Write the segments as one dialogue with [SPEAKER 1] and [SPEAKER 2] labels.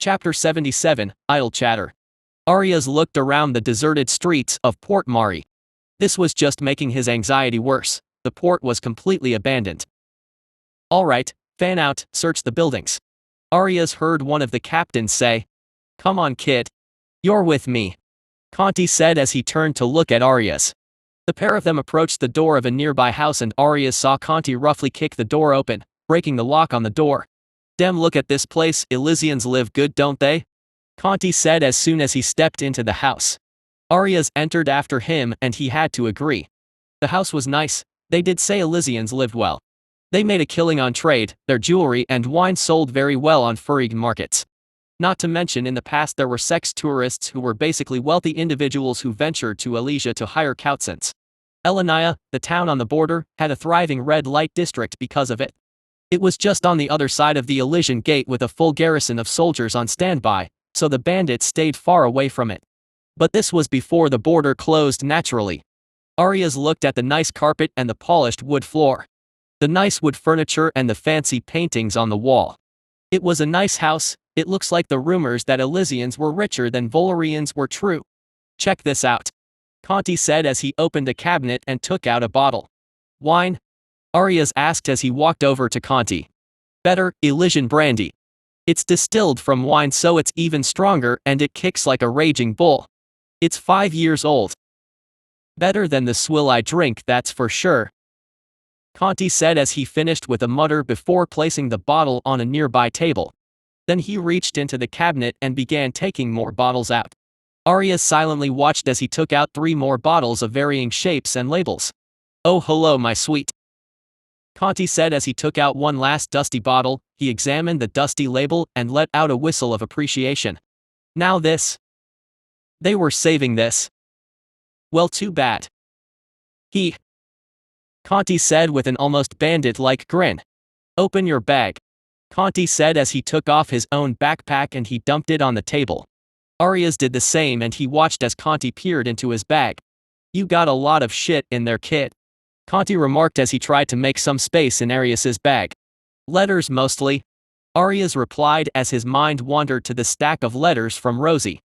[SPEAKER 1] Chapter 77, Idle Chatter. Arias looked around the deserted streets of Port Mari. This was just making his anxiety worse. The port was completely abandoned. "Alright, fan out, search the buildings." Arias heard one of the captains say. "Come on, kid. You're with me," Conti said as he turned to look at Arias. The pair of them approached the door of a nearby house and Arias saw Conti roughly kick the door open, breaking the lock on the door. "Damn, look at this place, Elysians live good, don't they?" Conti said as soon as he stepped into the house. Arias entered after him and he had to agree. The house was nice. They did say Elysians lived well. They made a killing on trade, their jewelry and wine sold very well on furried markets. Not to mention in the past there were sex tourists who were basically wealthy individuals who ventured to Elysia to hire Kautsins. Elenia, the town on the border, had a thriving red light district because of it. It was just on the other side of the Elysian gate with a full garrison of soldiers on standby, so the bandits stayed far away from it. But this was before the border closed naturally. Arias looked at the nice carpet and the polished wood floor. The nice wood furniture and the fancy paintings on the wall. It was a nice house. It looks like the rumors that Elysians were richer than Volarians were true. "Check this out," Conti said as he opened a cabinet and took out a bottle. "Wine?" Arias asked as he walked over to Conti. "Better, Elysian brandy. It's distilled from wine so it's even stronger and it kicks like a raging bull. It's 5 years old. Better than the swill I drink, that's for sure," Conti said as he finished with a mutter before placing the bottle on a nearby table. Then he reached into the cabinet and began taking more bottles out. Arias silently watched as he took out 3 more bottles of varying shapes and labels. "Oh hello my sweet," Conti said as he took out one last dusty bottle. He examined the dusty label and let out a whistle of appreciation. "Now this. They were saving this. Well, too bad." Conti said with an almost bandit-like grin. "Open your bag," Conti said as he took off his own backpack and he dumped it on the table. Arias did the same and he watched as Conti peered into his bag. "You got a lot of shit in there, kid," Conti remarked as he tried to make some space in Arias's bag. "Letters mostly," Arias replied as his mind wandered to the stack of letters from Rosie.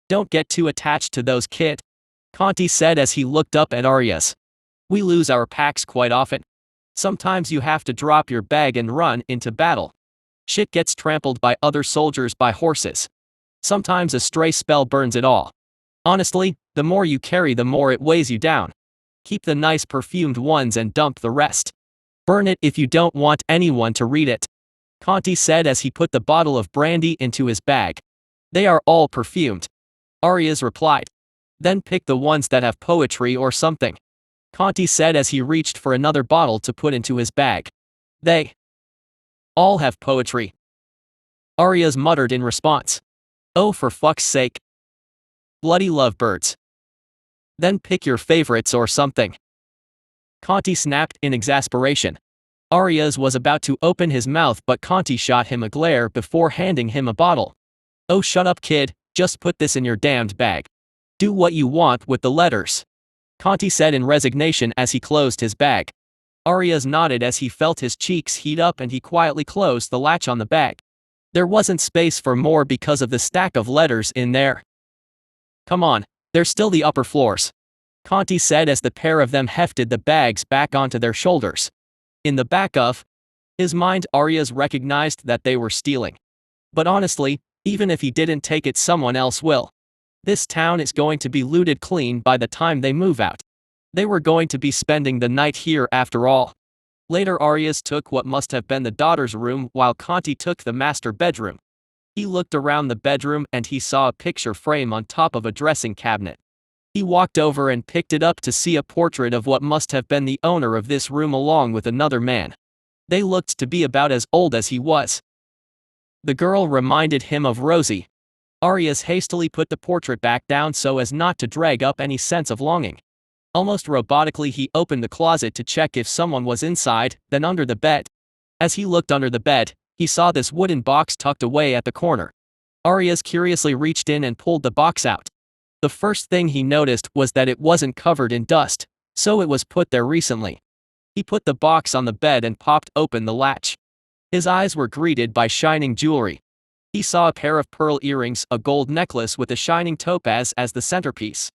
[SPEAKER 1] "Don't get too attached to those, kid," Conti said as he looked up at Arias. "We lose our packs quite often. Sometimes you have to drop your bag and run into battle. Shit gets trampled by other soldiers by horses. Sometimes a stray spell burns it all. Honestly, the more you carry the more it weighs you down. Keep the nice perfumed ones and dump the rest. Burn it if you don't want anyone to read it," Conti said as he put the bottle of brandy into his bag. "They are all perfumed," Arias replied. "Then pick the ones that have poetry or something," Conti said as he reached for another bottle to put into his bag. "They all have poetry," Arias muttered in response. "Oh, for fuck's sake. Bloody lovebirds. Then pick your favorites or something," Conti snapped in exasperation. Arias was about to open his mouth but Conti shot him a glare before handing him a bottle. "Oh, shut up, kid, just put this in your damned bag. Do what you want with the letters," Conti said in resignation as he closed his bag. Arias nodded as he felt his cheeks heat up and he quietly closed the latch on the bag. There wasn't space for more because of the stack of letters in there. "Come on, there's still the upper floors," Conti said as the pair of them hefted the bags back onto their shoulders. In the back of his mind, Arias recognized that they were stealing. But honestly, even if he didn't take it, someone else will. This town is going to be looted clean by the time they move out. They were going to be spending the night here after all. Later Arias took what must have been the daughter's room while Conti took the master bedroom. He looked around the bedroom and he saw a picture frame on top of a dressing cabinet. He walked over and picked it up to see a portrait of what must have been the owner of this room along with another man. They looked to be about as old as he was. The girl reminded him of Rosie. Arias hastily put the portrait back down so as not to drag up any sense of longing. Almost robotically he opened the closet to check if someone was inside, then under the bed. As he looked under the bed, he saw this wooden box tucked away at the corner. Arias curiously reached in and pulled the box out. The first thing he noticed was that it wasn't covered in dust, so it was put there recently. He put the box on the bed and popped open the latch. His eyes were greeted by shining jewelry. He saw a pair of pearl earrings, a gold necklace with a shining topaz as the centerpiece,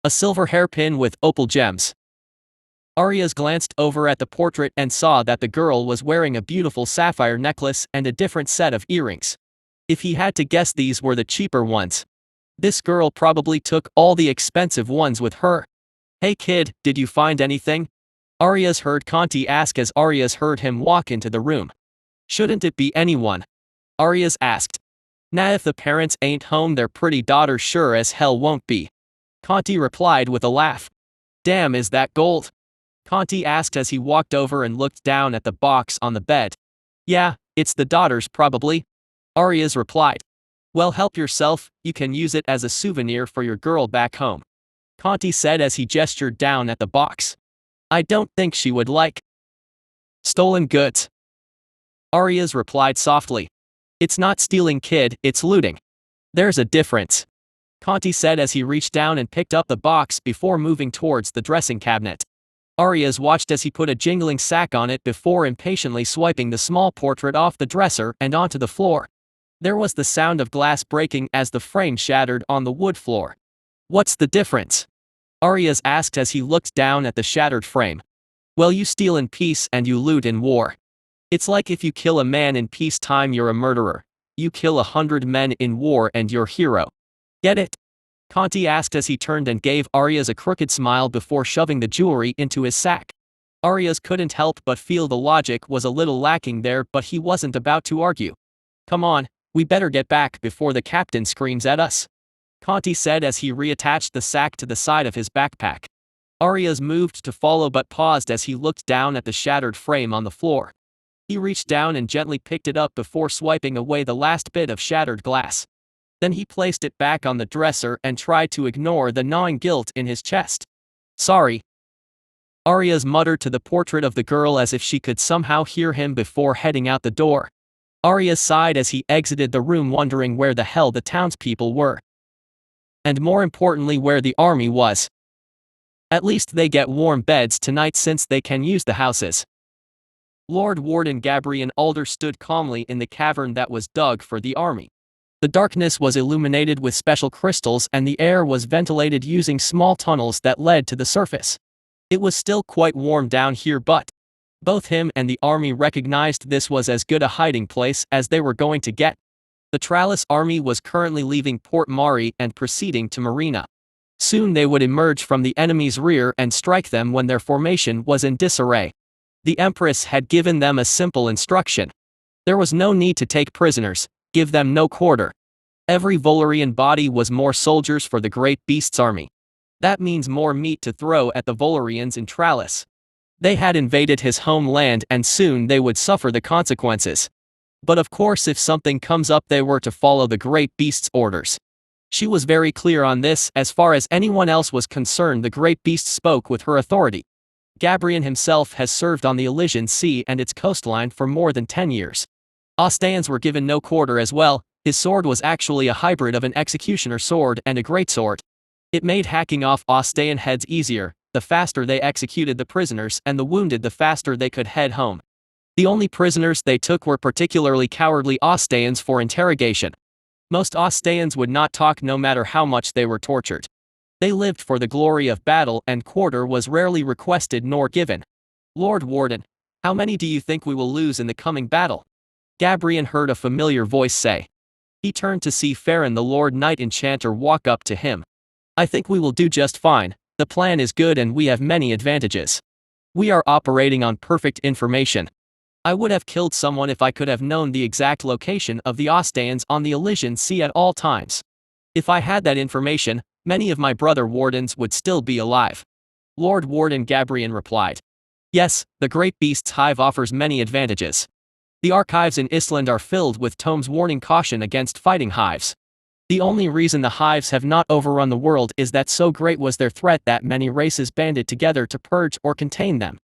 [SPEAKER 1] a silver hairpin with opal gems. Arias glanced over at the portrait and saw that the girl was wearing a beautiful sapphire necklace and a different set of earrings. If he had to guess, these were the cheaper ones. This girl probably took all the expensive ones with her. "Hey kid, did you find anything?" Arias heard Conti ask as Arias heard him walk into the room. "Shouldn't it be anyone?" Arias asked. "Nah, if the parents ain't home, their pretty daughter sure as hell won't be," Conti replied with a laugh. "Damn, is that gold?" Conti asked as he walked over and looked down at the box on the bed. "Yeah, it's the daughter's probably," Arias replied. "Well, help yourself, you can use it as a souvenir for your girl back home," Conti said as he gestured down at the box. "I don't think she would like stolen goods," Arias replied softly. "It's not stealing, kid, it's looting. There's a difference," Conti said as he reached down and picked up the box before moving towards the dressing cabinet. Arias watched as he put a jingling sack on it before impatiently swiping the small portrait off the dresser and onto the floor. There was the sound of glass breaking as the frame shattered on the wood floor. "What's the difference?" Arias asked as he looked down at the shattered frame. "Well, you steal in peace and you loot in war. It's like if you kill a man in peacetime, you're a murderer. You kill 100 men in war and you're hero. Get it?" Conti asked as he turned and gave Arias a crooked smile before shoving the jewelry into his sack. Arias couldn't help but feel the logic was a little lacking there, but he wasn't about to argue. "Come on, we better get back before the captain screams at us," Conti said as he reattached the sack to the side of his backpack. Arias moved to follow but paused as he looked down at the shattered frame on the floor. He reached down and gently picked it up before swiping away the last bit of shattered glass. Then he placed it back on the dresser and tried to ignore the gnawing guilt in his chest. "Sorry," Arias muttered to the portrait of the girl as if she could somehow hear him before heading out the door. Arias sighed as he exited the room, wondering where the hell the townspeople were. And more importantly, where the army was. At least they get warm beds tonight since they can use the houses. Lord Warden Gabrian Alder stood calmly in the cavern that was dug for the army. The darkness was illuminated with special crystals and the air was ventilated using small tunnels that led to the surface. It was still quite warm down here, but both him and the army recognized this was as good a hiding place as they were going to get. The Trallis army was currently leaving Port Mari and proceeding to Marina. Soon they would emerge from the enemy's rear and strike them when their formation was in disarray. The Empress had given them a simple instruction. There was no need to take prisoners. Give them no quarter. Every Volarian body was more soldiers for the Great Beast's army. That means more meat to throw at the Volarians in Trallis. They had invaded his homeland and soon they would suffer the consequences. But of course, if something comes up, they were to follow the Great Beast's orders. She was very clear on this. As far as anyone else was concerned, the Great Beast spoke with her authority. Gabrian himself has served on the Elysian Sea and its coastline for more than 10 years. Ostaeans were given no quarter as well. His sword was actually a hybrid of an executioner sword and a greatsword. It made hacking off Ostaean heads easier. The faster they executed the prisoners and the wounded, the faster they could head home. The only prisoners they took were particularly cowardly Ostaeans for interrogation. Most Ostaeans would not talk no matter how much they were tortured. They lived for the glory of battle and quarter was rarely requested nor given. "Lord Warden, how many do you think we will lose in the coming battle?" Gabrian heard a familiar voice say. He turned to see Farron, the Lord Knight Enchanter, walk up to him. "I think we will do just fine. The plan is good and we have many advantages. We are operating on perfect information. I would have killed someone if I could have known the exact location of the Ostaeans on the Elysian Sea at all times. If I had that information, many of my brother wardens would still be alive." Lord Warden Gabrian replied. "Yes, the Great Beast's hive offers many advantages. The archives in Island are filled with tomes warning caution against fighting hives. The only reason the hives have not overrun the world is that so great was their threat that many races banded together to purge or contain them.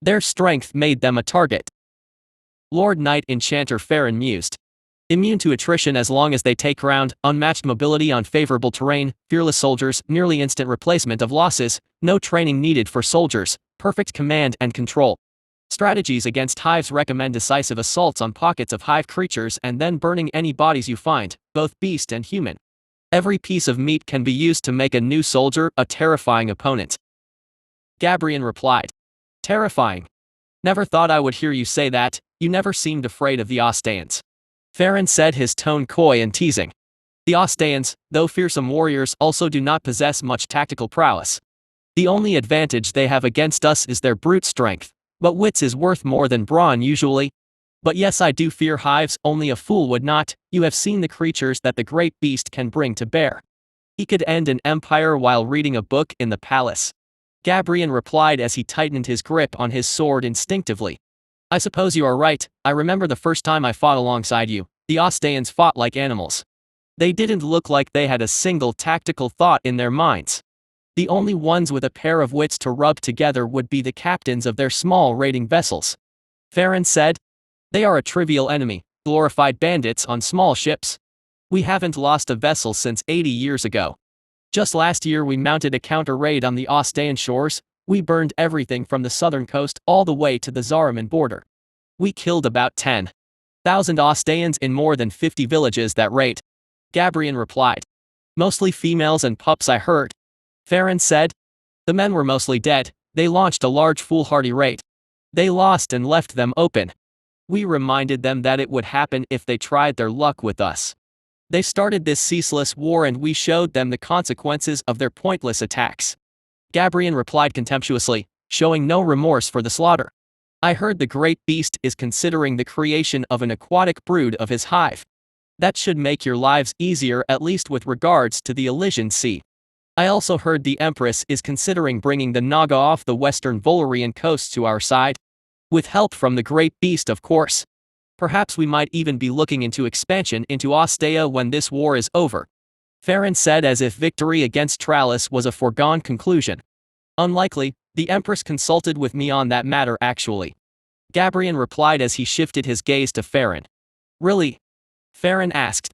[SPEAKER 1] Their strength made them a target." Lord Knight Enchanter Farron mused. "Immune to attrition as long as they take ground, unmatched mobility on favorable terrain, fearless soldiers, nearly instant replacement of losses, no training needed for soldiers, perfect command and control. Strategies against hives recommend decisive assaults on pockets of hive creatures and then burning any bodies you find, both beast and human. Every piece of meat can be used to make a new soldier, a terrifying opponent. Gabrian replied. Terrifying. Never thought I would hear you say that. You never seemed afraid of the Ostaeans. Farron said, his tone coy and teasing. The Ostaeans, though fearsome warriors, also do not possess much tactical prowess. The only advantage they have against us is their brute strength, but wits is worth more than brawn usually. But yes, I do fear hives, only a fool would not. You have seen the creatures that the great beast can bring to bear. He could end an empire while reading a book in the palace. Gabrian replied as he tightened his grip on his sword instinctively. I suppose you are right. I remember the first time I fought alongside you. The Ostaeans fought like animals. They didn't look like they had a single tactical thought in their minds. The only ones with a pair of wits to rub together would be the captains of their small raiding vessels. Farron said. They are a trivial enemy, glorified bandits on small ships. We haven't lost a vessel since 80 years ago. Just last year we mounted a counter-raid on the Ostaean shores. We burned everything from the southern coast all the way to the Zariman border. We killed about 10,000 Ostaeans in more than 50 villages that raid. Gabrian replied. Mostly females and pups, I heard. Farron said. The men were mostly dead. They launched a large foolhardy raid. They lost and left them open. We reminded them that it would happen if they tried their luck with us. They started this ceaseless war and we showed them the consequences of their pointless attacks. Gabrian replied contemptuously, showing no remorse for the slaughter. I heard the great beast is considering the creation of an aquatic brood of his hive. That should make your lives easier, at least with regards to the Elysian Sea. I also heard the Empress is considering bringing the Naga off the western Volarian coast to our side. With help from the great beast, of course. Perhaps we might even be looking into expansion into Ostea when this war is over. Farron said, as if victory against Tralles was a foregone conclusion. Unlikely. The Empress consulted with me on that matter actually. Gabrian replied as he shifted his gaze to Farron. Really? Farron asked.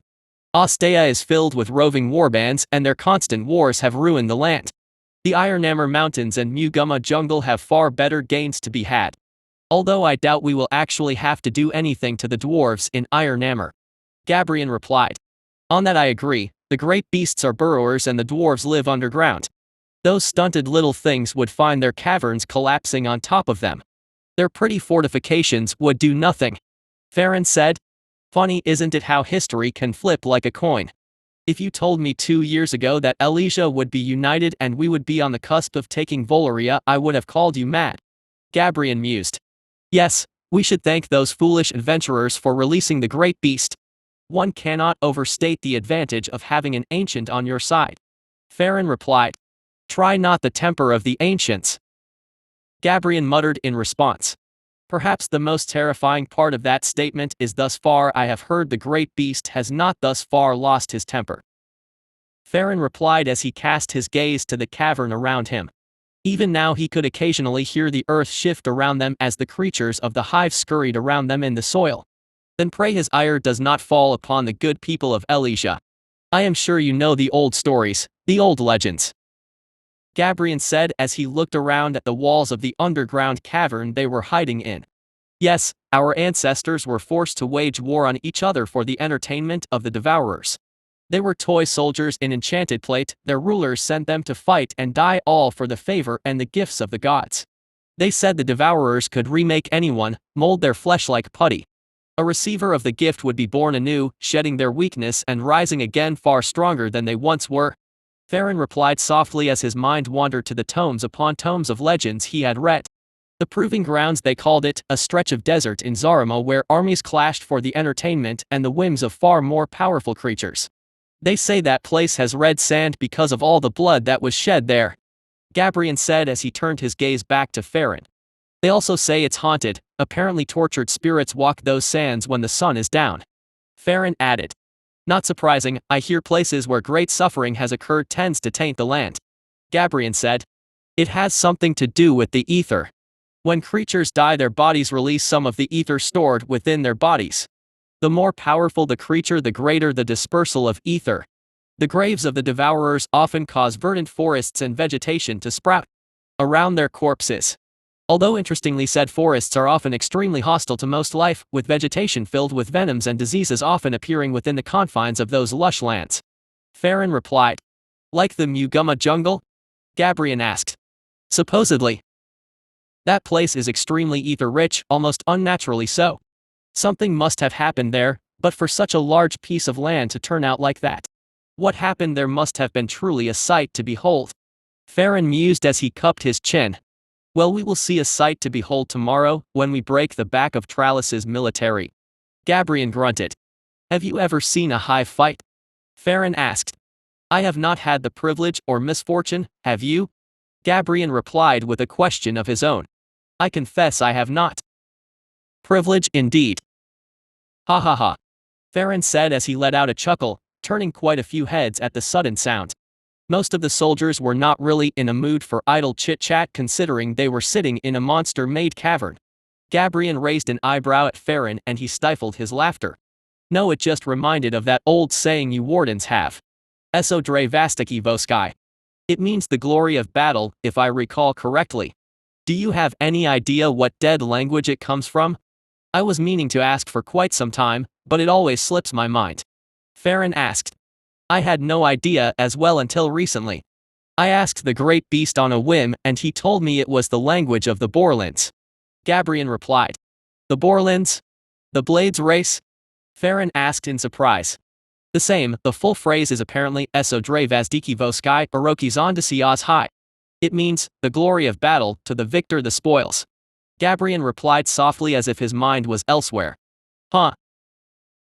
[SPEAKER 1] Ostea is filled with roving warbands and their constant wars have ruined the land. The Ironhammer Mountains and Mugumma Jungle have far better gains to be had. Although I doubt we will actually have to do anything to the dwarves in Ironhammer. Gabrian replied. On that I agree. The great beasts are burrowers and the dwarves live underground. Those stunted little things would find their caverns collapsing on top of them. Their pretty fortifications would do nothing. Farron said. Funny, isn't it, how history can flip like a coin? If you told me 2 years ago that Elysia would be united and we would be on the cusp of taking Volaria, I would have called you mad. Gabrian mused. Yes, we should thank those foolish adventurers for releasing the great beast. One cannot overstate the advantage of having an ancient on your side. Farron replied. Try not the temper of the ancients. Gabrian muttered in response. Perhaps the most terrifying part of that statement is thus far I have heard the great beast has not thus far lost his temper. Farron replied as he cast his gaze to the cavern around him. Even now he could occasionally hear the earth shift around them as the creatures of the hive scurried around them in the soil. Then pray his ire does not fall upon the good people of Elysia. I am sure you know the old stories, the old legends. Gabrian said as he looked around at the walls of the underground cavern they were hiding in. Yes, our ancestors were forced to wage war on each other for the entertainment of the Devourers. They were toy soldiers in enchanted plate, their rulers sent them to fight and die, all for the favor and the gifts of the gods. They said the Devourers could remake anyone, mold their flesh like putty. A receiver of the gift would be born anew, shedding their weakness and rising again far stronger than they once were. Farron replied softly as his mind wandered to the tomes upon tomes of legends he had read. The Proving Grounds, they called it, a stretch of desert in Zarima where armies clashed for the entertainment and the whims of far more powerful creatures. They say that place has red sand because of all the blood that was shed there. Gabrian said as he turned his gaze back to Farron. They also say it's haunted, apparently tortured spirits walk those sands when the sun is down. Farron added. Not surprising, I hear places where great suffering has occurred tends to taint the land. Gabrian said. It has something to do with the ether. When creatures die, their bodies release some of the ether stored within their bodies. The more powerful the creature, the greater the dispersal of ether. The graves of the Devourers often cause verdant forests and vegetation to sprout around their corpses. Although interestingly said forests are often extremely hostile to most life, with vegetation filled with venoms and diseases often appearing within the confines of those lush lands. Farron replied. Like the Muguma jungle? Gabrian asked. Supposedly. That place is extremely ether-rich, almost unnaturally so. Something must have happened there, but for such a large piece of land to turn out like that. What happened there must have been truly a sight to behold. Farron mused as he cupped his chin. Well, we will see a sight to behold tomorrow, when we break the back of Trallus's military. Gabrian grunted. Have you ever seen a hive fight? Farron asked. I have not had the privilege or misfortune, have you? Gabrian replied with a question of his own. I confess I have not. Privilege indeed. Ha ha ha. Farron said as he let out a chuckle, turning quite a few heads at the sudden sound. Most of the soldiers were not really in a mood for idle chit-chat considering they were sitting in a monster-made cavern. Gabrian raised an eyebrow at Farron and he stifled his laughter. No, it just reminded of that old saying you wardens have. Eso dre vastiki voskai. It means the glory of battle, if I recall correctly. Do you have any idea what dead language it comes from? I was meaning to ask for quite some time, but it always slips my mind. Farron asked. I had no idea as well until recently. I asked the great beast on a whim and he told me it was the language of the Borlins. Gabrian replied. The Borlins? The Blades race? Farron asked in surprise. The same, the full phrase is apparently Eso dre vazdiki voskai Oroki zondasiaz high. It means, the glory of battle, to the victor the spoils. Gabrian replied softly as if his mind was elsewhere. Huh.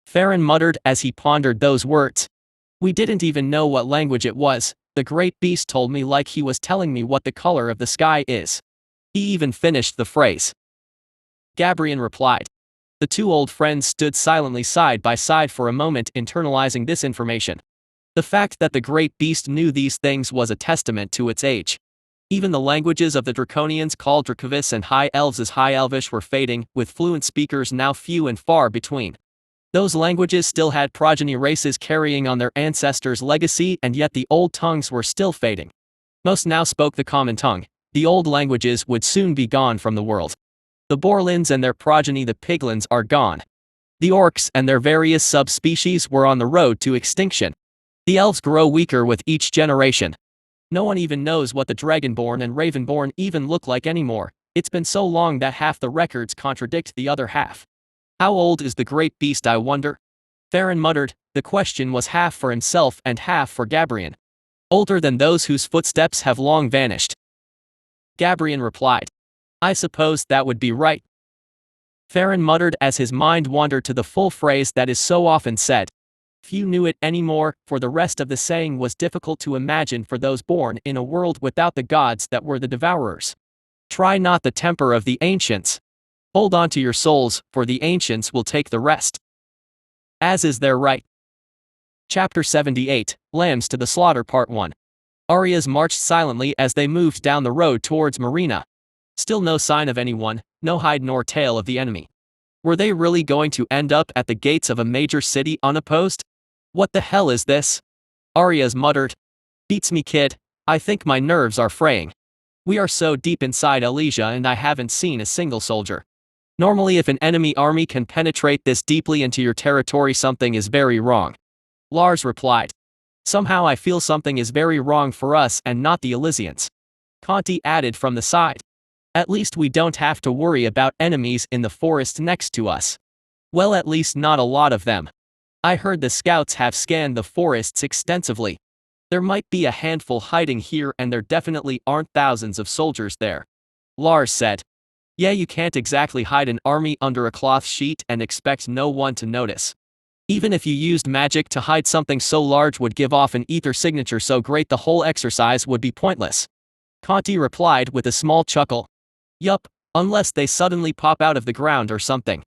[SPEAKER 1] Farron muttered as he pondered those words. We didn't even know what language it was, the great beast told me like he was telling me what the color of the sky is. He even finished the phrase. Gabrian replied. The two old friends stood silently side by side for a moment internalizing this information. The fact that the great beast knew these things was a testament to its age. Even the languages of the Draconians called Dracovis and High Elves as High Elvish were fading, with fluent speakers now few and far between. Those languages still had progeny races carrying on their ancestors' legacy and yet the old tongues were still fading. Most now spoke the common tongue. The old languages would soon be gone from the world. The Borlins and their progeny the Piglins are gone. The Orcs and their various subspecies were on the road to extinction. The Elves grow weaker with each generation. No one even knows what the Dragonborn and Ravenborn even look like anymore. It's been so long that half the records contradict the other half. How old is the great beast, I wonder? Farron muttered. The question was half for himself and half for Gabrian. Older than those whose footsteps have long vanished. Gabrian replied. I suppose that would be right. Farron muttered as his mind wandered to the full phrase that is so often said. Few knew it anymore, for the rest of the saying was difficult to imagine for those born in a world without the gods that were the devourers. Try not the temper of the ancients. Hold on to your souls, for the ancients will take the rest. As is their right. Chapter 78, Lambs to the Slaughter Part 1. Arias marched silently as they moved down the road towards Marina. Still no sign of anyone, no hide nor tail of the enemy. Were they really going to end up at the gates of a major city unopposed? What the hell is this? Arias muttered. Beats me, kid. I think my nerves are fraying. We are so deep inside Elysia and I haven't seen a single soldier. Normally if an enemy army can penetrate this deeply into your territory something is very wrong. Lars replied. Somehow I feel something is very wrong for us and not the Elysians. Conti added from the side. At least we don't have to worry about enemies in the forest next to us. Well, at least not a lot of them. I heard the scouts have scanned the forests extensively. There might be a handful hiding here and there definitely aren't thousands of soldiers there. Lars said. Yeah, you can't exactly hide an army under a cloth sheet and expect no one to notice. Even if you used magic to hide something so large would give off an ether signature so great the whole exercise would be pointless. Conti replied with a small chuckle. Yup, unless they suddenly pop out of the ground or something.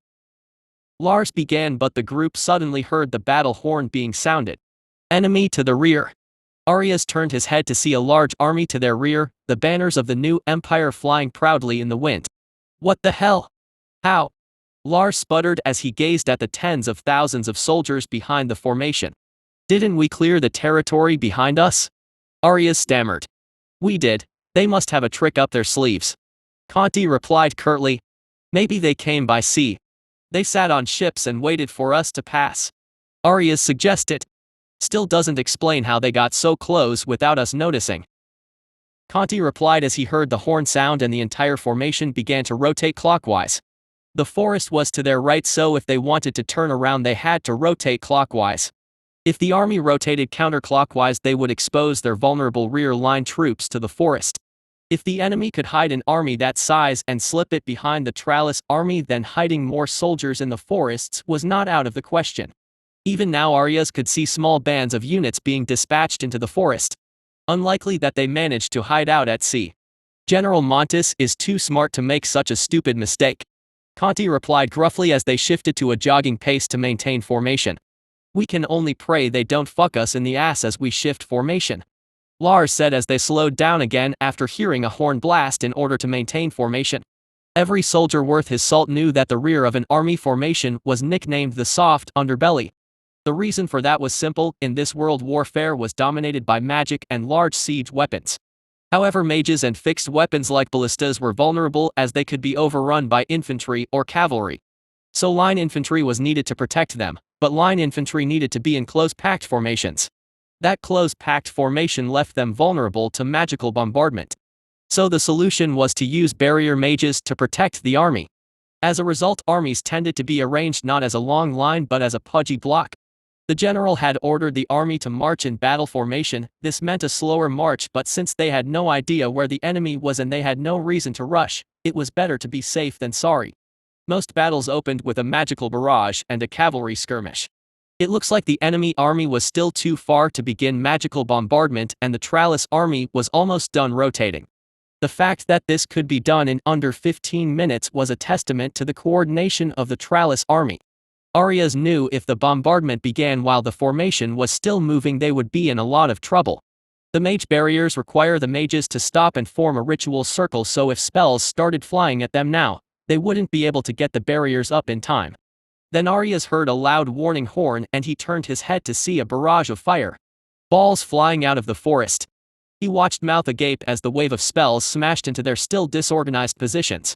[SPEAKER 1] Lars began but the group suddenly heard the battle horn being sounded. Enemy to the rear. Arias turned his head to see a large army to their rear, the banners of the new empire flying proudly in the wind. What the hell? How? Lars sputtered as he gazed at the tens of thousands of soldiers behind the formation. Didn't we clear the territory behind us? Arias stammered. We did. They must have a trick up their sleeves. Conti replied curtly. Maybe they came by sea. They sat on ships and waited for us to pass. Arias suggested. Still doesn't explain how they got so close without us noticing. Conti replied as he heard the horn sound and the entire formation began to rotate clockwise. The forest was to their right, so if they wanted to turn around they had to rotate clockwise. If the army rotated counterclockwise they would expose their vulnerable rear line troops to the forest. If the enemy could hide an army that size and slip it behind the Tralles army, then hiding more soldiers in the forests was not out of the question. Even now Arias could see small bands of units being dispatched into the forest. Unlikely that they managed to hide out at sea. General Montes is too smart to make such a stupid mistake. Conti replied gruffly as they shifted to a jogging pace to maintain formation. We can only pray they don't fuck us in the ass as we shift formation. Lars said as they slowed down again after hearing a horn blast in order to maintain formation. Every soldier worth his salt knew that the rear of an army formation was nicknamed the soft underbelly. The reason for that was simple: in this world warfare was dominated by magic and large siege weapons. However, mages and fixed weapons like ballistas were vulnerable as they could be overrun by infantry or cavalry. So line infantry was needed to protect them, but line infantry needed to be in close-packed formations. That close-packed formation left them vulnerable to magical bombardment. So the solution was to use barrier mages to protect the army. As a result, armies tended to be arranged not as a long line but as a pudgy block. The general had ordered the army to march in battle formation. This meant a slower march, but since they had no idea where the enemy was and they had no reason to rush, it was better to be safe than sorry. Most battles opened with a magical barrage and a cavalry skirmish. It looks like the enemy army was still too far to begin magical bombardment and the Tralles army was almost done rotating. The fact that this could be done in under 15 minutes was a testament to the coordination of the Tralles army. Arias knew if the bombardment began while the formation was still moving they would be in a lot of trouble. The mage barriers require the mages to stop and form a ritual circle, so if spells started flying at them now, they wouldn't be able to get the barriers up in time. Then Arias heard a loud warning horn and he turned his head to see a barrage of fire balls flying out of the forest. He watched mouth agape as the wave of spells smashed into their still disorganized positions.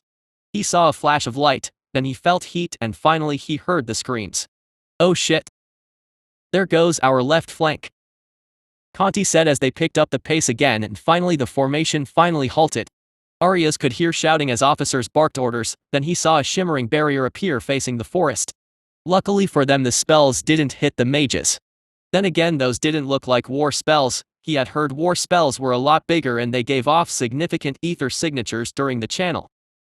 [SPEAKER 1] He saw a flash of light, then he felt heat, and finally he heard the screams. Oh shit! There goes our left flank, Conti said as they picked up the pace again and finally the formation finally halted. Arias could hear shouting as officers barked orders, then he saw a shimmering barrier appear facing the forest. Luckily for them the spells didn't hit the mages. Then again, those didn't look like war spells. He had heard war spells were a lot bigger and they gave off significant ether signatures during the channel.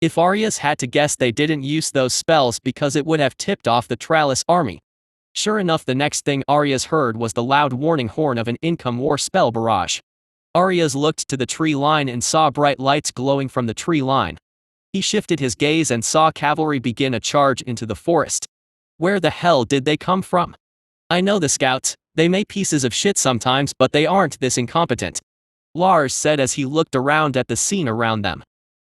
[SPEAKER 1] If Arias had to guess, they didn't use those spells because it would have tipped off the Tralles army. Sure enough, the next thing Arias heard was the loud warning horn of an income war spell barrage. Arias looked to the tree line and saw bright lights glowing from the tree line. He shifted his gaze and saw cavalry begin a charge into the forest. Where the hell did they come from? I know the scouts, they make pieces of shit sometimes, but they aren't this incompetent, Lars said as he looked around at the scene around them.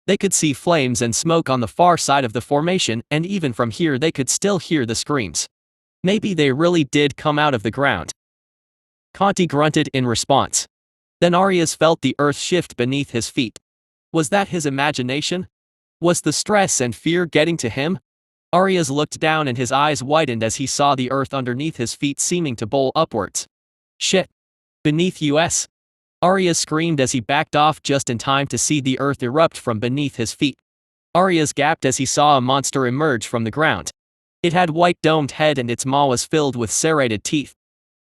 [SPEAKER 1] They could see flames and smoke on the far side of the formation, and even from here they could still hear the screams. Maybe they really did come out of the ground. Conti grunted in response. Then Arias felt the earth shift beneath his feet. Was that his imagination? Was the stress and fear getting to him? Arias looked down and his eyes widened as he saw the earth underneath his feet seeming to bowl upwards. Shit! Beneath us! Arias screamed as he backed off just in time to see the earth erupt from beneath his feet. Arias gasped as he saw a monster emerge from the ground. It had white domed head and its maw was filled with serrated teeth.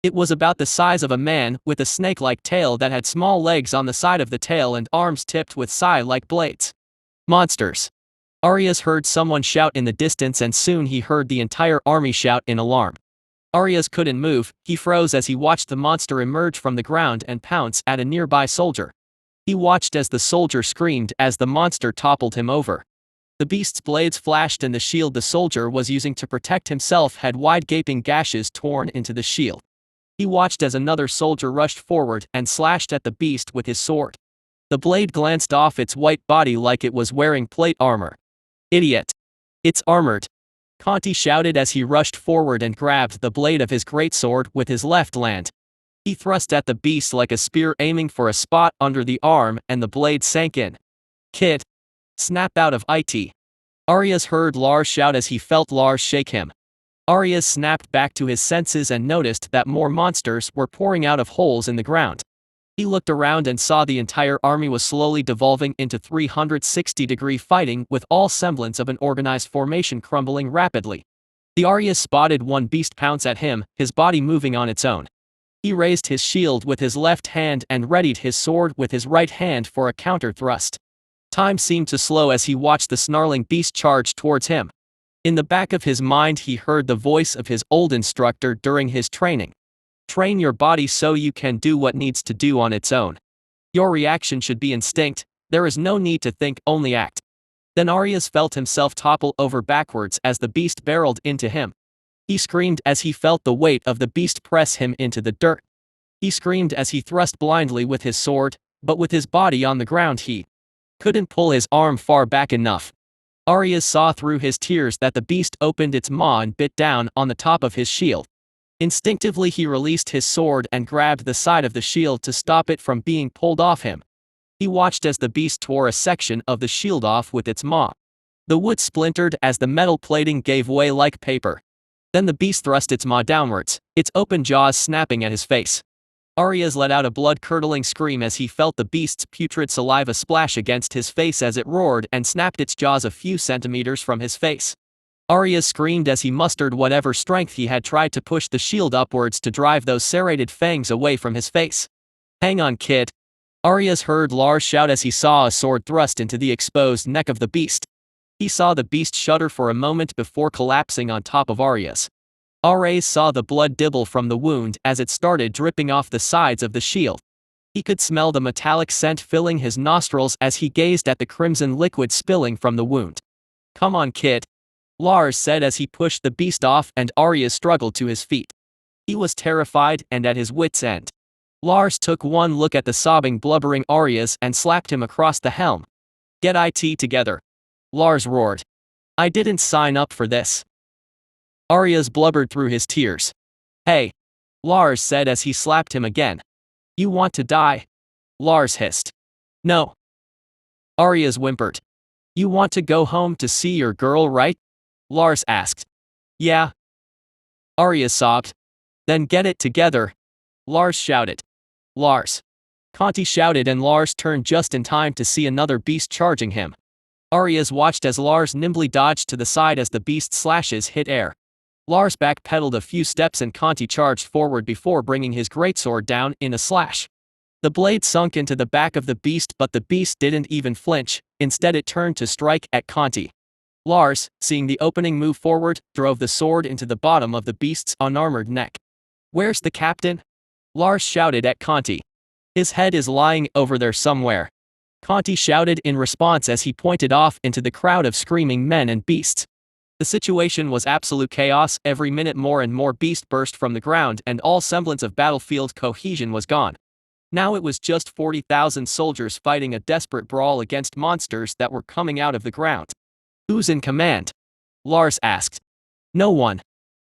[SPEAKER 1] It was about the size of a man, with a snake-like tail that had small legs on the side of the tail and arms tipped with sai-like blades. Monsters! Arias heard someone shout in the distance and soon he heard the entire army shout in alarm. Arias couldn't move, he froze as he watched the monster emerge from the ground and pounce at a nearby soldier. He watched as the soldier screamed as the monster toppled him over. The beast's blades flashed and the shield the soldier was using to protect himself had wide gaping gashes torn into the shield. He watched as another soldier rushed forward and slashed at the beast with his sword. The blade glanced off its white body like it was wearing plate armor. Idiot! It's armored! Conti shouted as he rushed forward and grabbed the blade of his greatsword with his left hand. He thrust at the beast like a spear, aiming for a spot under the arm, and the blade sank in. Kid! Snap out of it. Arias heard Lars shout as he felt Lars shake him. Arias snapped back to his senses and noticed that more monsters were pouring out of holes in the ground. He looked around and saw the entire army was slowly devolving into 360-degree fighting with all semblance of an organized formation crumbling rapidly. The Arias spotted one beast pounce at him, his body moving on its own. He raised his shield with his left hand and readied his sword with his right hand for a counter thrust. Time seemed to slow as he watched the snarling beast charge towards him. In the back of his mind he heard the voice of his old instructor during his training. Train your body so you can do what needs to do on its own. Your reaction should be instinct, there is no need to think, only act. Then Arias felt himself topple over backwards as the beast barreled into him. He screamed as he felt the weight of the beast press him into the dirt. He screamed as he thrust blindly with his sword, but with his body on the ground he couldn't pull his arm far back enough. Arias saw through his tears that the beast opened its maw and bit down on the top of his shield. Instinctively he released his sword and grabbed the side of the shield to stop it from being pulled off him. He watched as the beast tore a section of the shield off with its maw. The wood splintered as the metal plating gave way like paper. Then the beast thrust its maw downwards, its open jaws snapping at his face. Arias let out a blood-curdling scream as he felt the beast's putrid saliva splash against his face as it roared and snapped its jaws a few centimeters from his face. Arias screamed as he mustered whatever strength he had tried to push the shield upwards to drive those serrated fangs away from his face. "Hang on, kid." Arias heard Lars shout as he saw a sword thrust into the exposed neck of the beast. He saw the beast shudder for a moment before collapsing on top of Arias. Arias saw the blood dibble from the wound as it started dripping off the sides of the shield. He could smell the metallic scent filling his nostrils as he gazed at the crimson liquid spilling from the wound. "Come on, kid," Lars said as he pushed the beast off and Arias struggled to his feet. He was terrified and at his wits' end. Lars took one look at the sobbing, blubbering Arias and slapped him across the helm. "Get it together," Lars roared. "I didn't sign up for this." Arias blubbered through his tears. "Hey," Lars said as he slapped him again. "You want to die?" Lars hissed. "No." Arias whimpered. "You want to go home to see your girl, right?" Lars asked. "Yeah." Arias sobbed. "Then get it together," Lars shouted. "Lars." Conti shouted and Lars turned just in time to see another beast charging him. Arias watched as Lars nimbly dodged to the side as the beast's slashes hit air. Lars backpedaled a few steps and Conti charged forward before bringing his greatsword down in a slash. The blade sunk into the back of the beast, but the beast didn't even flinch, instead it turned to strike at Conti. Lars, seeing the opening move forward, drove the sword into the bottom of the beast's unarmored neck. "Where's the captain?" Lars shouted at Conti. "His head is lying over there somewhere," Conti shouted in response as he pointed off into the crowd of screaming men and beasts. The situation was absolute chaos. Every minute more and more beasts burst from the ground and all semblance of battlefield cohesion was gone. Now it was just 40,000 soldiers fighting a desperate brawl against monsters that were coming out of the ground. "Who's in command?" Lars asked. "No one.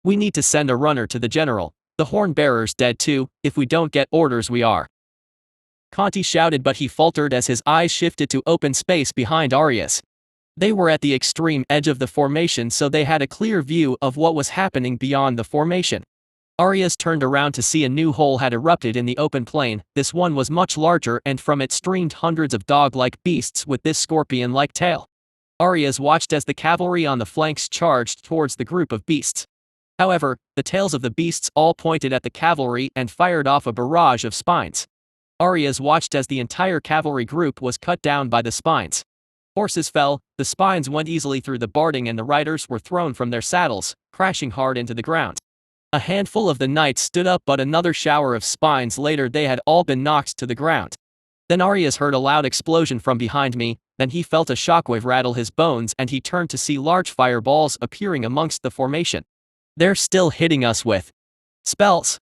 [SPEAKER 1] We need to send a runner to the general. The horn bearer's dead too. If we don't get orders we are." Conti shouted, but he faltered as his eyes shifted to open space behind Arias. They were at the extreme edge of the formation, so they had a clear view of what was happening beyond the formation. Arias turned around to see a new hole had erupted in the open plain. This one was much larger and from it streamed hundreds of dog-like beasts with this scorpion-like tail. Arias watched as the cavalry on the flanks charged towards the group of beasts. However, the tails of the beasts all pointed at the cavalry and fired off a barrage of spines. Arias watched as the entire cavalry group was cut down by the spines. Horses fell, the spines went easily through the barding and the riders were thrown from their saddles, crashing hard into the ground. A handful of the knights stood up, but another shower of spines later they had all been knocked to the ground. Then Arias heard a loud explosion from behind me, then he felt a shockwave rattle his bones and he turned to see large fireballs appearing amongst the formation. "They're still hitting us with spells,"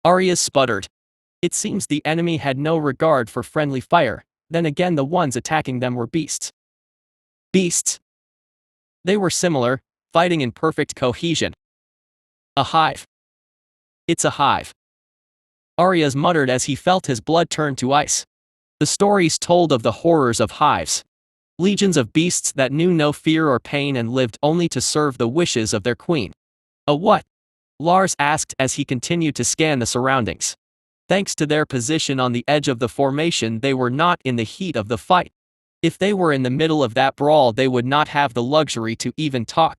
[SPEAKER 1] Arias sputtered. It seems the enemy had no regard for friendly fire. Then again, the ones attacking them were beasts. Beasts. They were similar, fighting in perfect cohesion. "A hive. It's a hive," Arias muttered as he felt his blood turn to ice. The stories told of the horrors of hives. Legions of beasts that knew no fear or pain and lived only to serve the wishes of their queen. A what? Lars asked as he continued to scan the surroundings. Thanks to their position on the edge of the formation, they were not in the heat of the fight. If they were in the middle of that brawl, they would not have the luxury to even talk.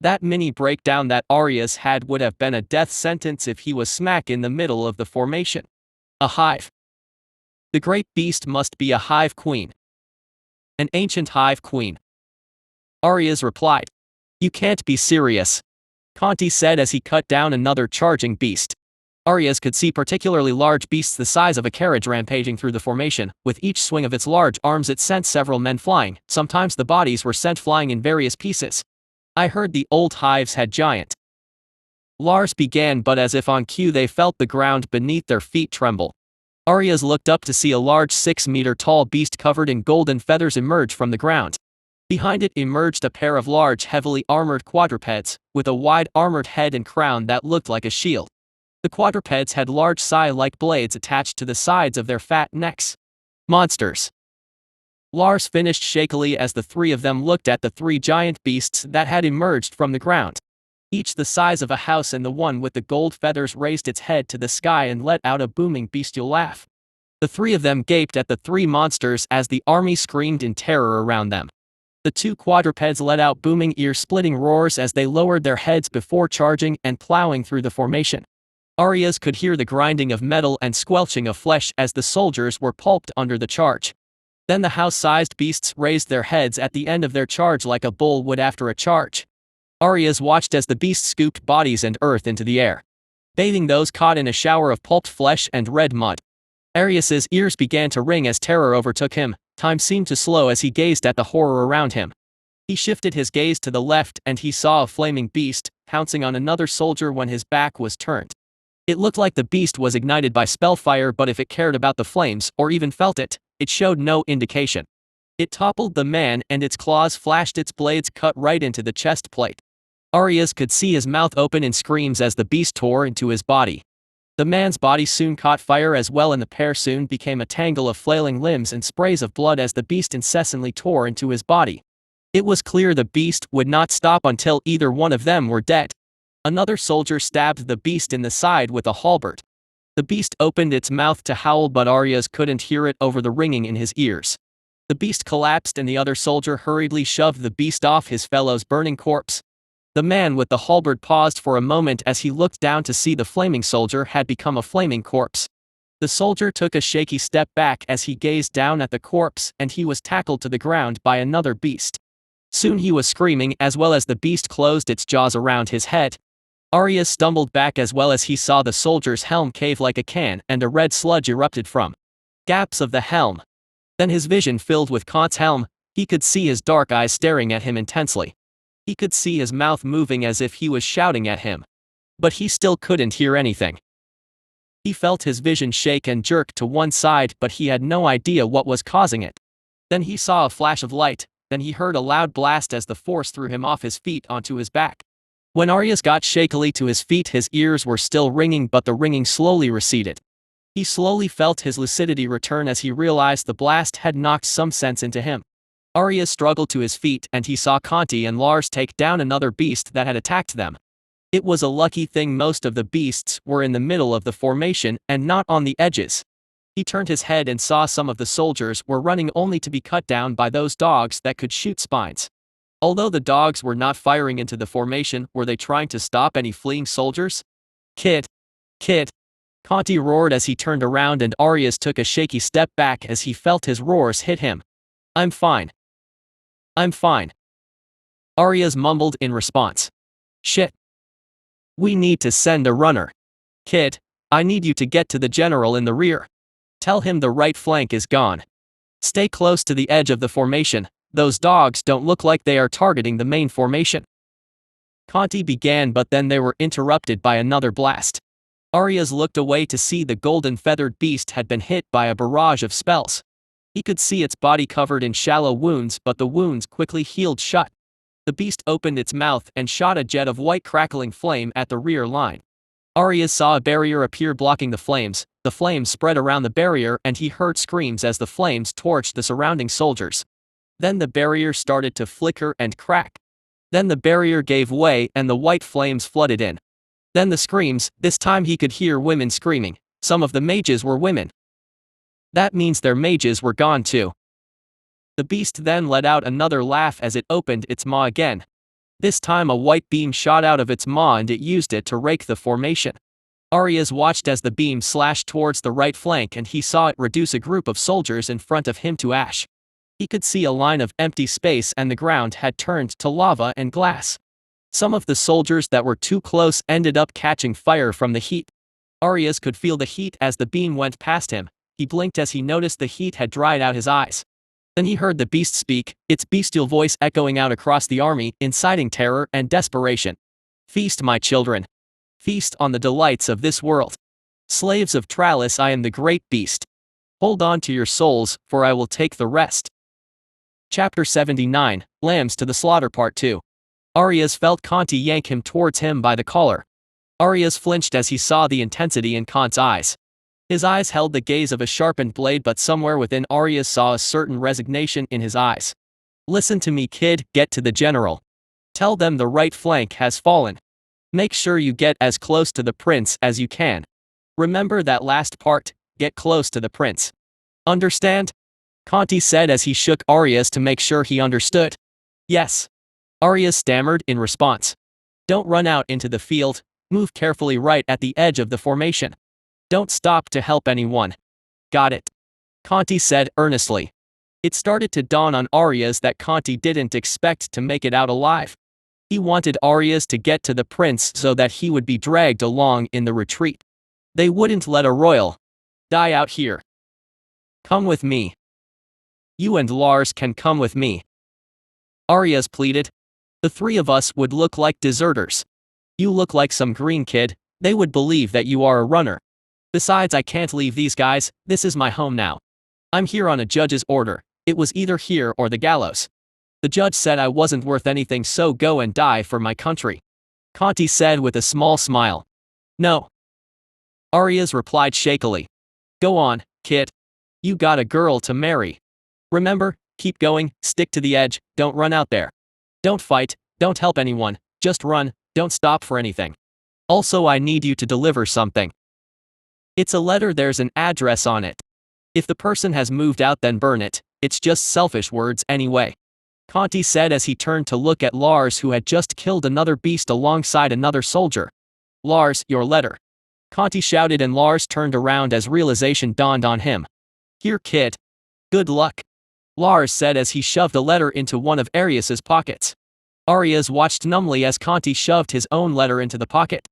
[SPEAKER 1] That mini breakdown that Arias had would have been a death sentence if he was smack in the middle of the formation. A hive. The great beast must be a hive queen. An ancient hive queen. Arias replied. You can't be serious, Conti said as he cut down another charging beast. Arias could see particularly large beasts the size of a carriage rampaging through the formation. With each swing of its large arms it sent several men flying. Sometimes the bodies were sent flying in various pieces. I heard the old hives had giant. Lars began, but as if on cue they felt the ground beneath their feet tremble. Arias looked up to see a large 6-meter-tall beast covered in golden feathers emerge from the ground. Behind it emerged a pair of large, heavily armored quadrupeds, with a wide armored head and crown that looked like a shield. The quadrupeds had large sai-like blades attached to the sides of their fat necks. Monsters. Lars finished shakily as the three of them looked at the three giant beasts that had emerged from the ground. Each the size of a house, and the one with the gold feathers raised its head to the sky and let out a booming bestial laugh. The three of them gaped at the three monsters as the army screamed in terror around them. The two quadrupeds let out booming ear-splitting roars as they lowered their heads before charging and plowing through the formation. Arias could hear the grinding of metal and squelching of flesh as the soldiers were pulped under the charge. Then the house-sized beasts raised their heads at the end of their charge like a bull would after a charge. Arias watched as the beasts scooped bodies and earth into the air, bathing those caught in a shower of pulped flesh and red mud. Arias's ears began to ring as terror overtook him. Time seemed to slow as he gazed at the horror around him. He shifted his gaze to the left and he saw a flaming beast pouncing on another soldier when his back was turned. It looked like the beast was ignited by spellfire, but if it cared about the flames or even felt it, it showed no indication. It toppled the man and its claws flashed, its blades cut right into the chest plate. Arias could see his mouth open in screams as the beast tore into his body. The man's body soon caught fire as well, and the pair soon became a tangle of flailing limbs and sprays of blood as the beast incessantly tore into his body. It was clear the beast would not stop until either one of them were dead. Another soldier stabbed the beast in the side with a halberd. The beast opened its mouth to howl, but Arias couldn't hear it over the ringing in his ears. The beast collapsed and the other soldier hurriedly shoved the beast off his fellow's burning corpse. The man with the halberd paused for a moment as he looked down to see the flaming soldier had become a flaming corpse. The soldier took a shaky step back as he gazed down at the corpse, and he was tackled to the ground by another beast. Soon he was screaming as well as the beast closed its jaws around his head. Arias stumbled back as well as he saw the soldier's helm cave like a can and a red sludge erupted from gaps of the helm. Then his vision filled with Kant's helm. He could see his dark eyes staring at him intensely. He could see his mouth moving as if he was shouting at him. But he still couldn't hear anything. He felt his vision shake and jerk to one side, but he had no idea what was causing it. Then he saw a flash of light, then he heard a loud blast as the force threw him off his feet onto his back. When Arias got shakily to his feet, his ears were still ringing, but the ringing slowly receded. He slowly felt his lucidity return as he realized the blast had knocked some sense into him. Arias struggled to his feet and he saw Conti and Lars take down another beast that had attacked them. It was a lucky thing most of the beasts were in the middle of the formation and not on the edges. He turned his head and saw some of the soldiers were running only to be cut down by those dogs that could shoot spines. Although the dogs were not firing into the formation, were they trying to stop any fleeing soldiers? Kid! Kid! Conti roared as he turned around, and Arias took a shaky step back as he felt his roars hit him. I'm fine. I'm fine. Arias mumbled in response. Shit. We need to send a runner. Kid, I need you to get to the general in the rear. Tell him the right flank is gone. Stay close to the edge of the formation. Those dogs don't look like they are targeting the main formation. Conti began, but then they were interrupted by another blast. Arias looked away to see the golden feathered beast had been hit by a barrage of spells. He could see its body covered in shallow wounds, but the wounds quickly healed shut. The beast opened its mouth and shot a jet of white crackling flame at the rear line. Arias saw a barrier appear blocking the flames. The flames spread around the barrier and he heard screams as the flames torched the surrounding soldiers. Then the barrier started to flicker and crack. Then the barrier gave way and the white flames flooded in. Then the screams, this time he could hear women screaming. Some of the mages were women. That means their mages were gone too. The beast then let out another laugh as it opened its maw again. This time a white beam shot out of its maw and it used it to rake the formation. Arias watched as the beam slashed towards the right flank and he saw it reduce a group of soldiers in front of him to ash. He could see a line of empty space and the ground had turned to lava and glass. Some of the soldiers that were too close ended up catching fire from the heat. Arias could feel the heat as the beam went past him. He blinked as he noticed the heat had dried out his eyes. Then he heard the beast speak, its bestial voice echoing out across the army, inciting terror and desperation. Feast, my children. Feast on the delights of this world. Slaves of Tralis, I am the great beast. Hold on to your souls, for I will take the rest. Chapter 79, Lambs to the Slaughter Part 2. Arias felt Conti yank him towards him by the collar. Arias flinched as he saw the intensity in Kant's eyes. His eyes held the gaze of a sharpened blade, but somewhere within Arias saw a certain resignation in his eyes. Listen to me, kid, get to the general. Tell them the right flank has fallen. Make sure you get as close to the prince as you can. Remember that last part, get close to the prince. Understand? Conti said as he shook Arias to make sure he understood. Yes. Arias stammered in response. Don't run out into the field, move carefully right at the edge of the formation. Don't stop to help anyone. Got it. Conti said earnestly. It started to dawn on Arias that Conti didn't expect to make it out alive. He wanted Arias to get to the prince so that he would be dragged along in the retreat. They wouldn't let a royal die out here. Come with me. You and Lars can come with me. Arias pleaded. The three of us would look like deserters. You look like some green kid, they would believe that you are a runner. Besides, I can't leave these guys, this is my home now. I'm here on a judge's order, it was either here or the gallows. The judge said I wasn't worth anything, so go and die for my country. Conti said with a small smile. No. Arias replied shakily. Go on, kid. You got a girl to marry. Remember, keep going, stick to the edge, don't run out there. Don't fight, don't help anyone, just run, don't stop for anything. Also, I need you to deliver something. It's a letter, there's an address on it. If the person has moved out, then burn it, it's just selfish words anyway. Conti said as he turned to look at Lars, who had just killed another beast alongside another soldier. Lars, your letter. Conti shouted and Lars turned around as realization dawned on him. Here, kid. Good luck. Lars said as he shoved a letter into one of Arias's pockets. Arias watched numbly as Conti shoved his own letter into the pocket.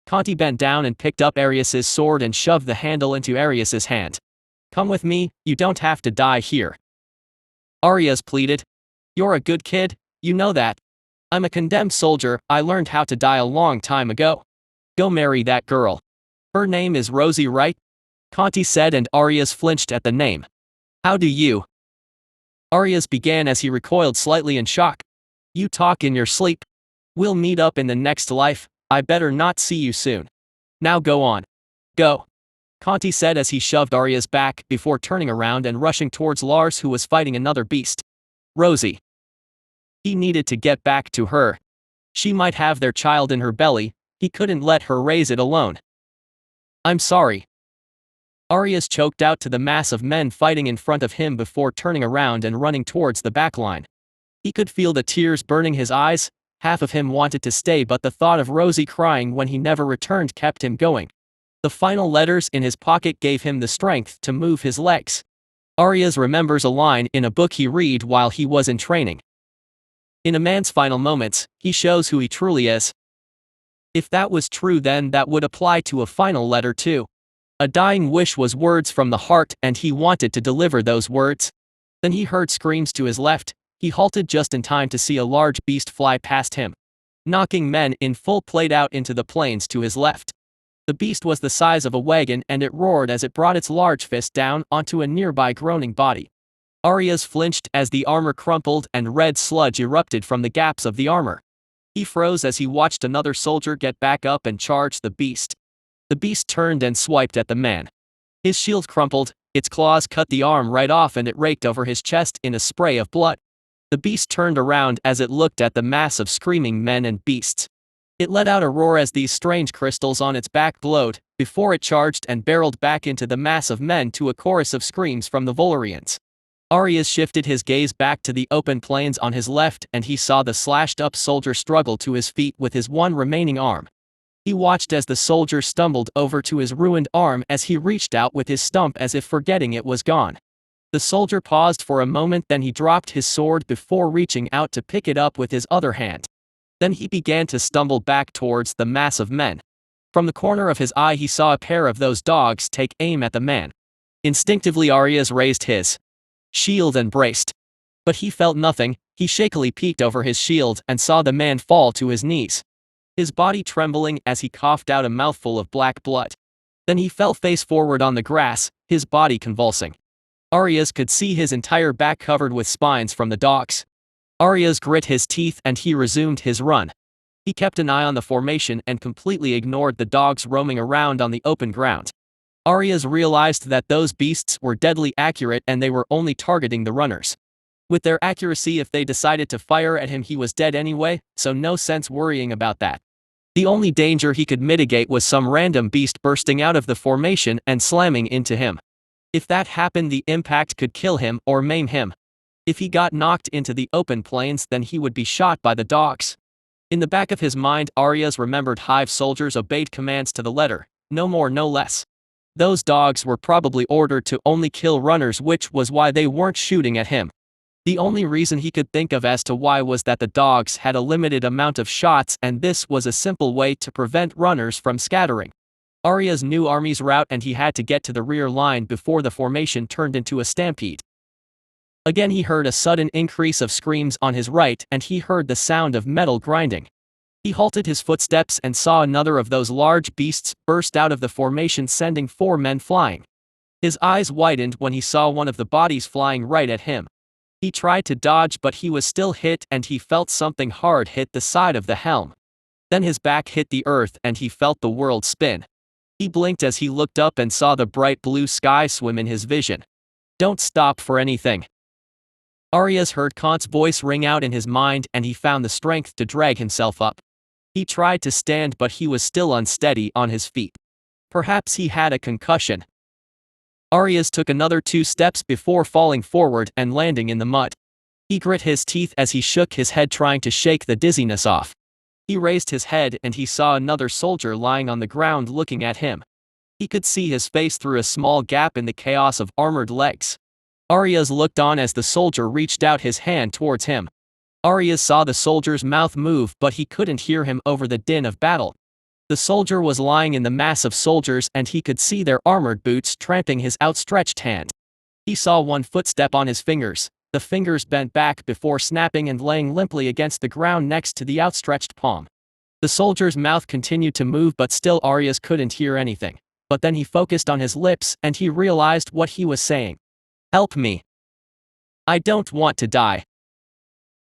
[SPEAKER 1] Conti bent down and picked up Arias's sword and shoved the handle into Arias's hand. Come with me, you don't have to die here. Arias pleaded. You're a good kid, you know that. I'm a condemned soldier, I learned how to die a long time ago. Go marry that girl. Her name is Rosie, right? Conti said and Arias flinched at the name. How do you? Arias began as he recoiled slightly in shock. You talk in your sleep. We'll meet up in the next life, I better not see you soon. Now go on. Go. Conti said as he shoved Arias back before turning around and rushing towards Lars, who was fighting another beast. Rosie. He needed to get back to her. She might have their child in her belly, he couldn't let her raise it alone. I'm sorry. Arias choked out to the mass of men fighting in front of him before turning around and running towards the back line. He could feel the tears burning his eyes, half of him wanted to stay, but the thought of Rosie crying when he never returned kept him going. The final letters in his pocket gave him the strength to move his legs. Arias remembers a line in a book he read while he was in training. In a man's final moments, he shows who he truly is. If that was true, then that would apply to a final letter too. A dying wish was words from the heart, and he wanted to deliver those words. Then he heard screams to his left. He halted just in time to see a large beast fly past him, knocking men in full plate out into the plains to his left. The beast was the size of a wagon and it roared as it brought its large fist down onto a nearby groaning body. Arias flinched as the armor crumpled and red sludge erupted from the gaps of the armor. He froze as he watched another soldier get back up and charge the beast. The beast turned and swiped at the man. His shield crumpled, its claws cut the arm right off and it raked over his chest in a spray of blood. The beast turned around as it looked at the mass of screaming men and beasts. It let out a roar as these strange crystals on its back glowed, before it charged and barreled back into the mass of men to a chorus of screams from the Volurians. Arias shifted his gaze back to the open plains on his left and he saw the slashed-up soldier struggle to his feet with his one remaining arm. He watched as the soldier stumbled over to his ruined arm as he reached out with his stump as if forgetting it was gone. The soldier paused for a moment, then he dropped his sword before reaching out to pick it up with his other hand. Then he began to stumble back towards the mass of men. From the corner of his eye he saw a pair of those dogs take aim at the man. Instinctively Arias raised his shield and braced. But he felt nothing. He shakily peeked over his shield and saw the man fall to his knees, his body trembling as he coughed out a mouthful of black blood. Then he fell face forward on the grass, his body convulsing. Arias could see his entire back covered with spines from the dogs. Arias grit his teeth and he resumed his run. He kept an eye on the formation and completely ignored the dogs roaming around on the open ground. Arias realized that those beasts were deadly accurate and they were only targeting the runners. With their accuracy, if they decided to fire at him he was dead anyway, so no sense worrying about that. The only danger he could mitigate was some random beast bursting out of the formation and slamming into him. If that happened the impact could kill him or maim him. If he got knocked into the open plains then he would be shot by the dogs. In the back of his mind Arias remembered Hive soldiers obeyed commands to the letter, no more no less. Those dogs were probably ordered to only kill runners, which was why they weren't shooting at him. The only reason he could think of as to why was that the dogs had a limited amount of shots and this was a simple way to prevent runners from scattering. Arias knew Army's route and he had to get to the rear line before the formation turned into a stampede. Again he heard a sudden increase of screams on his right and he heard the sound of metal grinding. He halted his footsteps and saw another of those large beasts burst out of the formation, sending 4 men flying. His eyes widened when he saw one of the bodies flying right at him. He tried to dodge but he was still hit and he felt something hard hit the side of the helm. Then his back hit the earth and he felt the world spin. He blinked as he looked up and saw the bright blue sky swim in his vision. "Don't stop for anything." Arias heard Kant's voice ring out in his mind and he found the strength to drag himself up. He tried to stand but he was still unsteady on his feet. Perhaps he had a concussion. Arias took another 2 steps before falling forward and landing in the mud. He grit his teeth as he shook his head trying to shake the dizziness off. He raised his head and he saw another soldier lying on the ground looking at him. He could see his face through a small gap in the chaos of armored legs. Arias looked on as the soldier reached out his hand towards him. Arias saw the soldier's mouth move but he couldn't hear him over the din of battle. The soldier was lying in the mass of soldiers and he could see their armored boots tramping his outstretched hand. He saw one footstep on his fingers. The fingers bent back before snapping and laying limply against the ground next to the outstretched palm. The soldier's mouth continued to move but still Arias couldn't hear anything. But then he focused on his lips and he realized what he was saying. "Help me. I don't want to die."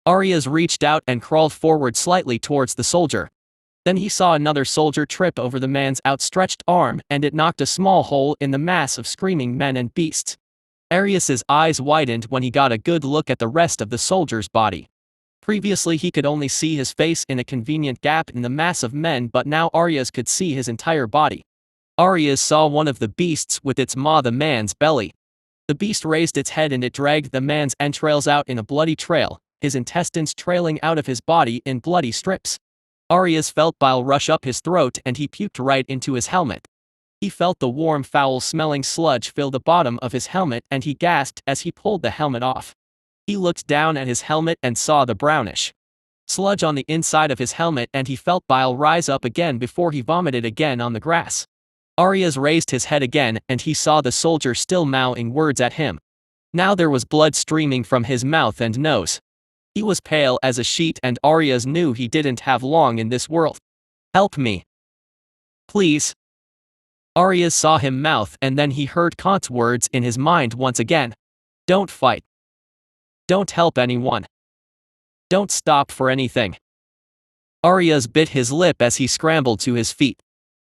[SPEAKER 1] Arias reached out and crawled forward slightly towards the soldier. Then he saw another soldier trip over the man's outstretched arm and it knocked a small hole in the mass of screaming men and beasts. Arias's eyes widened when he got a good look at the rest of the soldier's body. Previously he could only see his face in a convenient gap in the mass of men but now Arias could see his entire body. Arias saw one of the beasts with its maw the man's belly. The beast raised its head and it dragged the man's entrails out in a bloody trail, his intestines trailing out of his body in bloody strips. Arias felt bile rush up his throat and he puked right into his helmet. He felt the warm foul-smelling sludge fill the bottom of his helmet and he gasped as he pulled the helmet off. He looked down at his helmet and saw the brownish sludge on the inside of his helmet and he felt bile rise up again before he vomited again on the grass. Arias raised his head again and he saw the soldier still mouthing words at him. Now there was blood streaming from his mouth and nose. He was pale as a sheet and Arias knew he didn't have long in this world. "Help me. Please." Arias saw him mouth and then he heard Kant's words in his mind once again. "Don't fight. Don't help anyone. Don't stop for anything." Arias bit his lip as he scrambled to his feet.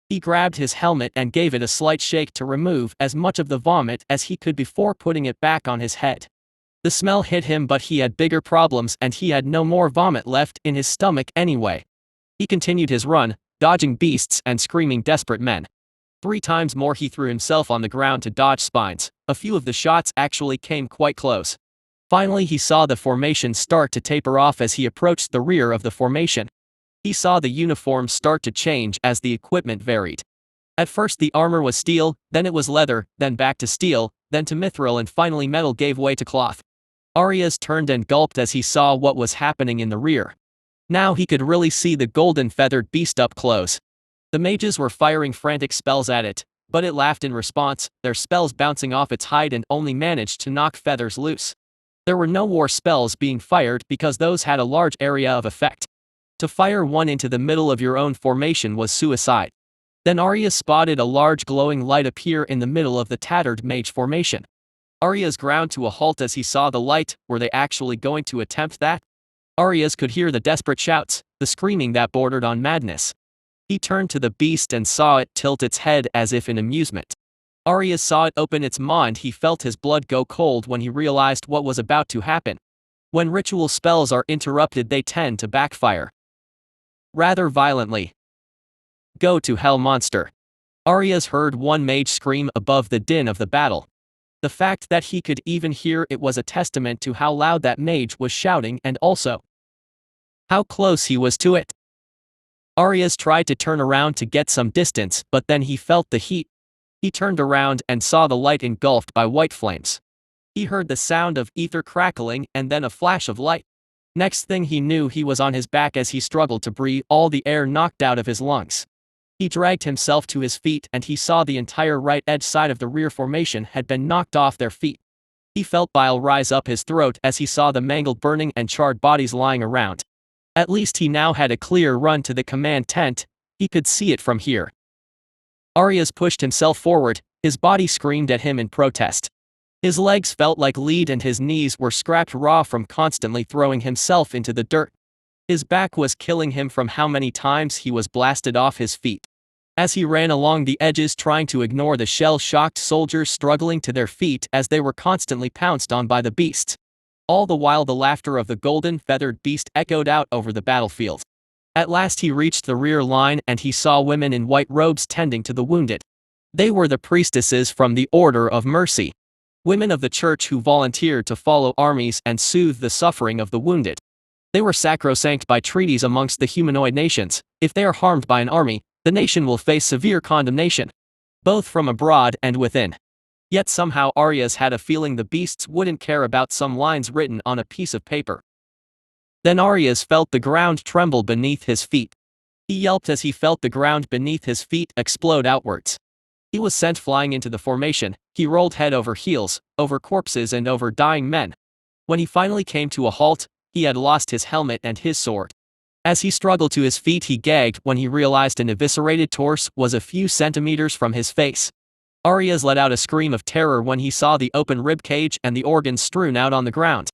[SPEAKER 1] He grabbed his helmet and gave it a slight shake to remove as much of the vomit as he could before putting it back on his head. The smell hit him, but he had bigger problems and he had no more vomit left in his stomach anyway. He continued his run, dodging beasts and screaming desperate men. 3 times more he threw himself on the ground to dodge spines. A few of the shots actually came quite close. Finally he saw the formation start to taper off as he approached the rear of the formation. He saw the uniforms start to change as the equipment varied. At first the armor was steel, then it was leather, then back to steel, then to mithril, and finally metal gave way to cloth. Arias turned and gulped as he saw what was happening in the rear. Now he could really see the golden feathered beast up close. The mages were firing frantic spells at it, but it laughed in response, their spells bouncing off its hide, and only managed to knock feathers loose. There were no war spells being fired because those had a large area of effect. To fire one into the middle of your own formation was suicide. Then Arias spotted a large glowing light appear in the middle of the tattered mage formation. Arias ground to a halt as he saw the light. Were they actually going to attempt that? Arias could hear the desperate shouts, the screaming that bordered on madness. He turned to the beast and saw it tilt its head as if in amusement. Arias saw it open its maw and he felt his blood go cold when he realized what was about to happen. When ritual spells are interrupted, they tend to backfire rather violently. Go to hell, monster! Arias heard one mage scream above the din of the battle. The fact that he could even hear it was a testament to how loud that mage was shouting and also how close he was to it. Arias tried to turn around to get some distance, but then he felt the heat. He turned around and saw the light engulfed by white flames. He heard the sound of ether crackling and then a flash of light. Next thing he knew, he was on his back as he struggled to breathe, all the air knocked out of his lungs. He dragged himself to his feet and he saw the entire right edge side of the rear formation had been knocked off their feet. He felt bile rise up his throat as he saw the mangled, burning and charred bodies lying around. At least he now had a clear run to the command tent. He could see it from here. Arias pushed himself forward, his body screamed at him in protest. His legs felt like lead and his knees were scrapped raw from constantly throwing himself into the dirt. His back was killing him from how many times he was blasted off his feet. As he ran along the edges trying to ignore the shell-shocked soldiers struggling to their feet as they were constantly pounced on by the beasts. All the while the laughter of the golden feathered beast echoed out over the battlefield. At last he reached the rear line and he saw women in white robes tending to the wounded. They were the priestesses from the Order of Mercy. Women of the church who volunteered to follow armies and soothe the suffering of the wounded. They were sacrosanct by treaties amongst the humanoid nations. If they are harmed by an army, the nation will face severe condemnation, both from abroad and within. Yet somehow Arias had a feeling the beasts wouldn't care about some lines written on a piece of paper. Then Arias felt the ground tremble beneath his feet. He yelped as he felt the ground beneath his feet explode outwards. He was sent flying into the formation. He rolled head over heels, over corpses and over dying men. When he finally came to a halt, he had lost his helmet and his sword. As he struggled to his feet, he gagged when he realized an eviscerated torso was a few centimeters from his face. Arias let out a scream of terror when he saw the open rib cage and the organs strewn out on the ground.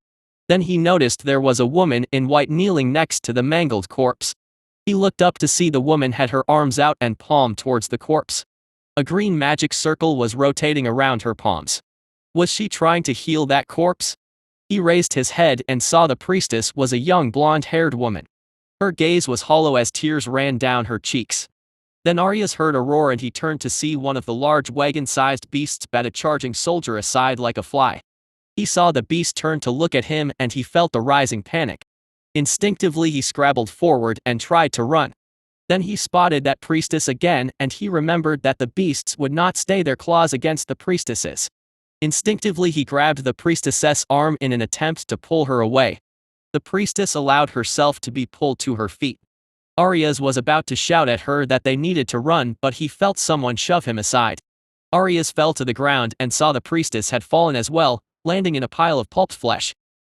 [SPEAKER 1] Then he noticed there was a woman in white kneeling next to the mangled corpse. He looked up to see the woman had her arms out and palm towards the corpse. A green magic circle was rotating around her palms. Was she trying to heal that corpse? He raised his head and saw the priestess was a young blonde-haired woman. Her gaze was hollow as tears ran down her cheeks. Then Arias heard a roar and he turned to see one of the large wagon-sized beasts bat a charging soldier aside like a fly. He saw the beast turn to look at him and he felt the rising panic. Instinctively he scrabbled forward and tried to run. Then he spotted that priestess again and he remembered that the beasts would not stay their claws against the priestesses. Instinctively he grabbed the priestess's arm in an attempt to pull her away. The priestess allowed herself to be pulled to her feet. Arias was about to shout at her that they needed to run, but he felt someone shove him aside. Arias fell to the ground and saw the priestess had fallen as well, landing in a pile of pulped flesh.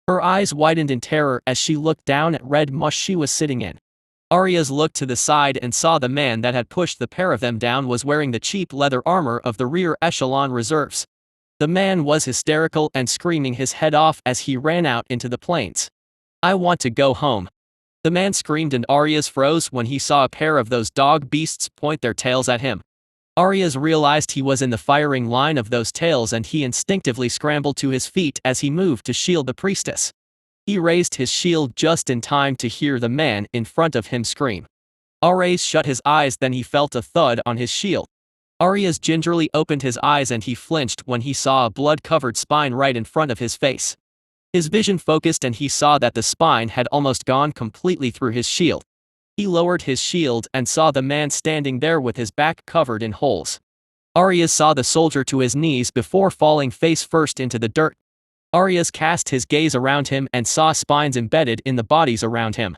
[SPEAKER 1] Her eyes widened in terror as she looked down at red mush she was sitting in. Arias looked to the side and saw the man that had pushed the pair of them down was wearing the cheap leather armor of the rear echelon reserves. The man was hysterical and screaming his head off as he ran out into the plains. I want to go home. The man screamed and Arias froze when he saw a pair of those dog beasts point their tails at him. Arias realized he was in the firing line of those tails and he instinctively scrambled to his feet as he moved to shield the priestess. He raised his shield just in time to hear the man in front of him scream. Arias shut his eyes, then he felt a thud on his shield. Arias gingerly opened his eyes and he flinched when he saw a blood-covered spine right in front of his face. His vision focused and he saw that the spine had almost gone completely through his shield. He lowered his shield and saw the man standing there with his back covered in holes. Arias saw the soldier to his knees before falling face first into the dirt. Arias cast his gaze around him and saw spines embedded in the bodies around him.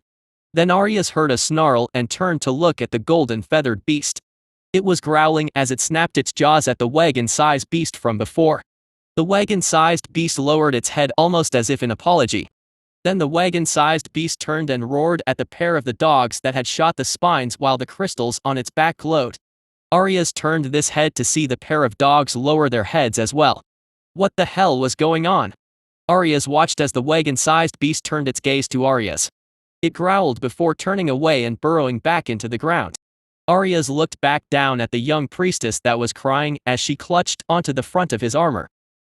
[SPEAKER 1] Then Arias heard a snarl and turned to look at the golden feathered beast. It was growling as it snapped its jaws at the wagon-sized beast from before. The wagon-sized beast lowered its head almost as if in apology. Then the wagon-sized beast turned and roared at the pair of the dogs that had shot the spines while the crystals on its back glowed. Arias turned this head to see the pair of dogs lower their heads as well. What the hell was going on? Arias watched as the wagon-sized beast turned its gaze to Arias. It growled before turning away and burrowing back into the ground. Arias looked back down at the young priestess that was crying as she clutched onto the front of his armor.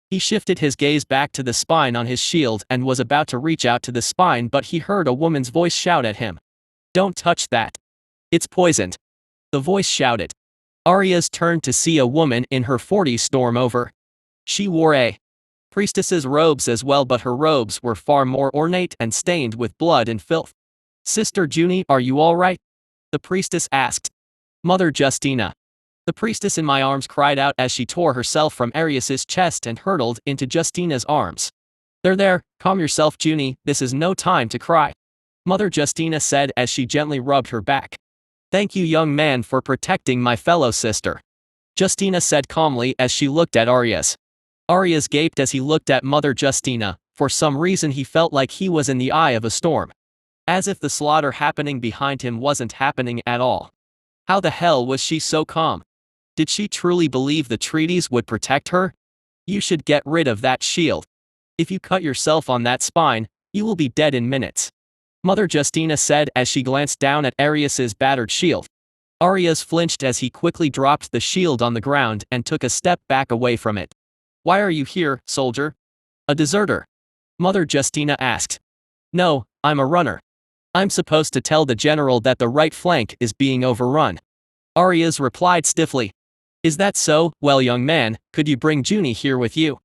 [SPEAKER 1] He shifted his gaze back to the spine on his shield and was about to reach out to the spine, but he heard a woman's voice shout at him. "Don't touch that. It's poisoned." The voice shouted. Arias turned to see a woman in her 40s storm over. She wore a priestess's robes as well, but her robes were far more ornate and stained with blood and filth. "Sister Junie, are you all right?" the priestess asked. "Mother Justina." The priestess in my arms cried out as she tore herself from Arias's chest and hurtled into Justina's arms. There, calm yourself, Junie, this is no time to cry," Mother Justina said as she gently rubbed her back. "Thank you, young man, for protecting my fellow sister," Justina said calmly as she looked at Arias. Arias gaped as he looked at Mother Justina. For some reason he felt like he was in the eye of a storm. As if the slaughter happening behind him wasn't happening at all. How the hell was she so calm? Did she truly believe the treaties would protect her? "You should get rid of that shield. If you cut yourself on that spine, you will be dead in minutes," Mother Justina said as she glanced down at Arias's battered shield. Arias flinched as he quickly dropped the shield on the ground and took a step back away from it. "Why are you here, soldier? A deserter?" Mother Justina asked. "No, I'm a runner. I'm supposed to tell the general that the right flank is being overrun," Arias replied stiffly. "Is that so? Well, young man, could you bring Junie here with you?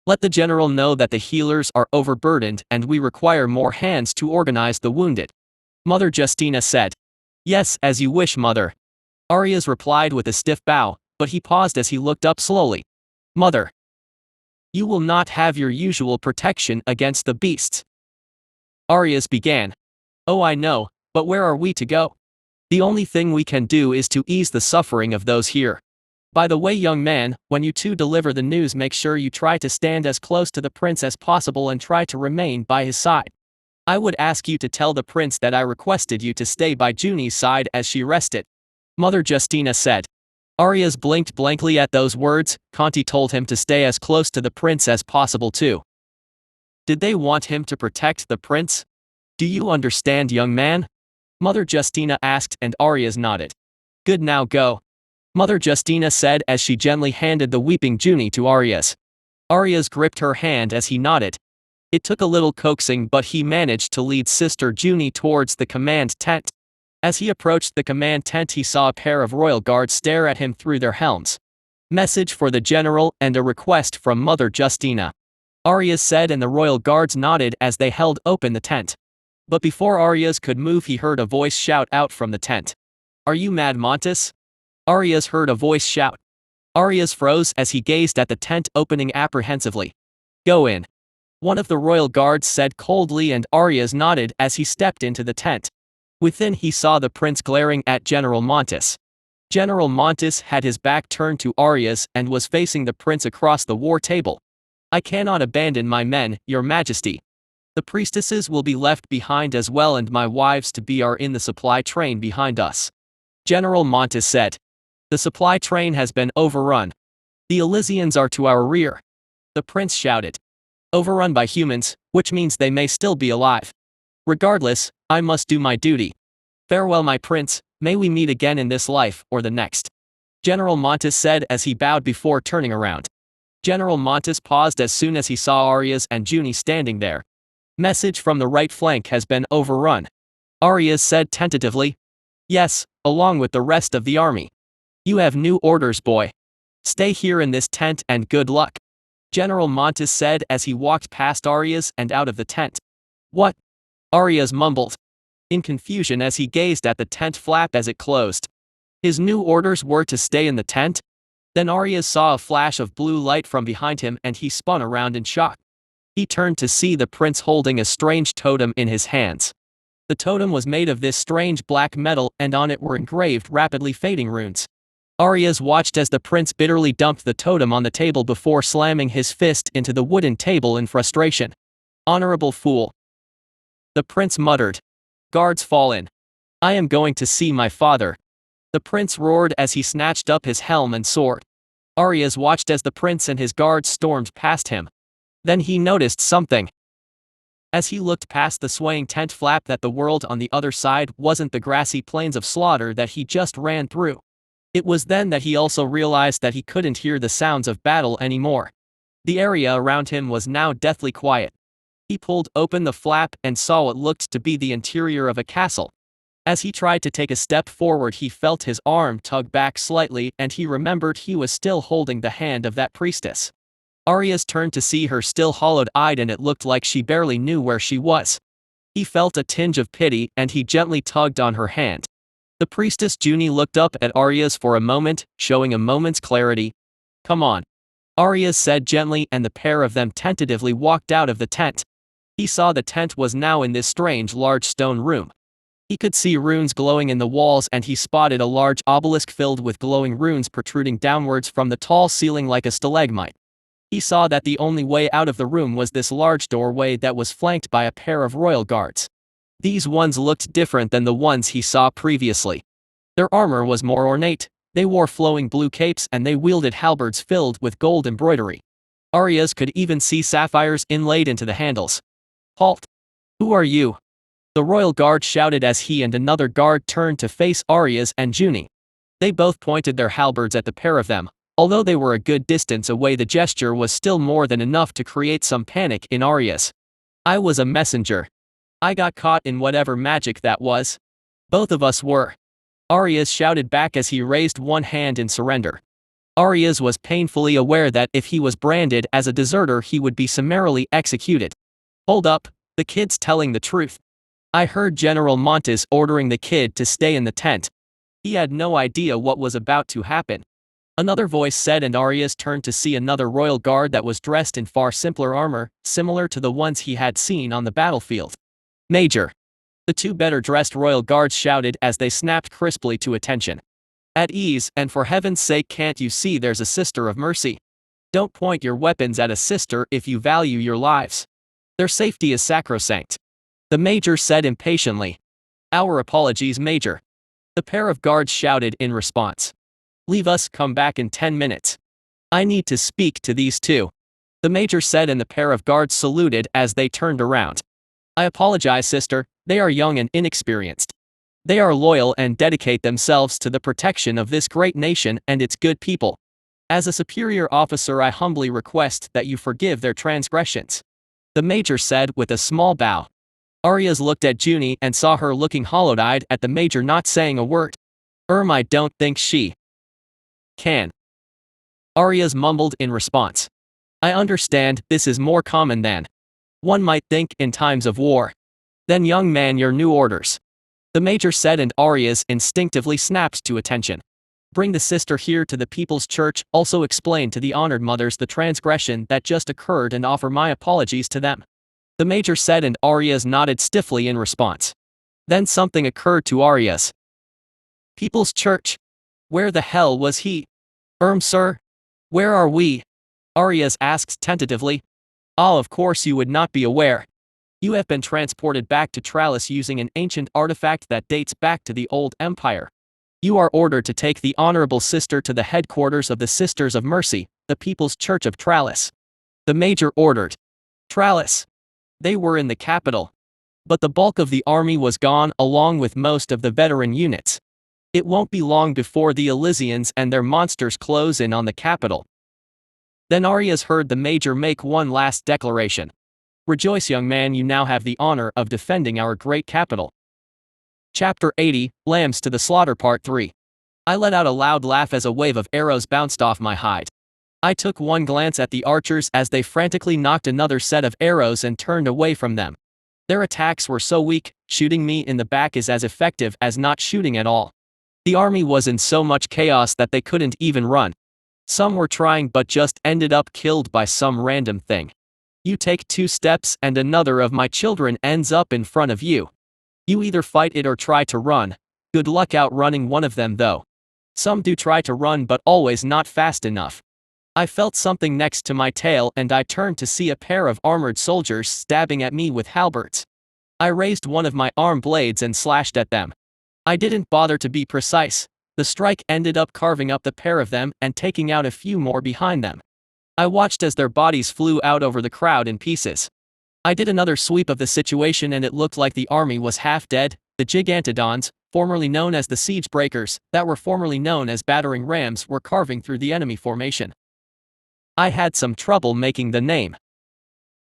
[SPEAKER 1] Let the general know that the healers are overburdened and we require more hands to organize the wounded," Mother Justina said. "Yes, as you wish, mother," Arias replied with a stiff bow, but he paused as he looked up slowly. "Mother, you will not have your usual protection against the beasts," Arias began. "Oh, I know, but where are we to go? The only thing we can do is to ease the suffering of those here. By the way, young man, when you two deliver the news, make sure you try to stand as close to the prince as possible and try to remain by his side. I would ask you to tell the prince that I requested you to stay by Junie's side as she rested," Mother Justina said. Arias blinked blankly at those words. Conti told him to stay as close to the prince as possible too. Did they want him to protect the prince? "Do you understand, young man?" Mother Justina asked and Arias nodded. "Good, now go," Mother Justina said as she gently handed the weeping Junie to Arias. Arias gripped her hand as he nodded. It took a little coaxing, but he managed to lead Sister Junie towards the command tent. As he approached the command tent, he saw a pair of royal guards stare at him through their helms. "Message for the general and a request from Mother Justina," Arias said, and the royal guards nodded as they held open the tent. But before Arias could move, he heard a voice shout out from the tent. "Are you mad, Montes?" Arias heard a voice shout. Arias froze as he gazed at the tent opening apprehensively. "Go in," one of the royal guards said coldly, and Arias nodded as he stepped into the tent. Within, he saw the prince glaring at General Montes. General Montes had his back turned to Arias and was facing the prince across the war table. "I cannot abandon my men, your majesty. The priestesses will be left behind as well, and my wives to be are in the supply train behind us," General Montes said. "The supply train has been overrun. The Elysians are to our rear," the prince shouted. "Overrun by humans, which means they may still be alive. Regardless, I must do my duty. Farewell, my prince, may we meet again in this life or the next." General Montes said as he bowed before turning around. General Montes paused as soon as he saw Arias and Junie standing there. Message from the right flank has been overrun. Arias said tentatively. Yes, along with the rest of the army. You have new orders, boy. Stay here in this tent and good luck. General Montes said as he walked past Arias and out of the tent. What? Arias mumbled. In confusion as he gazed at the tent flap as it closed. His new orders were to stay in the tent? Then Arias saw a flash of blue light from behind him and he spun around in shock. He turned to see the prince holding a strange totem in his hands. The totem was made of this strange black metal and on it were engraved rapidly fading runes. Arias watched as the prince bitterly dumped the totem on the table before slamming his fist into the wooden table in frustration. Honorable fool. The prince muttered. Guards fall in. I am going to see my father. The prince roared as he snatched up his helm and sword. Arias watched as the prince and his guards stormed past him. Then he noticed something. As he looked past the swaying tent flap that the world on the other side wasn't the grassy plains of slaughter that he just ran through. It was then that he also realized that he couldn't hear the sounds of battle anymore. The area around him was now deathly quiet. He pulled open the flap and saw what looked to be the interior of a castle. As he tried to take a step forward, he felt his arm tug back slightly and he remembered he was still holding the hand of that priestess. Arias turned to see her still hollow-eyed and it looked like she barely knew where she was. He felt a tinge of pity and he gently tugged on her hand. The priestess Junie looked up at Arias for a moment, showing a moment's clarity. Come on. Arias said gently and the pair of them tentatively walked out of the tent. He saw the tent was now in this strange large stone room. He could see runes glowing in the walls and he spotted a large obelisk filled with glowing runes protruding downwards from the tall ceiling like a stalagmite. He saw that the only way out of the room was this large doorway that was flanked by a pair of royal guards. These ones looked different than the ones he saw previously. Their armor was more ornate, they wore flowing blue capes and they wielded halberds filled with gold embroidery. Arias could even see sapphires inlaid into the handles. Halt! Who are you? The royal guard shouted as he and another guard turned to face Arias and Junie. They both pointed their halberds at the pair of them. Although they were a good distance away, the gesture was still more than enough to create some panic in Arias. I was a messenger. I got caught in whatever magic that was. Both of us were. Arias shouted back as he raised one hand in surrender. Arias was painfully aware that if he was branded as a deserter he would be summarily executed. Hold up, the kid's telling the truth. I heard General Montes ordering the kid to stay in the tent. He had no idea what was about to happen. Another voice said and Arias turned to see another royal guard that was dressed in far simpler armor, similar to the ones he had seen on the battlefield. Major. The two better dressed royal guards shouted as they snapped crisply to attention. At ease, and for heaven's sake, can't you see there's a sister of mercy? Don't point your weapons at a sister if you value your lives. Their safety is sacrosanct. The major said impatiently. Our apologies, Major. The pair of guards shouted in response. Leave us, come back in 10 minutes. I need to speak to these two. The major said and the pair of guards saluted as they turned around. I apologize, sister, they are young and inexperienced. They are loyal and dedicate themselves to the protection of this great nation and its good people. As a superior officer, I humbly request that you forgive their transgressions. The major said with a small bow. Arias looked at Junie and saw her looking hollow-eyed at the major, not saying a word. I don't think she can. Arias mumbled in response. I understand, this is more common than one might think in times of war. Then, young man, your new orders. The major said and Arias instinctively snapped to attention. Bring the sister here to the people's church, also explain to the honored mothers the transgression that just occurred and offer my apologies to them. The major said and Arias nodded stiffly in response. Then something occurred to Arias. People's church? Where the hell was he? Sir? Where are we? Arias asked tentatively. Ah, of course you would not be aware. You have been transported back to Tralis using an ancient artifact that dates back to the Old Empire. You are ordered to take the honorable sister to the headquarters of the Sisters of Mercy, the People's Church of Tralis. The major ordered. Tralis. They were in the capital. But the bulk of the army was gone along with most of the veteran units. It won't be long before the Elysians and their monsters close in on the capital. Then Arya's heard the Major make one last declaration. Rejoice, young man, you now have the honor of defending our great capital. Chapter 80, Lambs to the Slaughter Part 3. I let out a loud laugh as a wave of arrows bounced off my hide. I took one glance at the archers as they frantically knocked another set of arrows and turned away from them. Their attacks were so weak, shooting me in the back is as effective as not shooting at all. The army was in so much chaos that they couldn't even run. Some were trying but just ended up killed by some random thing. You take 2 steps and another of my children ends up in front of you. You either fight it or try to run. Good luck outrunning one of them though. Some do try to run but always not fast enough. I felt something next to my tail and I turned to see a pair of armored soldiers stabbing at me with halberds. I raised one of my arm blades and slashed at them. I didn't bother to be precise. The strike ended up carving up the pair of them and taking out a few more behind them. I watched as their bodies flew out over the crowd in pieces. I did another sweep of the situation and it looked like the army was half dead. The Gigantodons, formerly known as the Siege Breakers, that were formerly known as Battering Rams, were carving through the enemy formation. I had some trouble making the name.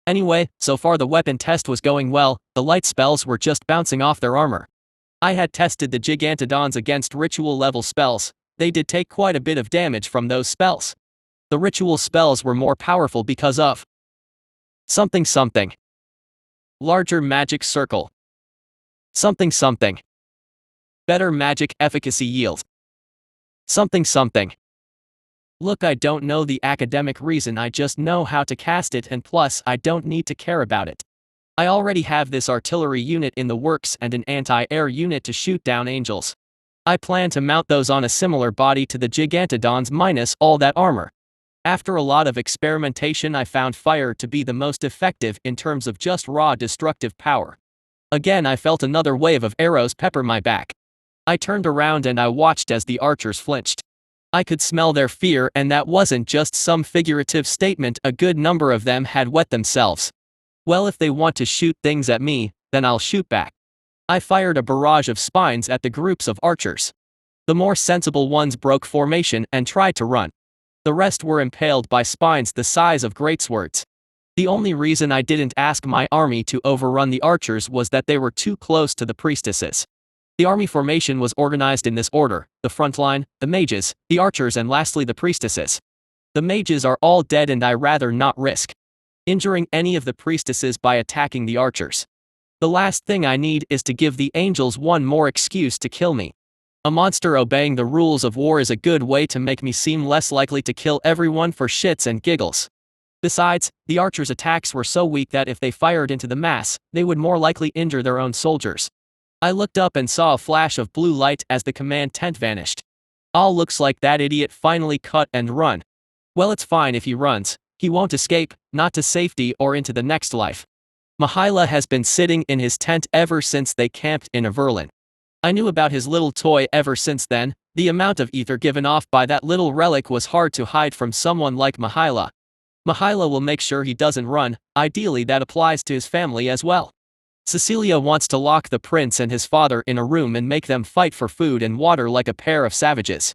[SPEAKER 1] Anyway, so far the weapon test was going well, the light spells were just bouncing off their armor. I had tested the Gigantodons against ritual level spells. They did take quite a bit of damage from those spells. The ritual spells were more powerful because of something. Larger magic circle. Something. Better magic efficacy yield. Something. Look, I don't know the academic reason, I just know how to cast it, and plus I don't need to care about it. I already have this artillery unit in the works and an anti-air unit to shoot down angels. I plan to mount those on a similar body to the Gigantodons minus all that armor. After a lot of experimentation, I found fire to be the most effective in terms of just raw destructive power. Again, I felt another wave of arrows pepper my back. I turned around and I watched as the archers flinched. I could smell their fear, and that wasn't just some figurative statement. A good number of them had wet themselves. Well, if they want to shoot things at me, then I'll shoot back. I fired a barrage of spines at the groups of archers. The more sensible ones broke formation and tried to run. The rest were impaled by spines the size of greatswords. The only reason I didn't ask my army to overrun the archers was that they were too close to the priestesses. The army formation was organized in this order: the front line, the mages, the archers, and lastly the priestesses. The mages are all dead and I rather not risk injuring any of the priestesses by attacking the archers. The last thing I need is to give the angels one more excuse to kill me. A monster obeying the rules of war is a good way to make me seem less likely to kill everyone for shits and giggles. Besides, the archers' attacks were so weak that if they fired into the mass, they would more likely injure their own soldiers. I looked up and saw a flash of blue light as the command tent vanished. All looks like that idiot finally cut and run. Well, it's fine if he runs. He won't escape, not to safety or into the next life. Mihaila has been sitting in his tent ever since they camped in Everlin. I knew about his little toy ever since then. The amount of ether given off by that little relic was hard to hide from someone like Mihaila. Mihaila will make sure he doesn't run. Ideally, that applies to his family as well. Cecilia wants to lock the prince and his father in a room and make them fight for food and water like a pair of savages.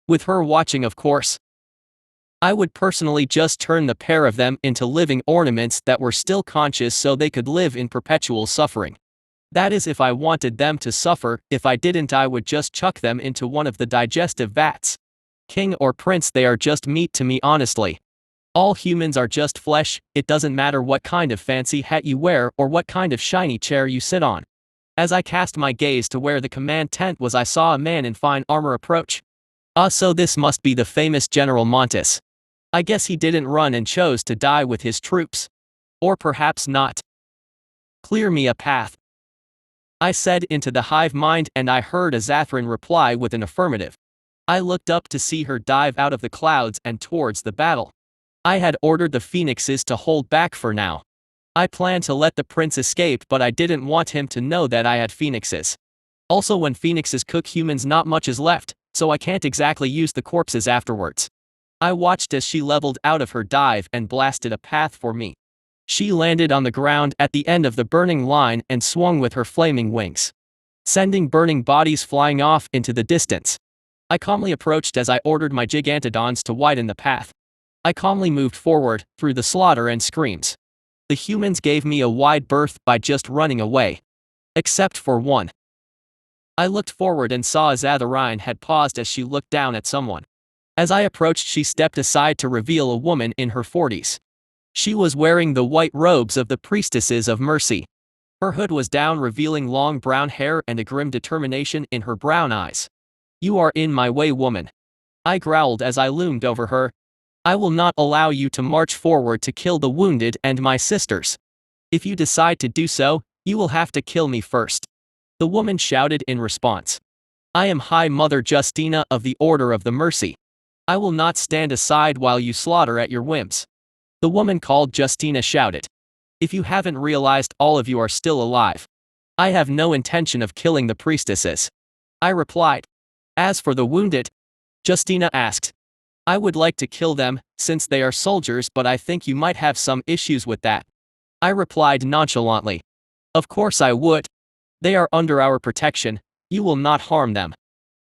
[SPEAKER 1] With her watching, of course. I would personally just turn the pair of them into living ornaments that were still conscious so they could live in perpetual suffering. That is, if I wanted them to suffer. If I didn't, I would just chuck them into one of the digestive vats. King or prince, they are just meat to me, honestly. All humans are just flesh. It doesn't matter what kind of fancy hat you wear or what kind of shiny chair you sit on. As I cast my gaze to where the command tent was, I saw a man in fine armor approach. So this must be the famous General Montes. I guess he didn't run and chose to die with his troops. Or perhaps not. Clear me a path, I said into the hive mind, and I heard Azathryn reply with an affirmative. I looked up to see her dive out of the clouds and towards the battle. I had ordered the phoenixes to hold back for now. I planned to let the prince escape, but I didn't want him to know that I had phoenixes. Also, when phoenixes cook humans, not much is left, so I can't exactly use the corpses afterwards. I watched as she leveled out of her dive and blasted a path for me. She landed on the ground at the end of the burning line and swung with her flaming wings. sending burning bodies flying off into the distance. I calmly approached as I ordered my gigantodons to widen the path. I calmly moved forward, through the slaughter and screams. The humans gave me a wide berth by just running away. Except for one. I looked forward and saw Azatharine had paused as she looked down at someone. As I approached, she stepped aside to reveal a woman in her 40s. She was wearing the white robes of the priestesses of mercy. Her hood was down, revealing long brown hair and a grim determination in her brown eyes. "You are in my way, woman," I growled as I loomed over her. "I will not allow you to march forward to kill the wounded and my sisters. If you decide to do so, you will have to kill me first," the woman shouted in response. "I am High Mother Justina of the Order of the Mercy. I will not stand aside while you slaughter at your whims," the woman called Justina shouted. "If you haven't realized, all of you are still alive. I have no intention of killing the priestesses," I replied. "As for the wounded," Justina asked, "I would like to kill them, since they are soldiers, but I think you might have some issues with that," I replied nonchalantly. "Of course I would. They are under our protection, you will not harm them,"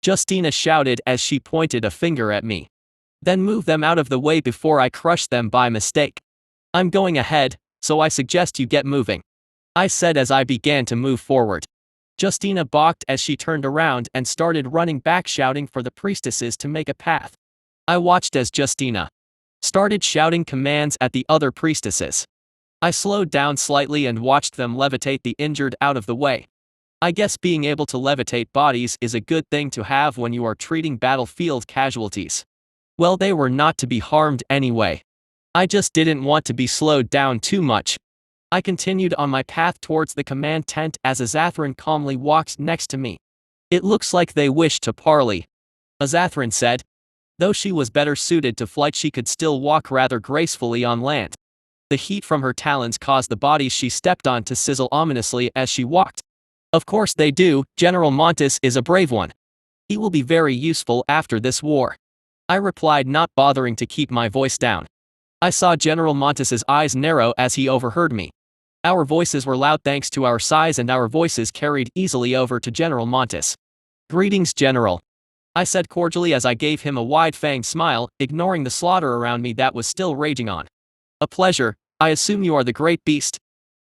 [SPEAKER 1] Justina shouted as she pointed a finger at me. "Then move them out of the way before I crush them by mistake. I'm going ahead, so I suggest you get moving," I said as I began to move forward. Justina balked as she turned around and started running back, shouting for the priestesses to make a path. I watched as Justina started shouting commands at the other priestesses. I slowed down slightly and watched them levitate the injured out of the way. I guess being able to levitate bodies is a good thing to have when you are treating battlefield casualties. Well, they were not to be harmed anyway. I just didn't want to be slowed down too much. I continued on my path towards the command tent as Azatharine calmly walked next to me. "It looks like they wish to parley," Azatharine said. Though she was better suited to flight, she could still walk rather gracefully on land. The heat from her talons caused the bodies she stepped on to sizzle ominously as she walked. "Of course they do, General Montes is a brave one. He will be very useful after this war," I replied, not bothering to keep my voice down. I saw General Montes's eyes narrow as he overheard me. Our voices were loud thanks to our size, and our voices carried easily over to General Montes. "Greetings, General," I said cordially as I gave him a wide-fanged smile, ignoring the slaughter around me that was still raging on. "A pleasure. I assume you are the great beast,"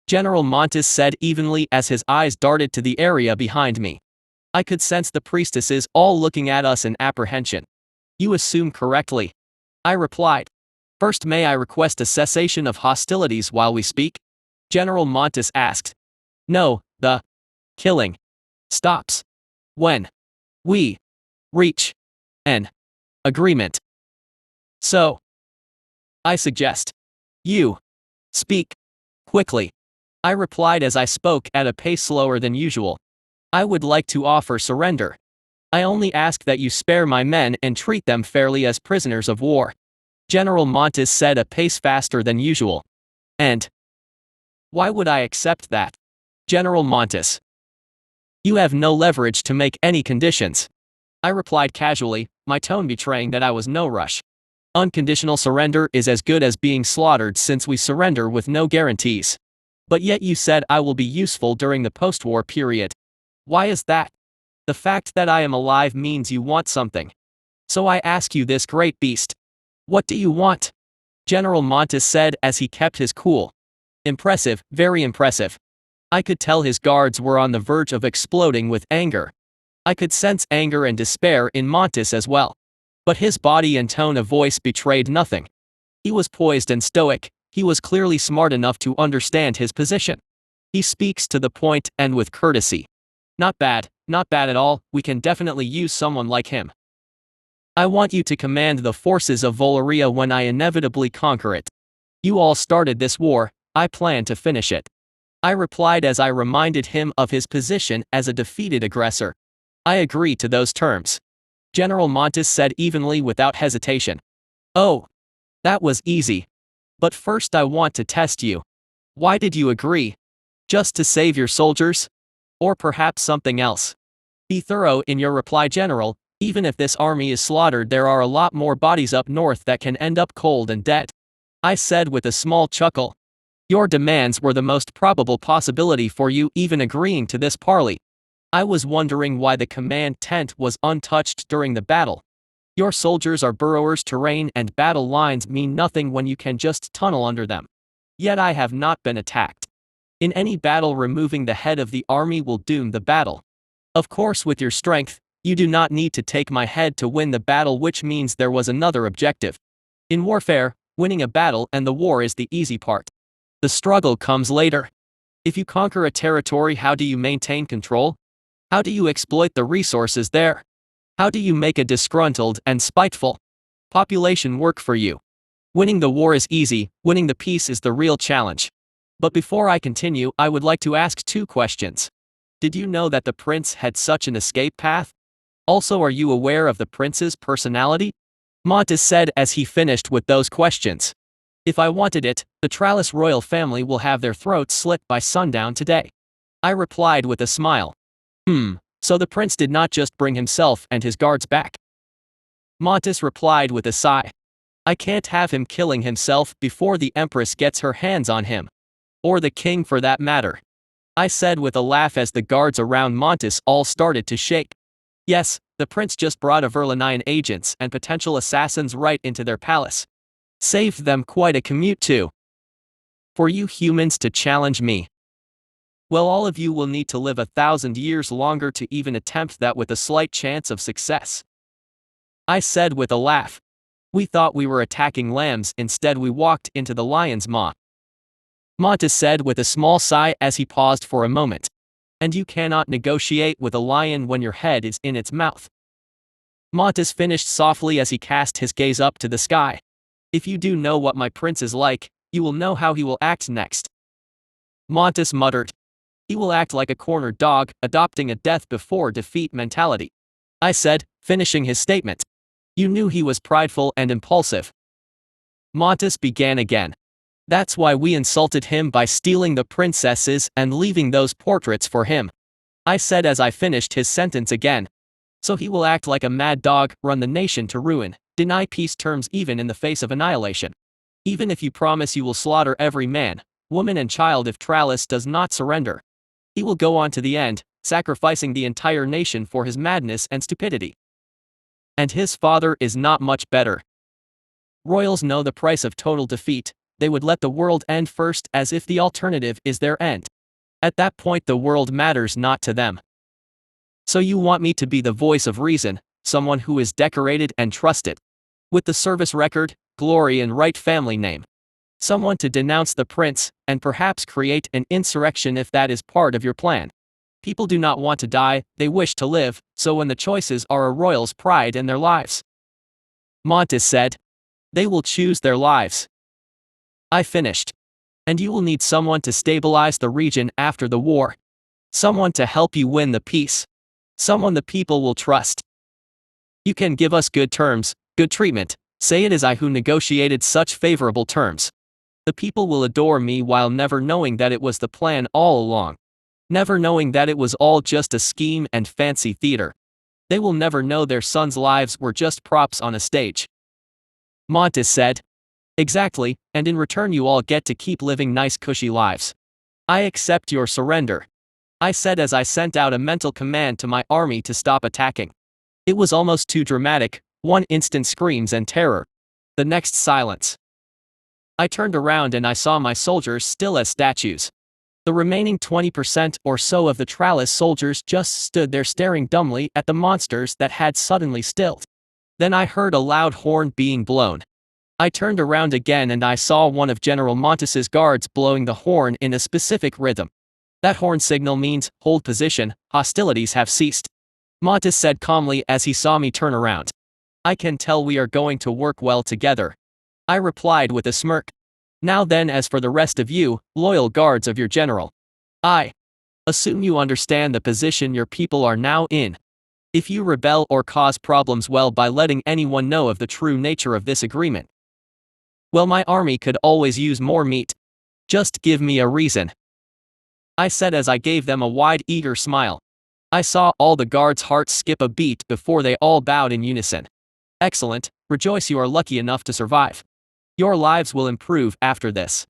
[SPEAKER 1] General Montes said evenly as his eyes darted to the area behind me. I could sense the priestesses all looking at us in apprehension. "You assume correctly," I replied. "First, may I request a cessation of hostilities while we speak?" General Montes asked. "No, the killing stops when we reach an agreement. So, I suggest you speak quickly," I replied as I spoke at a pace slower than usual. "I would like to offer surrender. I only ask that you spare my men and treat them fairly as prisoners of war," General Montes said a pace faster than usual. "And why would I accept that, General Montes? You have no leverage to make any conditions," I replied casually, my tone betraying that I was no rush. "Unconditional surrender is as good as being slaughtered, since we surrender with no guarantees. But yet you said I will be useful during the post-war period. Why is that? The fact that I am alive means you want something. So I ask you this, great beast. What do you want?" General Montes said as he kept his cool. Impressive, very impressive. I could tell his guards were on the verge of exploding with anger. I could sense anger and despair in Montes as well. But his body and tone of voice betrayed nothing. He was poised and stoic. He was clearly smart enough to understand his position. He speaks to the point and with courtesy. Not bad at all. We can definitely use someone like him. I want you to command the forces of Volaria when I inevitably conquer it. You all started this war, I plan to finish it," I replied as I reminded him of his position as a defeated aggressor. "I agree to those terms," General Montes said evenly without hesitation. "Oh, that was easy. But first I want to test you. Why did you agree? Just to save your soldiers? Or perhaps something else? Be thorough in your reply, General. Even if this army is slaughtered, there are a lot more bodies up north that can end up cold and dead," I said with a small chuckle. "Your demands were the most probable possibility for you even agreeing to this parley. I was wondering why the command tent was untouched during the battle. Your soldiers are burrowers. Terrain and battle lines mean nothing when you can just tunnel under them. Yet I have not been attacked. In any battle, removing the head of the army will doom the battle. Of course, with your strength, you do not need to take my head to win the battle, which means there was another objective. In warfare, winning a battle and the war is the easy part. The struggle comes later. If you conquer a territory, how do you maintain control? How do you exploit the resources there? How do you make a disgruntled and spiteful population work for you? Winning the war is easy, winning the peace is the real challenge. But before I continue, I would like to ask 2 questions. Did you know that the prince had such an escape path? Also, are you aware of the prince's personality? Montes said as he finished with those questions. If I wanted it, the Tralles royal family will have their throats slit by sundown today. I replied with a smile. So the prince did not just bring himself and his guards back. Montes replied with a sigh. I can't have him killing himself before the empress gets her hands on him. Or the king for that matter. I said with a laugh as the guards around Montes all started to shake. Yes, the prince just brought Verlinian agents and potential assassins right into their palace. Saved them quite a commute too. For you humans to challenge me. Well, all of you will need to live 1,000 years longer to even attempt that with a slight chance of success. I said with a laugh. We thought we were attacking lambs, instead we walked into the lion's maw. Montes said with a small sigh as he paused for a moment. And you cannot negotiate with a lion when your head is in its mouth. Montes finished softly as he cast his gaze up to the sky. If you do know what my prince is like, you will know how he will act next. Montes muttered. He will act like a cornered dog, adopting a death before defeat mentality. I said, finishing his statement. You knew he was prideful and impulsive. Montes began again. That's why we insulted him by stealing the princesses and leaving those portraits for him. I said as I finished his sentence again. So he will act like a mad dog, run the nation to ruin, deny peace terms even in the face of annihilation. Even if you promise you will slaughter every man, woman and child if Tralles does not surrender. He will go on to the end, sacrificing the entire nation for his madness and stupidity. And his father is not much better. Royals know the price of total defeat. They would let the world end first as if the alternative is their end. At that point the world matters not to them. So you want me to be the voice of reason, someone who is decorated and trusted. With the service record, glory and right family name. Someone to denounce the prince, and perhaps create an insurrection if that is part of your plan. People do not want to die, they wish to live, so when the choices are a royal's pride and their lives. Montes said. They will choose their lives. I finished. And you will need someone to stabilize the region after the war. Someone to help you win the peace. Someone the people will trust. You can give us good terms, good treatment, say it is I who negotiated such favorable terms. The people will adore me while never knowing that it was the plan all along. Never knowing that it was all just a scheme and fancy theater. They will never know their sons' lives were just props on a stage. Montes said. Exactly, and in return you all get to keep living nice cushy lives. I accept your surrender. I said as I sent out a mental command to my army to stop attacking. It was almost too dramatic, one instant screams and terror. The next silence. I turned around and I saw my soldiers still as statues. The remaining 20% or so of the Tralles soldiers just stood there staring dumbly at the monsters that had suddenly stilled. Then I heard a loud horn being blown. I turned around again and I saw one of General Montes's guards blowing the horn in a specific rhythm. That horn signal means, hold position, hostilities have ceased. Montes said calmly as he saw me turn around. I can tell we are going to work well together. I replied with a smirk. Now then, as for the rest of you, loyal guards of your general. I assume you understand the position your people are now in. If you rebel or cause problems, well, by letting anyone know of the true nature of this agreement. Well, my army could always use more meat. Just give me a reason. I said as I gave them a wide, eager smile. I saw all the guards' hearts skip a beat before they all bowed in unison. Excellent, rejoice you are lucky enough to survive. Your lives will improve after this.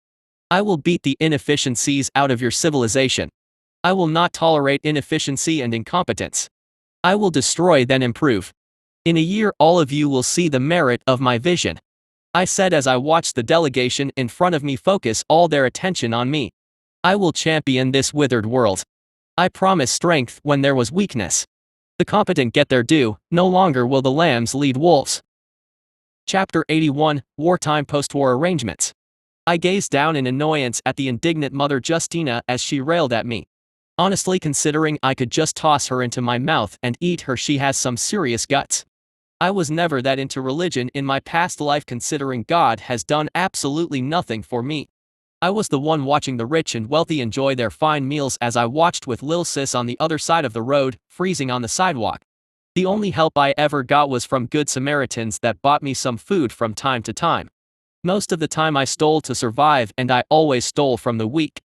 [SPEAKER 1] I will beat the inefficiencies out of your civilization. I will not tolerate inefficiency and incompetence. I will destroy then improve. In a year all of you will see the merit of my vision. I said as I watched the delegation in front of me focus all their attention on me. I will champion this withered world. I promise strength when there was weakness. The competent get their due, no longer will the lambs lead wolves. Chapter 81, Wartime Post-War Arrangements. I gazed down in annoyance at the indignant Mother Justina as she railed at me. Honestly, considering I could just toss her into my mouth and eat her, she has some serious guts. I was never that into religion in my past life, considering God has done absolutely nothing for me. I was the one watching the rich and wealthy enjoy their fine meals as I watched with Lil Sis on the other side of the road, freezing on the sidewalk. The only help I ever got was from good Samaritans that bought me some food from time to time. Most of the time I stole to survive, and I always stole from the weak.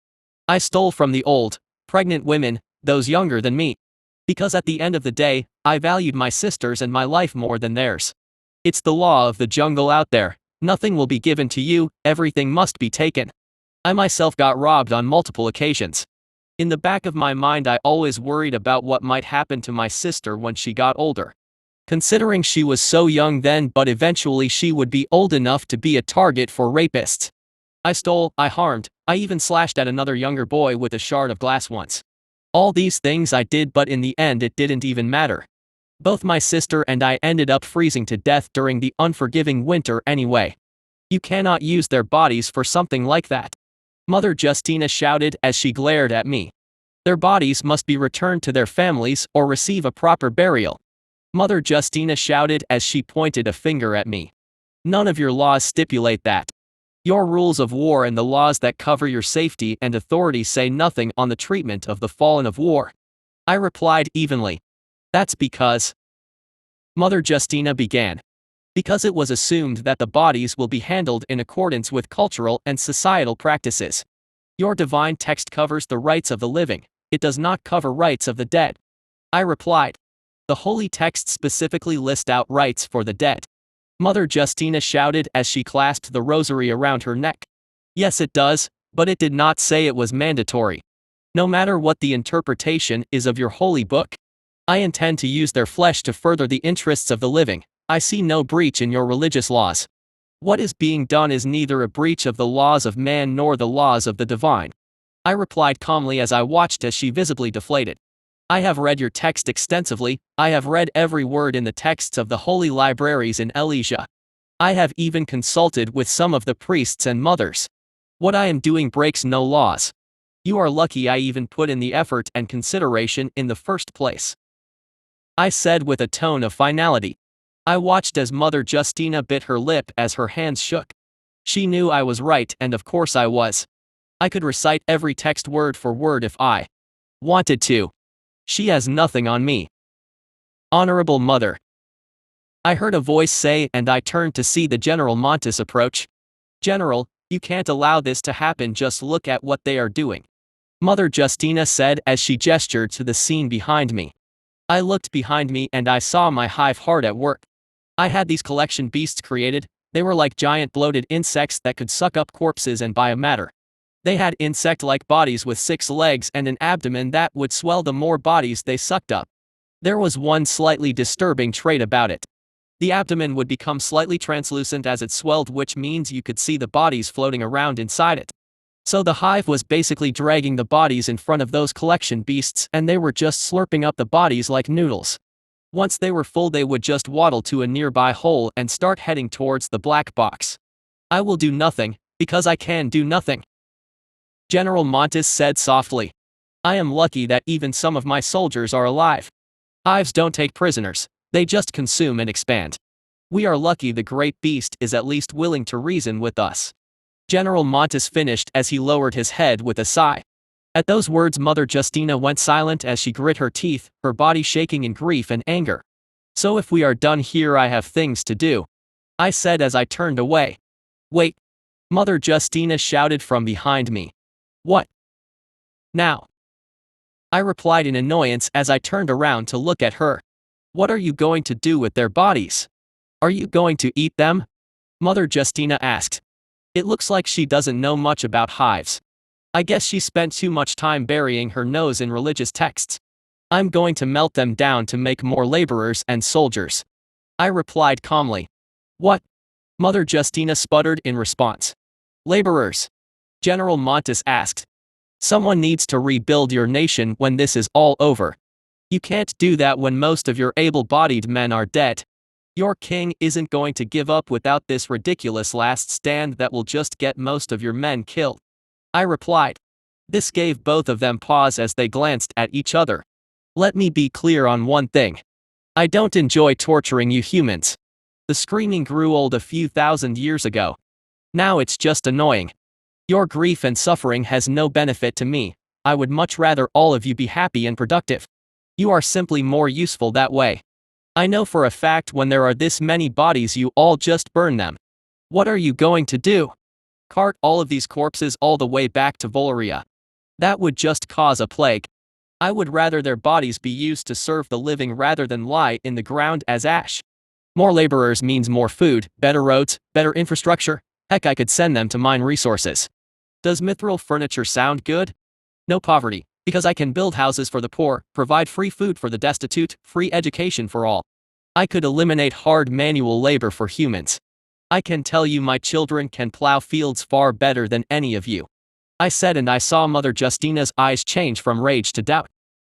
[SPEAKER 1] I stole from the old, pregnant women, those younger than me. Because at the end of the day, I valued my sisters and my life more than theirs. It's the law of the jungle out there. Nothing will be given to you, everything must be taken. I myself got robbed on multiple occasions. In the back of my mind I always worried about what might happen to my sister when she got older. Considering she was so young then, but eventually she would be old enough to be a target for rapists. I stole, I harmed, I even slashed at another younger boy with a shard of glass once. All these things I did, but in the end it didn't even matter. Both my sister and I ended up freezing to death during the unforgiving winter anyway. You cannot use their bodies for something like that. Mother Justina shouted as she glared at me. Their bodies must be returned to their families or receive a proper burial. Mother Justina shouted as she pointed a finger at me. None of your laws stipulate that. Your rules of war and the laws that cover your safety and authority say nothing on the treatment of the fallen of war. I replied evenly. That's because. Mother Justina began. Because it was assumed that the bodies will be handled in accordance with cultural and societal practices. Your divine text covers the rights of the living, it does not cover rights of the dead. I replied. The holy texts specifically list out rights for the dead. Mother Justina shouted as she clasped the rosary around her neck. Yes, it does, but it did not say it was mandatory. No matter what the interpretation is of your holy book, I intend to use their flesh to further the interests of the living. I see no breach in your religious laws. What is being done is neither a breach of the laws of man nor the laws of the divine. I replied calmly as I watched as she visibly deflated. I have read your text extensively, I have read every word in the texts of the holy libraries in Elysia. I have even consulted with some of the priests and mothers. What I am doing breaks no laws. You are lucky I even put in the effort and consideration in the first place. I said with a tone of finality. I watched as Mother Justina bit her lip as her hands shook. She knew I was right, and of course I was. I could recite every text word for word if I wanted to. She has nothing on me. Honorable Mother. I heard a voice say, and I turned to see the General Montes approach. General, you can't allow this to happen, just look at what they are doing. Mother Justina said as she gestured to the scene behind me. I looked behind me and I saw my hive hard at work. I had these collection beasts created. They were like giant bloated insects that could suck up corpses and biomatter. They had insect-like bodies with 6 legs and an abdomen that would swell the more bodies they sucked up. There was one slightly disturbing trait about it. The abdomen would become slightly translucent as it swelled, which means you could see the bodies floating around inside it. So the hive was basically dragging the bodies in front of those collection beasts, and they were just slurping up the bodies like noodles. Once they were full, they would just waddle to a nearby hole and start heading towards the black box. I will do nothing, because I can do nothing. General Montes said softly. I am lucky that even some of my soldiers are alive. Hives don't take prisoners, they just consume and expand. We are lucky the great beast is at least willing to reason with us. General Montes finished as he lowered his head with a sigh. At those words, Mother Justina went silent as she grit her teeth, her body shaking in grief and anger. So if we are done here, I have things to do, I said as I turned away. Wait! Mother Justina shouted from behind me. What? Now? I replied in annoyance as I turned around to look at her. What are you going to do with their bodies? Are you going to eat them? Mother Justina asked. It looks like she doesn't know much about hives. I guess she spent too much time burying her nose in religious texts. I'm going to melt them down to make more laborers and soldiers. I replied calmly. What? Mother Justina sputtered in response. Laborers? General Montes asked. Someone needs to rebuild your nation when this is all over. You can't do that when most of your able-bodied men are dead. Your king isn't going to give up without this ridiculous last stand that will just get most of your men killed. I replied. This gave both of them pause as they glanced at each other. Let me be clear on one thing. I don't enjoy torturing you humans. The screaming grew old a few thousand years ago. Now it's just annoying. Your grief and suffering has no benefit to me. I would much rather all of you be happy and productive. You are simply more useful that way. I know for a fact when there are this many bodies you all just burn them. What are you going to do? Cart all of these corpses all the way back to Volaria. That would just cause a plague. I would rather their bodies be used to serve the living rather than lie in the ground as ash. More laborers means more food, better roads, better infrastructure. Heck, I could send them to mine resources. Does mithril furniture sound good? No poverty, because I can build houses for the poor, provide free food for the destitute, free education for all. I could eliminate hard manual labor for humans. I can tell you my children can plow fields far better than any of you. I said, and I saw Mother Justina's eyes change from rage to doubt.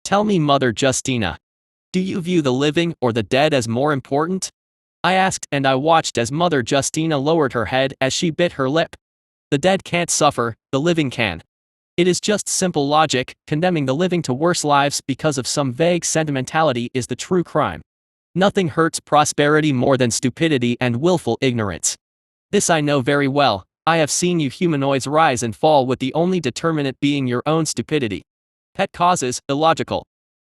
[SPEAKER 1] Tell me, Mother Justina, do you view the living or the dead as more important? I asked, and I watched as Mother Justina lowered her head as she bit her lip. The dead can't suffer, the living can. It is just simple logic. Condemning the living to worse lives because of some vague sentimentality is the true crime. Nothing hurts prosperity more than stupidity and willful ignorance. This I know very well. I have seen you humanoids rise and fall with the only determinant being your own stupidity. Pet causes, illogical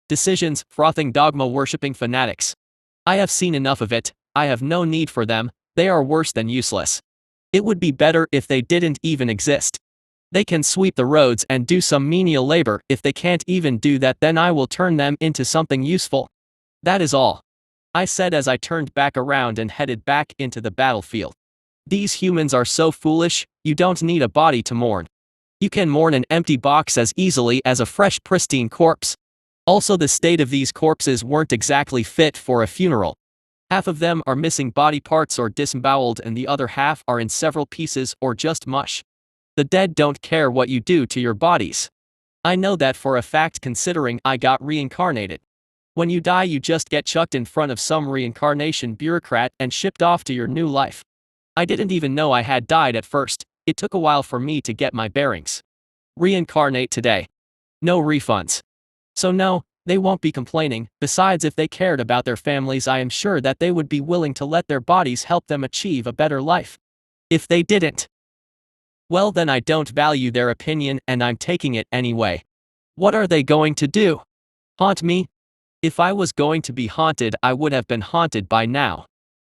[SPEAKER 1] decisions, frothing dogma-worshipping fanatics. I have seen enough of it. I have no need for them. They are worse than useless. It would be better if they didn't even exist. They can sweep the roads and do some menial labor. If they can't even do that, then I will turn them into something useful. That is all. I said as I turned back around and headed back into the battlefield. These humans are so foolish. You don't need a body to mourn. You can mourn an empty box as easily as a fresh, pristine corpse. Also, the state of these corpses weren't exactly fit for a funeral. Half of them are missing body parts or disemboweled, and the other half are in several pieces or just mush. The dead don't care what you do to your bodies. I know that for a fact, considering I got reincarnated. When you die, you just get chucked in front of some reincarnation bureaucrat and shipped off to your new life. I didn't even know I had died at first. It took a while for me to get my bearings. Reincarnate today. No refunds. So no, they won't be complaining. Besides, if they cared about their families, I am sure that they would be willing to let their bodies help them achieve a better life. If they didn't, well, then I don't value their opinion and I'm taking it anyway. What are they going to do? Haunt me? If I was going to be haunted, I would have been haunted by now.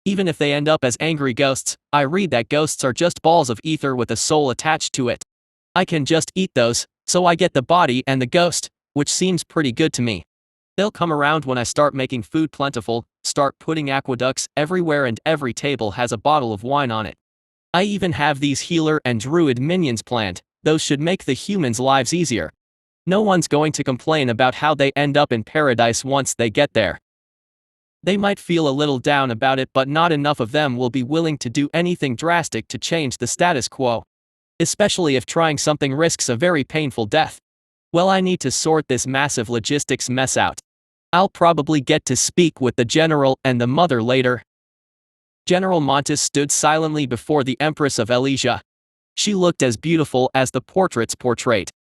[SPEAKER 1] Even if they end up as angry ghosts, I read that ghosts are just balls of ether with a soul attached to it. I can just eat those, so I get the body and the ghost, which seems pretty good to me. They'll come around when I start making food plentiful, start putting aqueducts everywhere, and every table has a bottle of wine on it. I even have these healer and druid minions planned. Those should make the humans' lives easier. No one's going to complain about how they end up in paradise once they get there. They might feel a little down about it, but not enough of them will be willing to do anything drastic to change the status quo. Especially if trying something risks a very painful death. Well, I need to sort this massive logistics mess out. I'll probably get to speak with the general and the mother later. General Montes stood silently before the Empress of Elysia. She looked as beautiful as the portraits portrayed.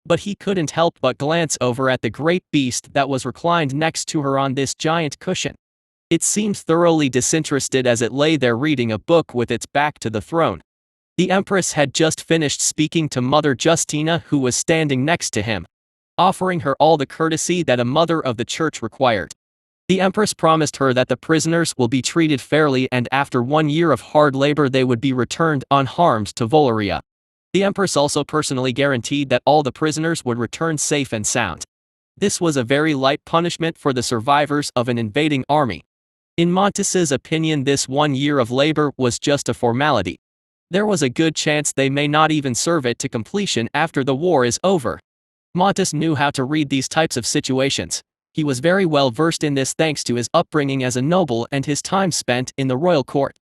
[SPEAKER 1] But he couldn't help but glance over at the great beast that was reclined next to her on this giant cushion. It seemed thoroughly disinterested as it lay there reading a book with its back to the throne. The Empress had just finished speaking to Mother Justina, who was standing next to him, offering her all the courtesy that a mother of the church required. The Empress promised her that the prisoners will be treated fairly, and after 1 year of hard labor they would be returned unharmed to Volaria. The Empress also personally guaranteed that all the prisoners would return safe and sound. This was a very light punishment for the survivors of an invading army. In Montes's opinion, this 1 year of labor was just a formality. There was a good chance they may not even serve it to completion after the war is over. Montes knew how to read these types of situations. He was very well versed in this thanks to his upbringing as a noble and his time spent in the royal court.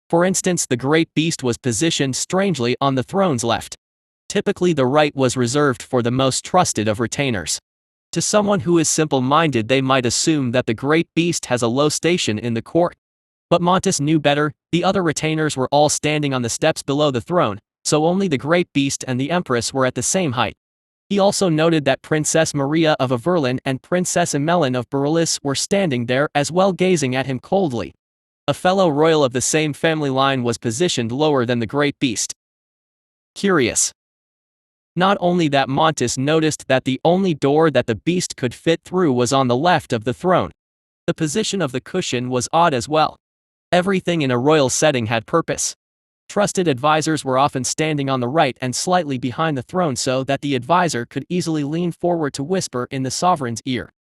[SPEAKER 1] For instance, the great beast was positioned strangely on the throne's left. Typically the right was reserved for the most trusted of retainers. To someone who is simple-minded, they might assume that the great beast has a low station in the court. But Montes knew better. The other retainers were all standing on the steps below the throne, so only the great beast and the empress were at the same height. He also noted that Princess Maria of Averlin and Princess Emelin of Berlis were standing there as well, gazing at him coldly. A fellow royal of the same family line was positioned lower than the great beast. Curious. Not only that, Montes noticed that the only door that the beast could fit through was on the left of the throne. The position of the cushion was odd as well. Everything in a royal setting had purpose. Trusted advisors were often standing on the right and slightly behind the throne so that the advisor could easily lean forward to whisper in the sovereign's ear.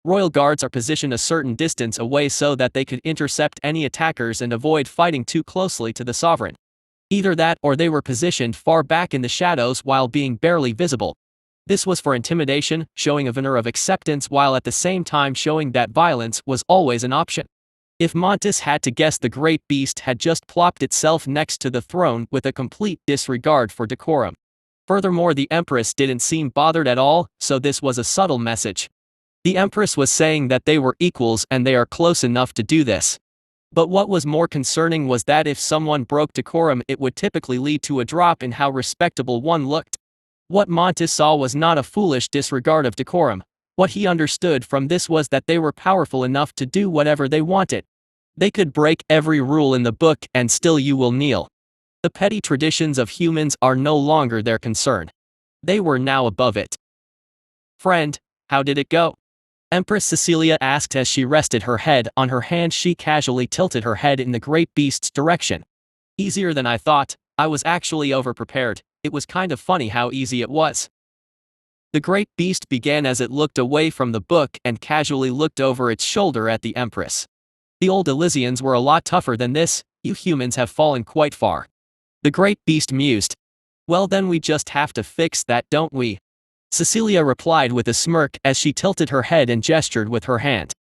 [SPEAKER 1] Royal guards are positioned a certain distance away so that they could intercept any attackers and avoid fighting too closely to the sovereign. Either that or they were positioned far back in the shadows while being barely visible. This was for intimidation, showing a veneer of acceptance while at the same time showing that violence was always an option. If Montes had to guess, the great beast had just plopped itself next to the throne with a complete disregard for decorum. Furthermore, the empress didn't seem bothered at all, so this was a subtle message. The empress was saying that they were equals and they are close enough to do this. But what was more concerning was that if someone broke decorum, it would typically lead to a drop in how respectable one looked. What Montes saw was not a foolish disregard of decorum. What he understood from this was that they were powerful enough to do whatever they wanted. They could break every rule in the book and still you will kneel. The petty traditions of humans are no longer their concern. They were now above it. Friend, how did it go? Empress Cecilia asked as she rested her head on her hand. She casually tilted her head in the great beast's direction. Easier than I thought. I was actually overprepared. It was kind of funny how easy it was. The great beast began as it looked away from the book and casually looked over its shoulder at the empress. The old Elysians were a lot tougher than this. You humans have fallen quite far. The great beast mused. Well, then we just have to fix that, don't we? Cecilia replied with a smirk as she tilted her head and gestured with her hand.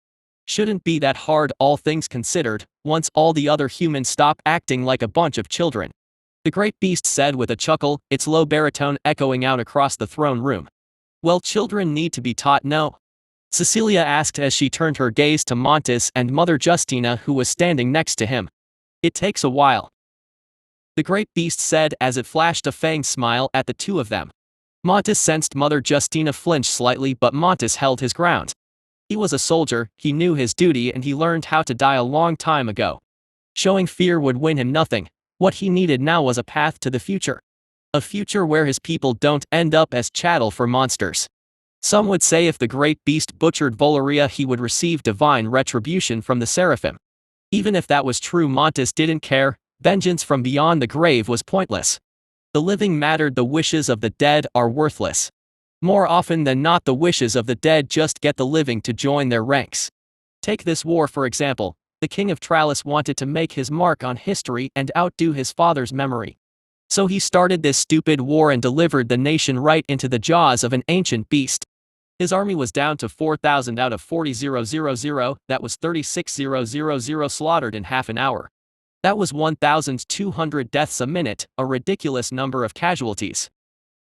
[SPEAKER 1] Shouldn't be that hard, all things considered, once all the other humans stop acting like a bunch of children. The great beast said with a chuckle, its low baritone echoing out across the throne room. Well, children need to be taught, no? Cecilia asked as she turned her gaze to Montes and Mother Justina, who was standing next to him. It takes a while. The great beast said as it flashed a fanged smile at the two of them. Montes sensed Mother Justina flinch slightly, but Montes held his ground. He was a soldier, he knew his duty, and he learned how to die a long time ago. Showing fear would win him nothing. What he needed now was a path to the future. A future where his people don't end up as chattel for monsters. Some would say if the great beast butchered Valeria, he would receive divine retribution from the seraphim. Even if that was true, Montes didn't care. Vengeance from beyond the grave was pointless. The living mattered, the wishes of the dead are worthless. More often than not, the wishes of the dead just get the living to join their ranks. Take this war for example. The king of Tralis wanted to make his mark on history and outdo his father's memory. So he started this stupid war and delivered the nation right into the jaws of an ancient beast. His army was down to 4,000 out of 40,000, that was 36,000 slaughtered in half an hour. That was 1,200 deaths a minute, a ridiculous number of casualties.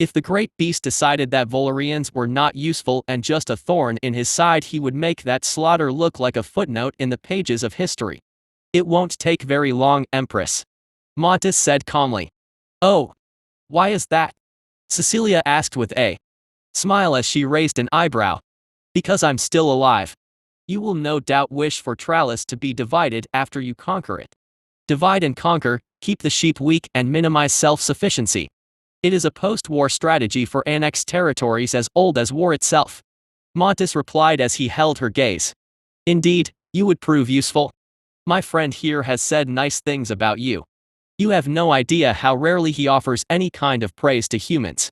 [SPEAKER 1] If the great beast decided that Valerians were not useful and just a thorn in his side, he would make that slaughter look like a footnote in the pages of history. It won't take very long, Empress. Montes said calmly. Oh. Why is that? Cecilia asked with a smile as she raised an eyebrow. Because I'm still alive. You will no doubt wish for Tralis to be divided after you conquer it. Divide and conquer, keep the sheep weak and minimize self-sufficiency. It is a post-war strategy for annexed territories as old as war itself. Montes replied as he held her gaze. Indeed, you would prove useful. My friend here has said nice things about you. You have no idea how rarely he offers any kind of praise to humans.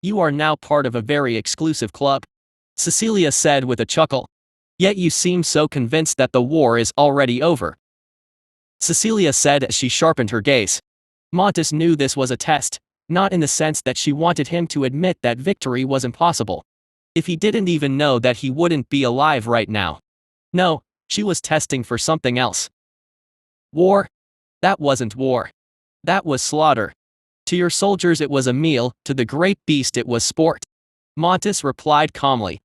[SPEAKER 1] You are now part of a very exclusive club. Cecilia said with a chuckle. Yet you seem so convinced that the war is already over. Cecilia said as she sharpened her gaze. Montes knew this was a test, not in the sense that she wanted him to admit that victory was impossible. If he didn't even know that he wouldn't be alive right now. No, she was testing for something else. War? That wasn't war. That was slaughter. To your soldiers it was a meal, to the great beast it was sport. Montes replied calmly.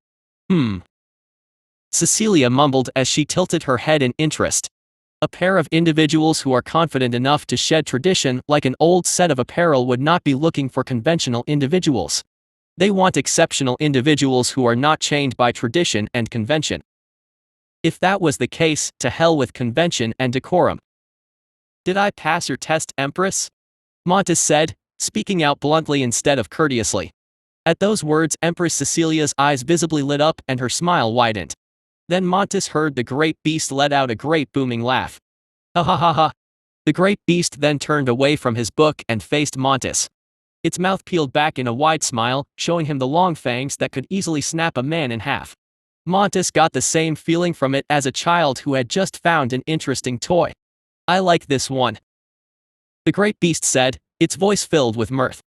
[SPEAKER 1] Cecilia mumbled as she tilted her head in interest. A pair of individuals who are confident enough to shed tradition like an old set of apparel would not be looking for conventional individuals. They want exceptional individuals who are not chained by tradition and convention. If that was the case, to hell with convention and decorum. Did I pass your test, Empress? Montes said, speaking out bluntly instead of courteously. At those words, Empress Cecilia's eyes visibly lit up and her smile widened. Then Montes heard the great beast let out a great booming laugh. Ha ha ha ha. The great beast then turned away from his book and faced Montes. Its mouth peeled back in a wide smile, showing him the long fangs that could easily snap a man in half. Montes got the same feeling from it as a child who had just found an interesting toy. I like this one. The great beast said, its voice filled with mirth.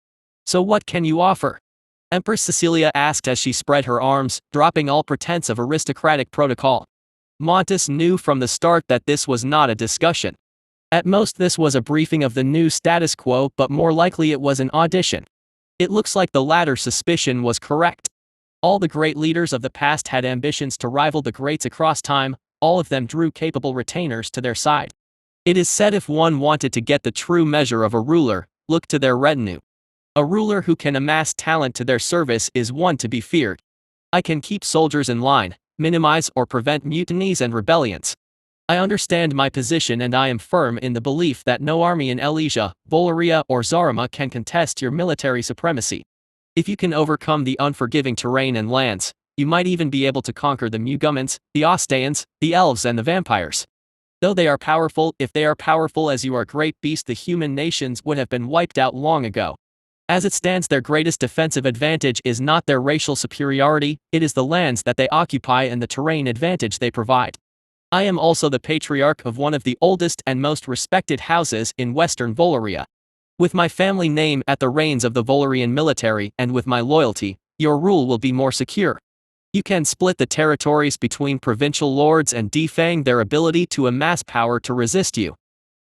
[SPEAKER 1] So what can you offer? Empress Cecilia asked as she spread her arms, dropping all pretense of aristocratic protocol. Montes knew from the start that this was not a discussion. At most this was a briefing of the new status quo, but more likely it was an audition. It looks like the latter suspicion was correct. All the great leaders of the past had ambitions to rival the greats across time, all of them drew capable retainers to their side. It is said if one wanted to get the true measure of a ruler, look to their retinue. A ruler who can amass talent to their service is one to be feared. I can keep soldiers in line, minimize or prevent mutinies and rebellions. I understand my position and I am firm in the belief that no army in Elysia, Volaria or Zarama can contest your military supremacy. If you can overcome the unforgiving terrain and lands, you might even be able to conquer the Mugumans, the Ostaians, the elves and the vampires. Though they are powerful, if they are powerful as you are great beast, the human nations would have been wiped out long ago. As it stands, their greatest defensive advantage is not their racial superiority, it is the lands that they occupy and the terrain advantage they provide. I am also the patriarch of one of the oldest and most respected houses in western Volaria. With my family name at the reins of the Volarian military and with my loyalty, your rule will be more secure. You can split the territories between provincial lords and defang their ability to amass power to resist you.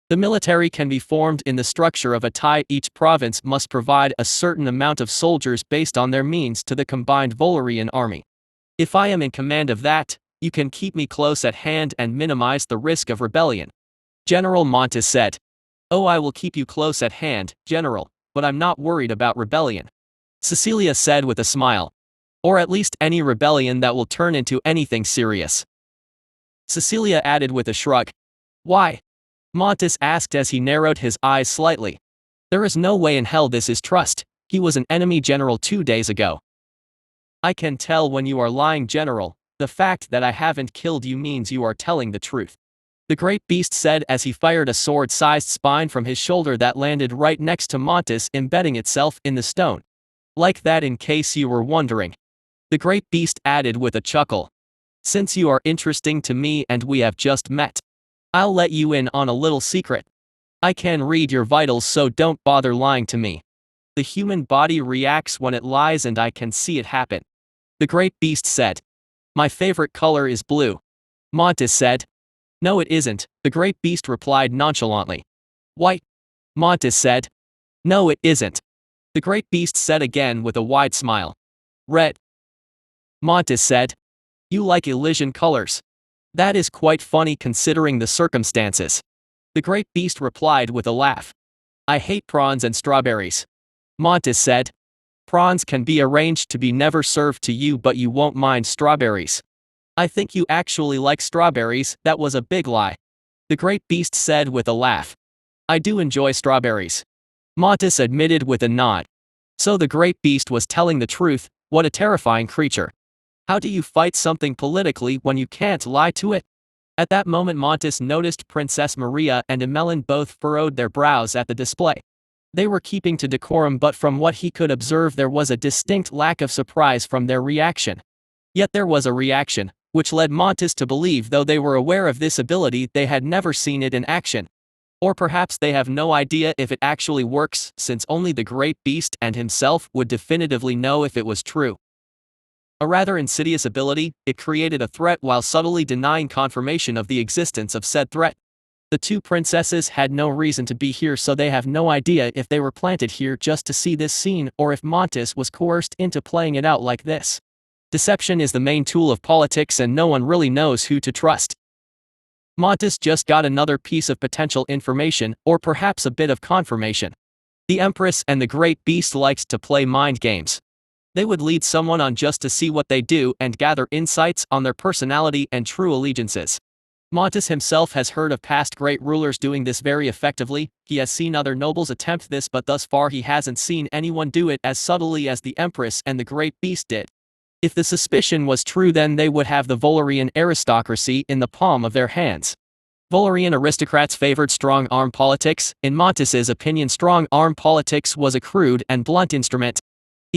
[SPEAKER 1] The military can be formed in the structure of a tie. Each province must provide a certain amount of soldiers based on their means to the combined Volarian army. If I am in command of that, you can keep me close at hand and minimize the risk of rebellion. General Montes said. Oh, I will keep you close at hand, General, but I'm not worried about rebellion. Cecilia said with a smile. Or at least any rebellion that will turn into anything serious. Cecilia added with a shrug. Why? Montes asked as he narrowed his eyes slightly. There is no way in hell this is trust. He was an enemy general 2 days ago. I can tell when you are lying, General. The fact that I haven't killed you means you are telling the truth. The great beast said as he fired a sword-sized spine from his shoulder that landed right next to Montes, embedding itself in the stone. Like that, in case you were wondering. The great beast added with a chuckle. Since you are interesting to me and we have just met, I'll let you in on a little secret. I can read your vitals, so don't bother lying to me. The human body reacts when it lies and I can see it happen. The great beast said. My favorite color is blue. Montes said. No, it isn't, the great beast replied nonchalantly. White. Montes said. No, it isn't. The great beast said again with a wide smile. Red. Montes said. You like Elysian colors. That is quite funny considering the circumstances. The great beast replied with a laugh. I hate prawns and strawberries. Montes said. Prawns can be arranged to be never served to you, but you won't mind strawberries. I think you actually like strawberries. That was a big lie. The great beast said with a laugh. I do enjoy strawberries. Montes admitted with a nod. So the great beast was telling the truth. What a terrifying creature. How do you fight something politically when you can't lie to it? At that moment Montes noticed Princess Maria and Emelin both furrowed their brows at the display. They were keeping to decorum, but from what he could observe there was a distinct lack of surprise from their reaction. Yet there was a reaction, which led Montes to believe, though they were aware of this ability, they had never seen it in action. Or perhaps they have no idea if it actually works, since only the great beast and himself would definitively know if it was true. A rather insidious ability, it created a threat while subtly denying confirmation of the existence of said threat. The two princesses had no reason to be here, so they have no idea if they were planted here just to see this scene or if Montes was coerced into playing it out like this. Deception is the main tool of politics and no one really knows who to trust. Montes just got another piece of potential information, or perhaps a bit of confirmation. The Empress and the Great Beast liked to play mind games. They would lead someone on just to see what they do and gather insights on their personality and true allegiances. Montes himself has heard of past great rulers doing this very effectively. He has seen other nobles attempt this, but thus far he hasn't seen anyone do it as subtly as the Empress and the Great Beast did. If the suspicion was true, then they would have the Volarian aristocracy in the palm of their hands. Volarian aristocrats favored strong-arm politics. In Montes's opinion, strong-arm politics was a crude and blunt instrument,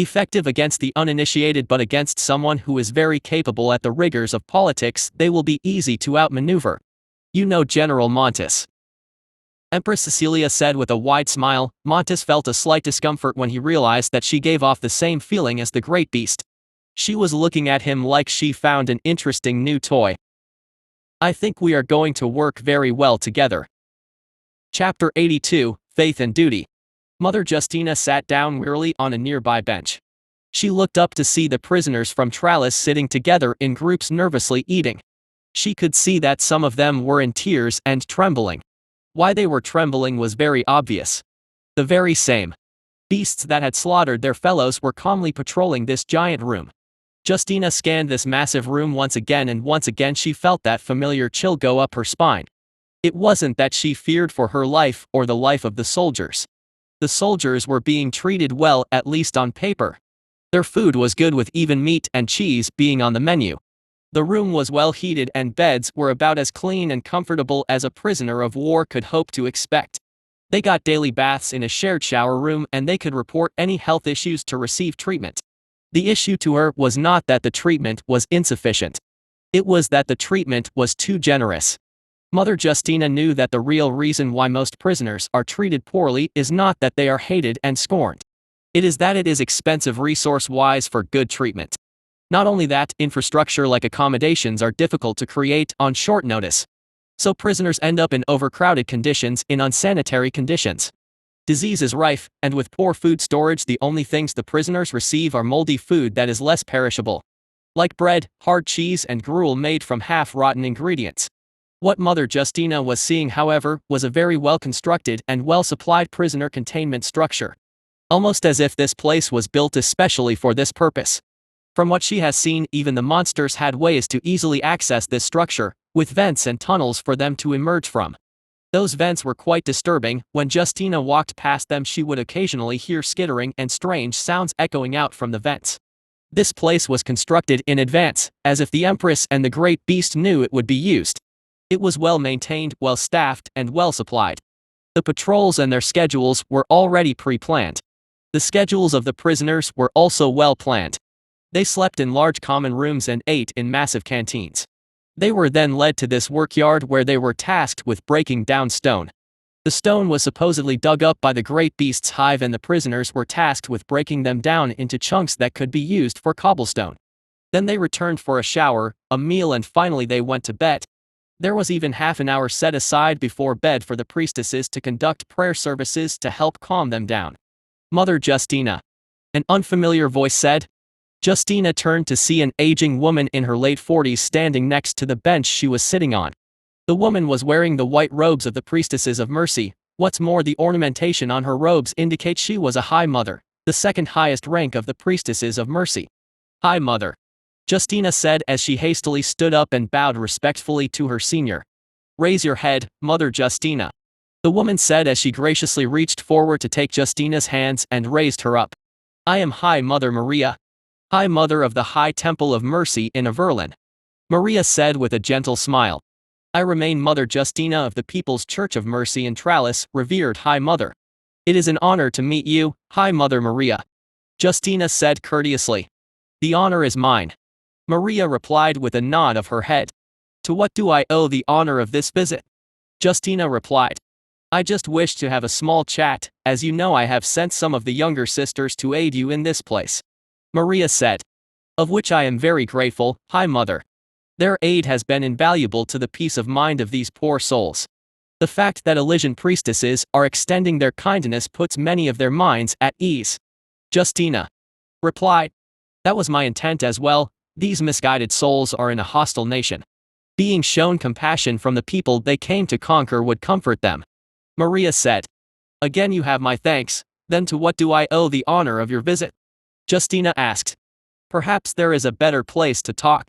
[SPEAKER 1] effective against the uninitiated, but against someone who is very capable at the rigors of politics, they will be easy to outmaneuver. You know General Montes. Empress Cecilia said with a wide smile. Montes felt a slight discomfort when he realized that she gave off the same feeling as the Great Beast. She was looking at him like she found an interesting new toy. I think we are going to work very well together. Chapter 82, Faith and Duty. Mother Justina sat down wearily on a nearby bench. She looked up to see the prisoners from Tralles sitting together in groups nervously eating. She could see that some of them were in tears and trembling. Why they were trembling was very obvious. The very same beasts that had slaughtered their fellows were calmly patrolling this giant room. Justina scanned this massive room once again, and once again she felt that familiar chill go up her spine. It wasn't that she feared for her life or the life of the soldiers. The soldiers were being treated well, at least on paper. Their food was good, with even meat and cheese being on the menu. The room was well heated and beds were about as clean and comfortable as a prisoner of war could hope to expect. They got daily baths in a shared shower room, and they could report any health issues to receive treatment. The issue to her was not that the treatment was insufficient. It was that the treatment was too generous. Mother Justina knew that the real reason why most prisoners are treated poorly is not that they are hated and scorned. It is that it is expensive resource-wise for good treatment. Not only that, infrastructure like accommodations are difficult to create on short notice. So prisoners end up in overcrowded conditions, in unsanitary conditions. Disease is rife, and with poor food storage, the only things the prisoners receive are moldy food that is less perishable, like bread, hard cheese, and gruel made from half-rotten ingredients. What Mother Justina was seeing, however, was a very well-constructed and well-supplied prisoner containment structure. Almost as if this place was built especially for this purpose. From what she has seen, even the monsters had ways to easily access this structure, with vents and tunnels for them to emerge from. Those vents were quite disturbing. When Justina walked past them, she would occasionally hear skittering and strange sounds echoing out from the vents. This place was constructed in advance, as if the Empress and the Great Beast knew it would be used. It was well maintained, well staffed, and well supplied. The patrols and their schedules were already pre-planned. The schedules of the prisoners were also well planned. They slept in large common rooms and ate in massive canteens. They were then led to this workyard where they were tasked with breaking down stone. The stone was supposedly dug up by the Great Beast's hive, and the prisoners were tasked with breaking them down into chunks that could be used for cobblestone. Then they returned for a shower, a meal, and finally they went to bed. There was even half an hour set aside before bed for the priestesses to conduct prayer services to help calm them down. Mother Justina, an unfamiliar voice said. Justina turned to see an aging woman in her late 40s standing next to the bench she was sitting on. The woman was wearing the white robes of the priestesses of mercy. What's more, the ornamentation on her robes indicates she was a High Mother, the second highest rank of the priestesses of mercy. High Mother, Justina said as she hastily stood up and bowed respectfully to her senior. Raise your head, Mother Justina, the woman said as she graciously reached forward to take Justina's hands and raised her up. I am High Mother Maria, High Mother of the High Temple of Mercy in Averlin, Maria said with a gentle smile. I remain Mother Justina of the People's Church of Mercy in Tralles, revered High Mother. It is an honor to meet you, High Mother Maria, Justina said courteously. The honor is mine, Maria replied with a nod of her head. To what do I owe the honor of this visit? Justina replied. I just wish to have a small chat, as you know I have sent some of the younger sisters to aid you in this place. Maria said. Of which I am very grateful, High Mother. Their aid has been invaluable to the peace of mind of these poor souls. The fact that Elysian priestesses are extending their kindness puts many of their minds at ease. Justina replied. That was my intent as well. These misguided souls are in a hostile nation. Being shown compassion from the people they came to conquer would comfort them. Maria said. Again you have my thanks, then to what do I owe the honor of your visit? Justina asked. Perhaps there is a better place to talk,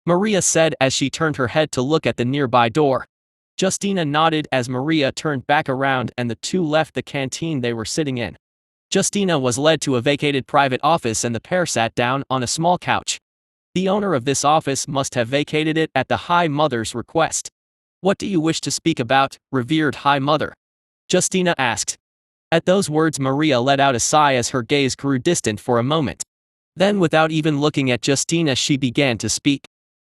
[SPEAKER 1] Maria said as she turned her head to look at the nearby door. Justina nodded as Maria turned back around and the two left the canteen they were sitting in. Justina was led to a vacated private office and the pair sat down on a small couch. The owner of this office must have vacated it at the High Mother's request. What do you wish to speak about, revered High Mother? Justina asked. At those words Maria let out a sigh as her gaze grew distant for a moment. Then without even looking at Justina she began to speak.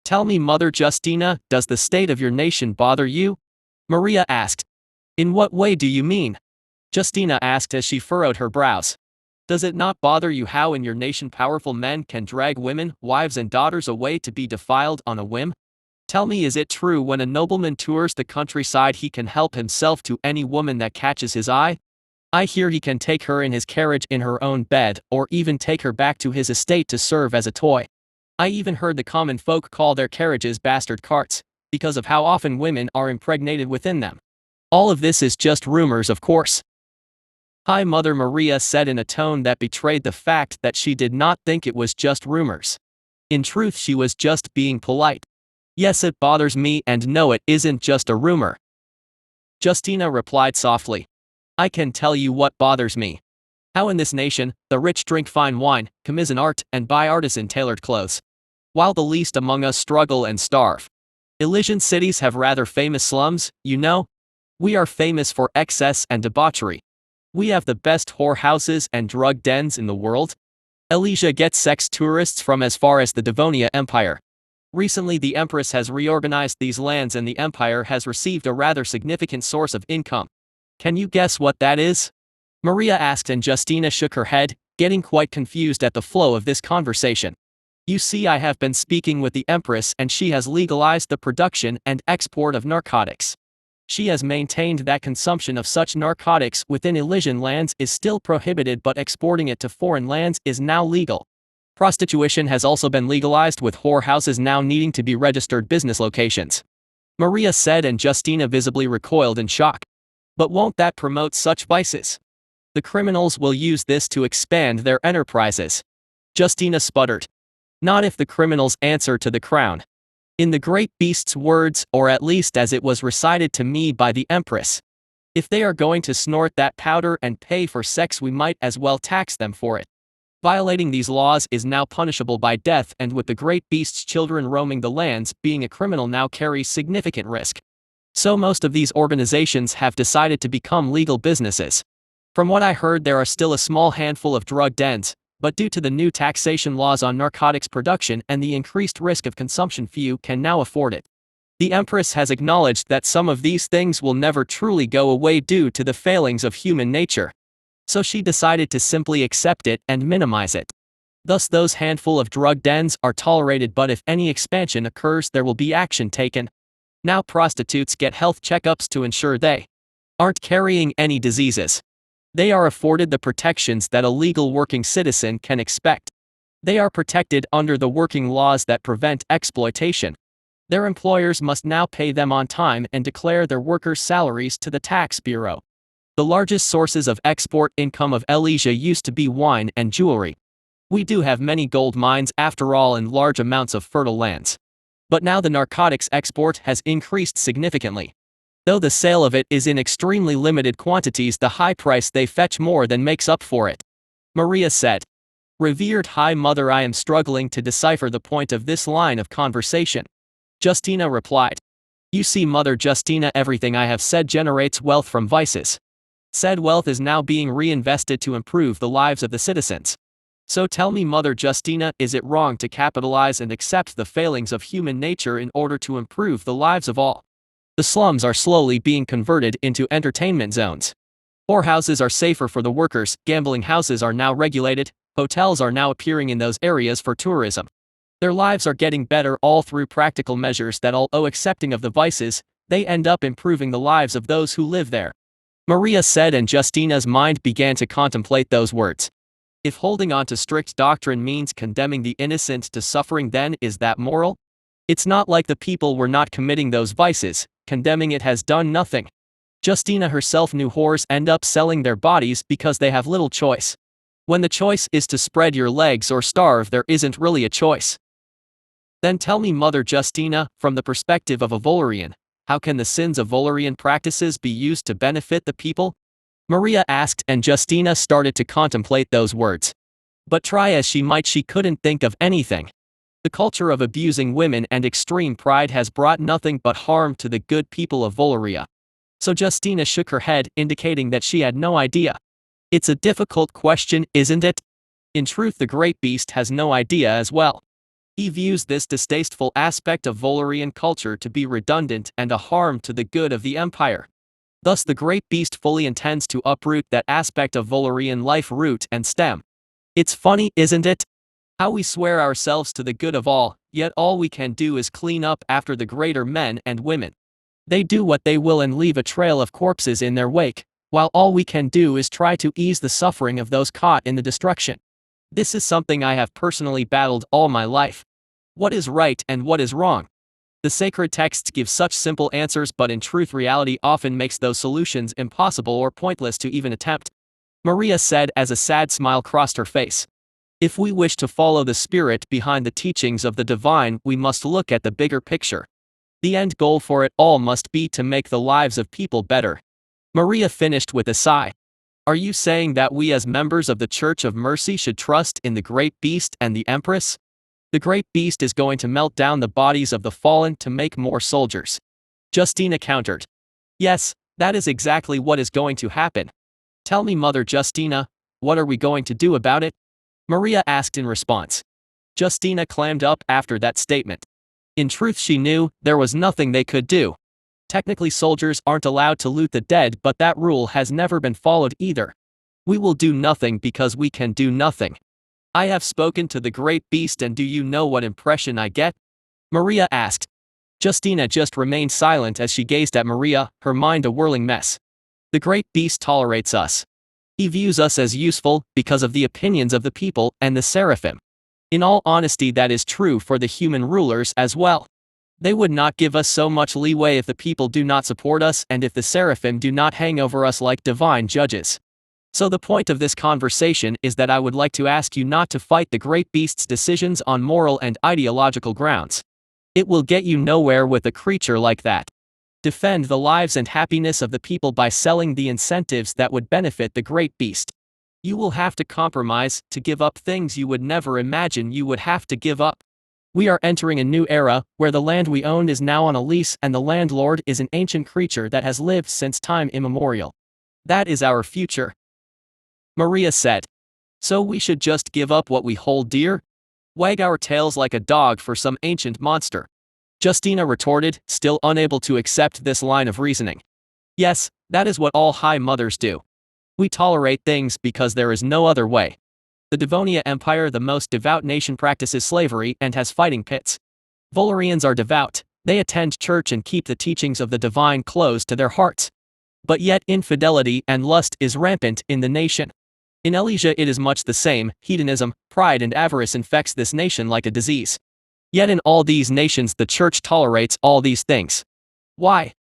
[SPEAKER 1] Tell me Mother Justina, does the state of your nation bother you? Maria asked. In what way do you mean? Justina asked as she furrowed her brows. Does it not bother you how in your nation powerful men can drag women, wives and daughters away to be defiled on a whim? Tell me, is it true when a nobleman tours the countryside he can help himself to any woman that catches his eye? I hear he can take her in his carriage in her own bed, or even take her back to his estate to serve as a toy. I even heard the common folk call their carriages bastard carts, because of how often women are impregnated within them. All of this is just rumors, of course. High Mother, Maria said in a tone that betrayed the fact that she did not think it was just rumors. In truth she was just being polite. Yes, it bothers me, and no, it isn't just a rumor. Justina replied softly. I can tell you what bothers me. How in this nation, the rich drink fine wine, commission art, and buy artisan-tailored clothes, while the least among us struggle and starve. Elysian cities have rather famous slums, you know. We are famous for excess and debauchery. We have the best whorehouses and drug dens in the world. Elysia gets sex tourists from as far as the Devonia Empire. Recently the Empress has reorganized these lands and the Empire has received a rather significant source of income. Can you guess what that is? Maria asked and Justina shook her head, getting quite confused at the flow of this conversation. You see, I have been speaking with the Empress and she has legalized the production and export of narcotics. She has maintained that consumption of such narcotics within Elysian lands is still prohibited, but exporting it to foreign lands is now legal. Prostitution has also been legalized, with whorehouses now needing to be registered business locations, Maria said, and Justina visibly recoiled in shock. But won't that promote such vices? The criminals will use this to expand their enterprises. Justina sputtered. Not if the criminals answer to the crown. In the great beast's words, or at least as it was recited to me by the Empress. If they are going to snort that powder and pay for sex, we might as well tax them for it. Violating these laws is now punishable by death, and with the great beast's children roaming the lands, being a criminal now carries significant risk. So most of these organizations have decided to become legal businesses. From what I heard, there are still a small handful of drug dens, but due to the new taxation laws on narcotics production and the increased risk of consumption, few can now afford it. The Empress has acknowledged that some of these things will never truly go away due to the failings of human nature. So she decided to simply accept it and minimize it. Thus those handful of drug dens are tolerated, but if any expansion occurs there will be action taken. Now prostitutes get health checkups to ensure they aren't carrying any diseases. They are afforded the protections that a legal working citizen can expect. They are protected under the working laws that prevent exploitation. Their employers must now pay them on time and declare their workers' salaries to the tax bureau. The largest sources of export income of Elysia used to be wine and jewelry. We do have many gold mines after all and large amounts of fertile lands. But now the narcotics export has increased significantly. Though the sale of it is in extremely limited quantities, the high price they fetch more than makes up for it, Maria said. Revered High Mother, I am struggling to decipher the point of this line of conversation. Justina replied. You see, Mother Justina, everything I have said generates wealth from vices. Said wealth is now being reinvested to improve the lives of the citizens. So tell me, Mother Justina, is it wrong to capitalize and accept the failings of human nature in order to improve the lives of all? The slums are slowly being converted into entertainment zones. Whorehouses are safer for the workers, gambling houses are now regulated, hotels are now appearing in those areas for tourism. Their lives are getting better all through practical measures that although accepting of the vices, they end up improving the lives of those who live there. Maria said, and Justina's mind began to contemplate those words. If holding on to strict doctrine means condemning the innocent to suffering, then is that moral? It's not like the people were not committing those vices, condemning it has done nothing. Justina herself knew whores end up selling their bodies because they have little choice. When the choice is to spread your legs or starve, there isn't really a choice. Then tell me, Mother Justina, from the perspective of a Volurian, how can the sins of Volurian practices be used to benefit the people? Maria asked, and Justina started to contemplate those words. But try as she might, she couldn't think of anything. The culture of abusing women and extreme pride has brought nothing but harm to the good people of Voluria. So Justina shook her head, indicating that she had no idea. It's a difficult question, isn't it? In truth, the great beast has no idea as well. He views this distasteful aspect of Volurian culture to be redundant and a harm to the good of the empire. Thus the great beast fully intends to uproot that aspect of Volurian life, root and stem. It's funny, isn't it? How we swear ourselves to the good of all, yet all we can do is clean up after the greater men and women. They do what they will and leave a trail of corpses in their wake, while all we can do is try to ease the suffering of those caught in the destruction. This is something I have personally battled all my life. What is right and what is wrong? The sacred texts give such simple answers, but in truth reality often makes those solutions impossible or pointless to even attempt. Maria said as a sad smile crossed her face. If we wish to follow the spirit behind the teachings of the divine, we must look at the bigger picture. The end goal for it all must be to make the lives of people better. Maria finished with a sigh. Are you saying that we as members of the Church of Mercy should trust in the great beast and the Empress? The great beast is going to melt down the bodies of the fallen to make more soldiers. Justina countered. Yes, that is exactly what is going to happen. Tell me, Mother Justina, what are we going to do about it? Maria asked in response. Justina clammed up after that statement. In truth, she knew there was nothing they could do. Technically, soldiers aren't allowed to loot the dead, but that rule has never been followed either. We will do nothing because we can do nothing. I have spoken to the great beast, and do you know what impression I get? Maria asked. Justina just remained silent as she gazed at Maria, her mind a whirling mess. The great beast tolerates us. He views us as useful because of the opinions of the people and the seraphim. In all honesty, that is true for the human rulers as well. They would not give us so much leeway if the people do not support us and if the seraphim do not hang over us like divine judges. So the point of this conversation is that I would like to ask you not to fight the great beast's decisions on moral and ideological grounds. It will get you nowhere with a creature like that. Defend the lives and happiness of the people by selling the incentives that would benefit the great beast. You will have to compromise, to give up things you would never imagine you would have to give up. We are entering a new era, where the land we own is now on a lease and the landlord is an ancient creature that has lived since time immemorial. That is our future. Maria said. So we should just give up what we hold dear? Wag our tails like a dog for some ancient monster? Justina retorted, still unable to accept this line of reasoning. Yes, that is what all high mothers do. We tolerate things because there is no other way. The Devonia Empire, the most devout nation, practices slavery and has fighting pits. Volurians are devout, they attend church and keep the teachings of the divine close to their hearts. But yet infidelity and lust is rampant in the nation. In Elysia it is much the same. Hedonism, pride and avarice infects this nation like a disease. Yet in all these nations the church tolerates all these things. Why?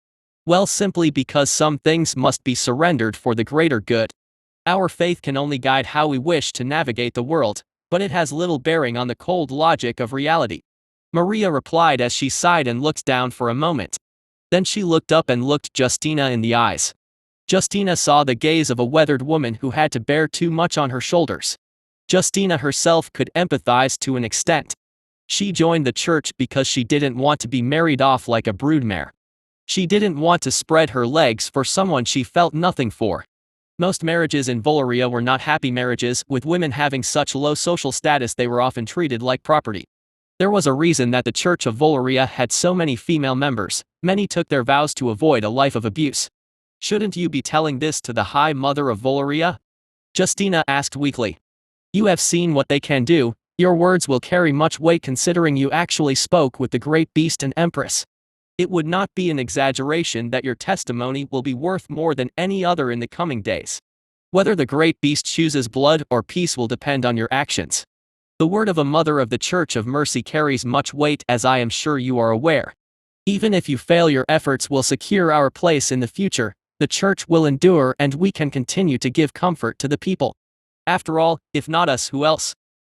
[SPEAKER 1] Well, simply because some things must be surrendered for the greater good. Our faith can only guide how we wish to navigate the world, but it has little bearing on the cold logic of reality. Maria replied as she sighed and looked down for a moment. Then she looked up and looked Justina in the eyes. Justina saw the gaze of a weathered woman who had to bear too much on her shoulders. Justina herself could empathize to an extent. She joined the church because she didn't want to be married off like a broodmare. She didn't want to spread her legs for someone she felt nothing for. Most marriages in Voluria were not happy marriages, with women having such low social status they were often treated like property. There was a reason that the Church of Voloria had so many female members. Many took their vows to avoid a life of abuse. Shouldn't you be telling this to the High Mother of Voloria? Justina asked weakly. You have seen what they can do. Your words will carry much weight considering you actually spoke with the great beast and empress. It would not be an exaggeration that your testimony will be worth more than any other in the coming days. Whether the great beast chooses blood or peace will depend on your actions. The word of a mother of the Church of Mercy carries much weight, as I am sure you are aware. Even if you fail, your efforts will secure our place in the future. The Church will endure and we can continue to give comfort to the people. After all, if not us, who else?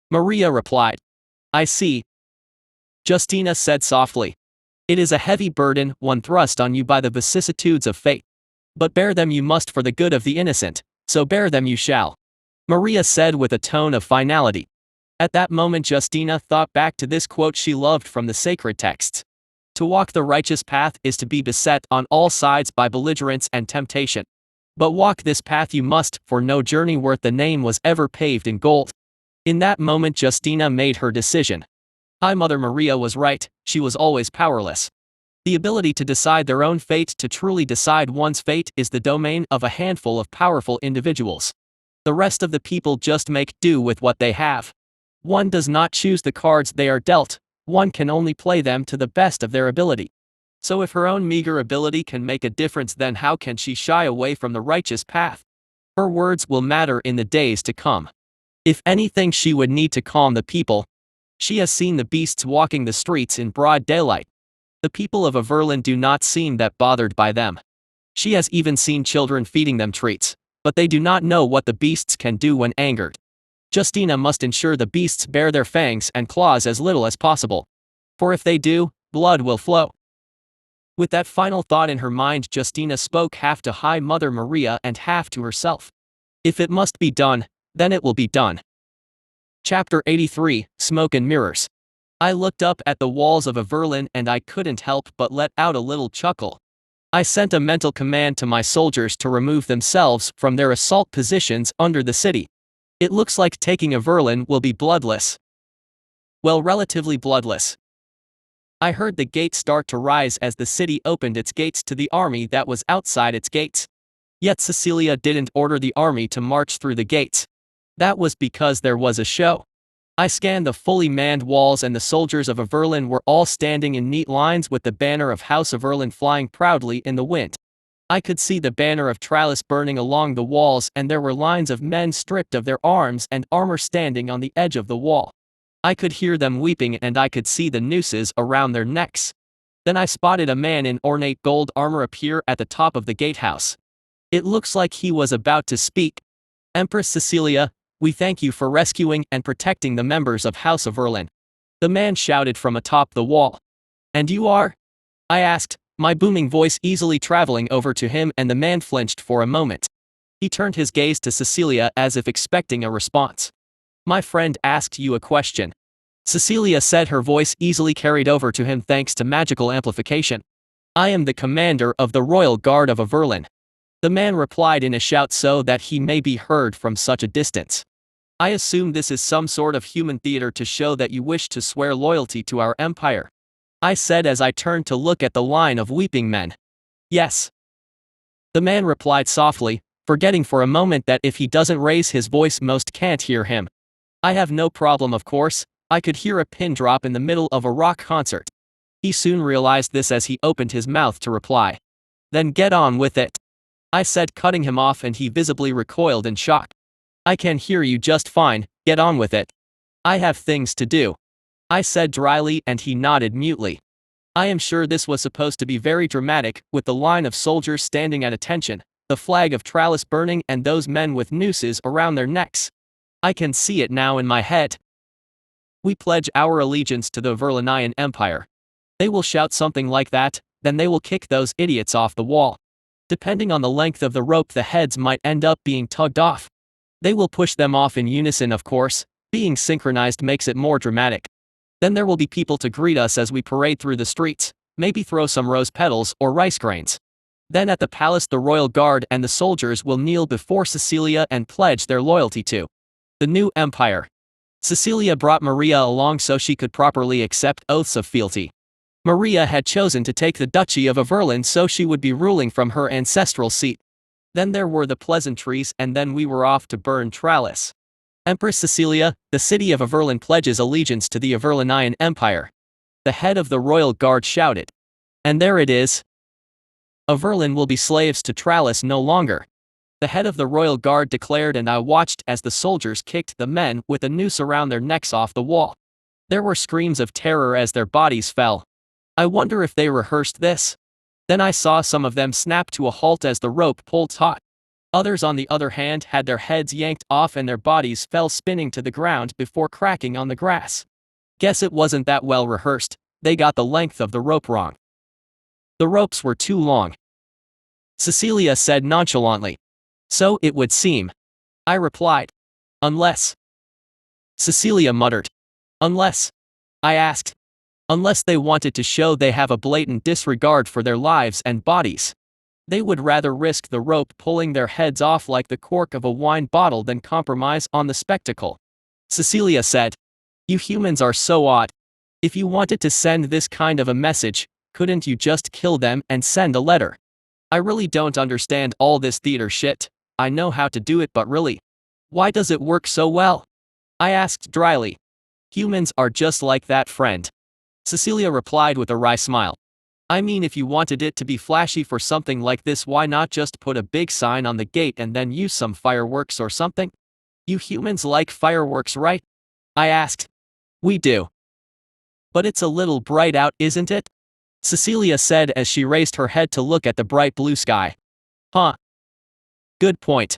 [SPEAKER 1] Maria replied. I see. Justina said softly. It is a heavy burden, one thrust on you by the vicissitudes of fate. But bear them you must for the good of the innocent, so bear them you shall. Maria said with a tone of finality. At that moment Justina thought back to this quote she loved from the sacred texts. To walk the righteous path is to be beset on all sides by belligerence and temptation. But walk this path you must, for no journey worth the name was ever paved in gold. In that moment Justina made her decision. High Mother Maria was right, she was always powerless. The ability to decide their own fate, to truly decide one's fate, is the domain of a handful of powerful individuals. The rest of the people just make do with what they have. One does not choose the cards they are dealt, one can only play them to the best of their ability. So if her own meager ability can make a difference, then how can she shy away from the righteous path? Her words will matter in the days to come. If anything, she would need to calm the people. She has seen the beasts walking the streets in broad daylight. The people of Averlin do not seem that bothered by them. She has even seen children feeding them treats, but they do not know what the beasts can do when angered. Justina must ensure the beasts bear their fangs and claws as little as possible. For if they do, blood will flow. With that final thought in her mind, Justina spoke half to High Mother Maria and half to herself. If it must be done, then it will be done. Chapter 83, Smoke and Mirrors. I looked up at the walls of Averlin and I couldn't help but let out a little chuckle. I sent a mental command to my soldiers to remove themselves from their assault positions under the city. It looks like taking Averlin will be bloodless. Well, relatively bloodless. I heard the gate start to rise as the city opened its gates to the army that was outside its gates. Yet Cecilia didn't order the army to march through the gates. That was because there was a show. I scanned the fully manned walls and the soldiers of Averlin were all standing in neat lines with the banner of House Averlin flying proudly in the wind. I could see the banner of Trilis burning along the walls, and there were lines of men stripped of their arms and armor standing on the edge of the wall. I could hear them weeping and I could see the nooses around their necks. Then I spotted a man in ornate gold armor appear at the top of the gatehouse. It looks like he was about to speak. Empress Cecilia, we thank you for rescuing and protecting the members of House Averlin. The man shouted from atop the wall. And you are? I asked, my booming voice easily traveling over to him, and the man flinched for a moment. He turned his gaze to Cecilia as if expecting a response. My friend asked you a question. Cecilia said, her voice easily carried over to him thanks to magical amplification. I am the commander of the Royal Guard of Averlin. The man replied in a shout so that he may be heard from such a distance. I assume this is some sort of human theater to show that you wish to swear loyalty to our empire. I said as I turned to look at the line of weeping men. Yes. The man replied softly, forgetting for a moment that if he doesn't raise his voice most can't hear him. I have no problem, of course. I could hear a pin drop in the middle of a rock concert. He soon realized this as he opened his mouth to reply. Then get on with it. I said, cutting him off, and he visibly recoiled in shock. I can hear you just fine, get on with it. I have things to do. I said dryly, and he nodded mutely. I am sure this was supposed to be very dramatic, with the line of soldiers standing at attention, the flag of Trilis burning, and those men with nooses around their necks. I can see it now in my head. We pledge our allegiance to the Verlinian Empire. They will shout something like that, then they will kick those idiots off the wall. Depending on the length of the rope, the heads might end up being tugged off. They will push them off in unison, of course. Being synchronized makes it more dramatic. Then there will be people to greet us as we parade through the streets, maybe throw some rose petals or rice grains. Then at the palace the royal guard and the soldiers will kneel before Cecilia and pledge their loyalty to the new empire. Cecilia brought Maria along so she could properly accept oaths of fealty. Maria had chosen to take the Duchy of Averland so she would be ruling from her ancestral seat. Then there were the pleasantries, and then we were off to burn Tralles. Empress Cecilia, the city of Averland pledges allegiance to the Averlandian Empire. The head of the royal guard shouted. And there it is. Averland will be slaves to Tralles no longer. The head of the royal guard declared, and I watched as the soldiers kicked the men with a noose around their necks off the wall. There were screams of terror as their bodies fell. I wonder if they rehearsed this. Then I saw some of them snap to a halt as the rope pulled taut. Others, on the other hand, had their heads yanked off and their bodies fell spinning to the ground before cracking on the grass. Guess it wasn't that well rehearsed. They got the length of the rope wrong. The ropes were too long. Cecilia said nonchalantly. So it would seem. I replied. Unless. Cecilia muttered. Unless. I asked. Unless they wanted to show they have a blatant disregard for their lives and bodies. They would rather risk the rope pulling their heads off like the cork of a wine bottle than compromise on the spectacle. Cecilia said. You humans are so odd. If you wanted to send this kind of a message, couldn't you just kill them and send a letter? I really don't understand all this theater shit. I know how to do it, but really, why does it work so well? I asked dryly. Humans are just like that, friend. Cecilia replied with a wry smile. I mean, if you wanted it to be flashy for something like this, why not just put a big sign on the gate and then use some fireworks or something? You humans like fireworks, right? I asked. We do. But it's a little bright out, isn't it? Cecilia said as she raised her head to look at the bright blue sky. Huh. Good point.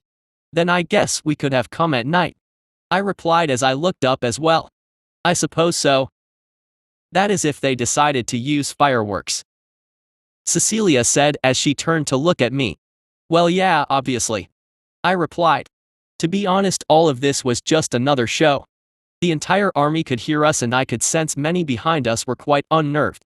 [SPEAKER 1] Then I guess we could have come at night. I replied as I looked up as well. I suppose so. That is if they decided to use fireworks. Cecilia said as she turned to look at me. Well, yeah, obviously. I replied. To be honest, all of this was just another show. The entire army could hear us and I could sense many behind us were quite unnerved.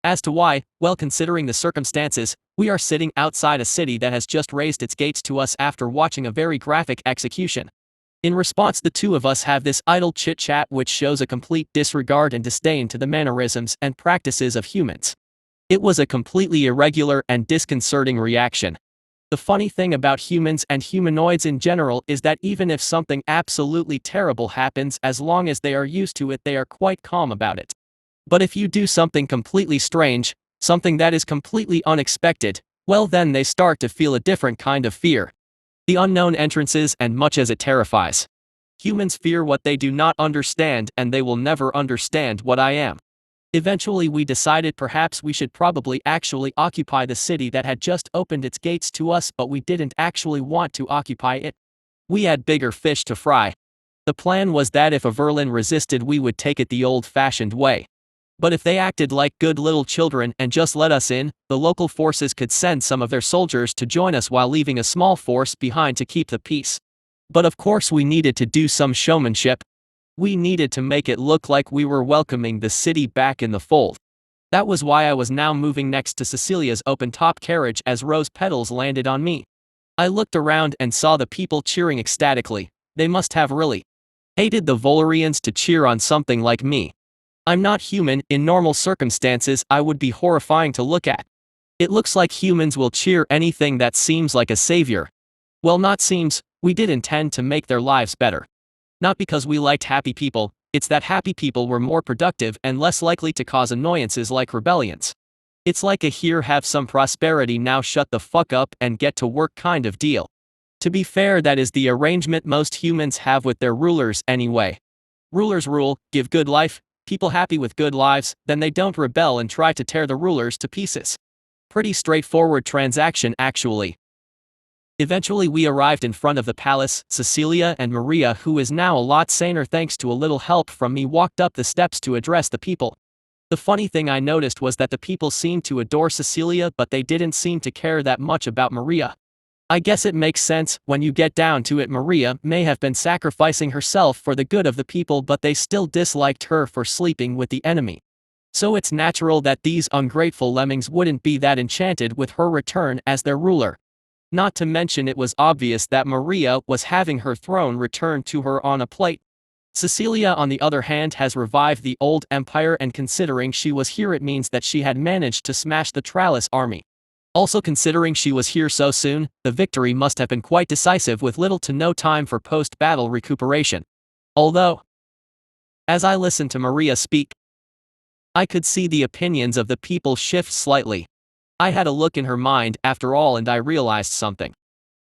[SPEAKER 1] As to why, well, considering the circumstances, we are sitting outside a city that has just raised its gates to us after watching a very graphic execution. In response, the two of us have this idle chit-chat which shows a complete disregard and disdain to the mannerisms and practices of humans. It was a completely irregular and disconcerting reaction. The funny thing about humans and humanoids in general is that even if something absolutely terrible happens, as long as they are used to it, they are quite calm about it. But if you do something completely strange, something that is completely unexpected, well, then they start to feel a different kind of fear. The unknown entrances, and much as it terrifies. Humans fear what they do not understand, and they will never understand what I am. Eventually we decided perhaps we should probably actually occupy the city that had just opened its gates to us, but we didn't actually want to occupy it. We had bigger fish to fry. The plan was that if Averland resisted, we would take it the old-fashioned way. But if they acted like good little children and just let us in, the local forces could send some of their soldiers to join us while leaving a small force behind to keep the peace. But of course we needed to do some showmanship. We needed to make it look like we were welcoming the city back in the fold. That was why I was now moving next to Cecilia's open-top carriage as rose petals landed on me. I looked around and saw the people cheering ecstatically. They must have really hated the Volarians to cheer on something like me. I'm not human. In normal circumstances I would be horrifying to look at. It looks like humans will cheer anything that seems like a savior. Well, not seems, we did intend to make their lives better. Not because we liked happy people, it's that happy people were more productive and less likely to cause annoyances like rebellions. It's like a here, have some prosperity, now shut the fuck up and get to work kind of deal. To be fair, that is the arrangement most humans have with their rulers anyway. Rulers rule, give good life, people happy with good lives, then they don't rebel and try to tear the rulers to pieces. Pretty straightforward transaction actually. Eventually we arrived in front of the palace. Cecilia and Maria, who is now a lot saner thanks to a little help from me, walked up the steps to address the people. The funny thing I noticed was that the people seemed to adore Cecilia, but they didn't seem to care that much about Maria. I guess it makes sense, when you get down to it. Maria may have been sacrificing herself for the good of the people, but they still disliked her for sleeping with the enemy. So it's natural that these ungrateful lemmings wouldn't be that enchanted with her return as their ruler. Not to mention it was obvious that Maria was having her throne returned to her on a plate. Cecilia, on the other hand, has revived the old empire, and considering she was here, it means that she had managed to smash the Trallis army. Also, considering she was here so soon, the victory must have been quite decisive with little to no time for post-battle recuperation. Although, as I listened to Maria speak, I could see the opinions of the people shift slightly. I had a look in her mind after all, and I realized something.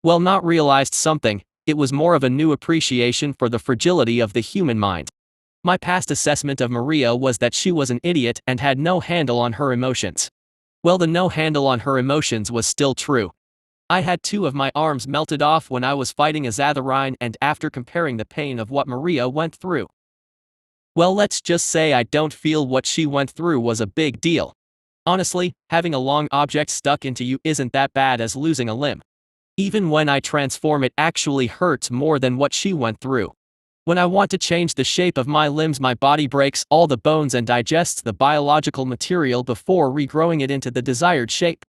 [SPEAKER 1] Well, not realized something, it was more of a new appreciation for the fragility of the human mind. My past assessment of Maria was that she was an idiot and had no handle on her emotions. Well, the no handle on her emotions was still true. I had 2 of my arms melted off when I was fighting Azatharine, and after comparing the pain of what Maria went through, well, let's just say I don't feel what she went through was a big deal. Honestly, having a long object stuck into you isn't that bad as losing a limb. Even when I transform, it actually hurts more than what she went through. When I want to change the shape of my limbs, my body breaks all the bones and digests the biological material before regrowing it into the desired shape.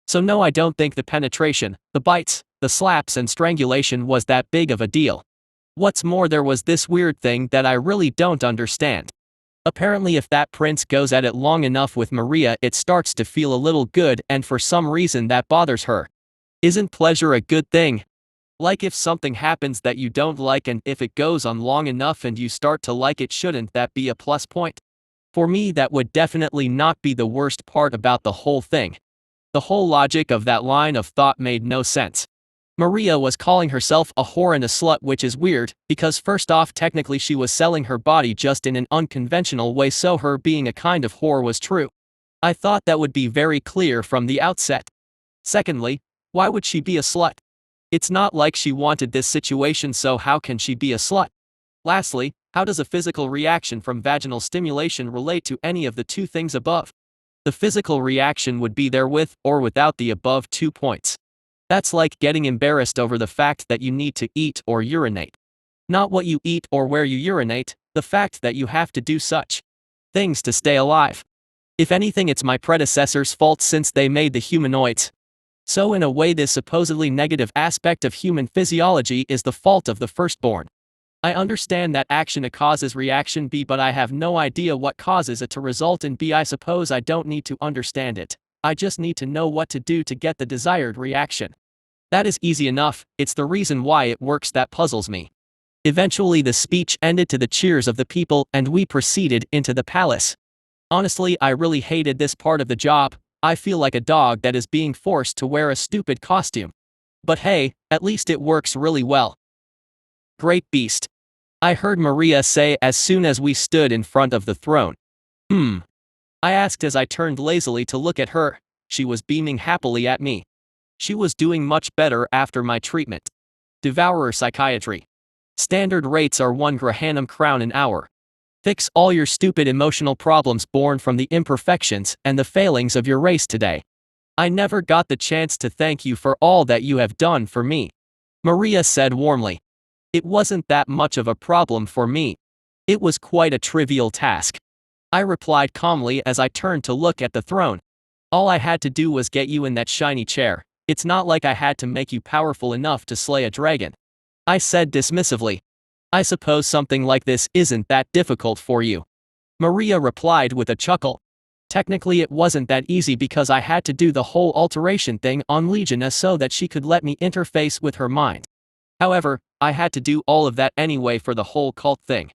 [SPEAKER 1] So no, I don't think the penetration, the bites, the slaps and strangulation was that big of a deal. What's more, there was this weird thing that I really don't understand. Apparently, if that prince goes at it long enough with Maria, it starts to feel a little good, and for some reason that bothers her. Isn't pleasure a good thing? Like, if something happens that you don't like, and if it goes on long enough and you start to like it, shouldn't that be a plus point? For me, that would definitely not be the worst part about the whole thing. The whole logic of that line of thought made no sense. Maria was calling herself a whore and a slut, which is weird, because first off, technically she was selling her body just in an unconventional way, so her being a kind of whore was true. I thought that would be very clear from the outset. Secondly, why would she be a slut? It's not like she wanted this situation, so how can she be a slut? Lastly, how does a physical reaction from vaginal stimulation relate to any of the 2 things above? The physical reaction would be there with or without the above 2 points. That's like getting embarrassed over the fact that you need to eat or urinate. Not what you eat or where you urinate, the fact that you have to do such things to stay alive. If anything, it's my predecessors' fault since they made the humanoids. So in a way, this supposedly negative aspect of human physiology is the fault of the firstborn. I understand that action A causes reaction B, but I have no idea what causes it to result in B. I suppose I don't need to understand it, I just need to know what to do to get the desired reaction. That is easy enough, it's the reason why it works that puzzles me. Eventually the speech ended to the cheers of the people, and we proceeded into the palace. Honestly, I really hated this part of the job. I feel like a dog that is being forced to wear a stupid costume. But hey, at least it works really well. Great beast, I heard Maria say as soon as we stood in front of the throne. I asked as I turned lazily to look at her. She was beaming happily at me. She was doing much better after my treatment. Devourer psychiatry. Standard rates are 1 Grahanum crown an hour. Fix all your stupid emotional problems born from the imperfections and the failings of your race today. I never got the chance to thank you for all that you have done for me, Maria said warmly. It wasn't that much of a problem for me. It was quite a trivial task, I replied calmly as I turned to look at the throne. All I had to do was get you in that shiny chair. It's not like I had to make you powerful enough to slay a dragon, I said dismissively. I suppose something like this isn't that difficult for you, Maria replied with a chuckle. Technically it wasn't that easy because I had to do the whole alteration thing on Legiona so that she could let me interface with her mind. However, I had to do all of that anyway for the whole cult thing.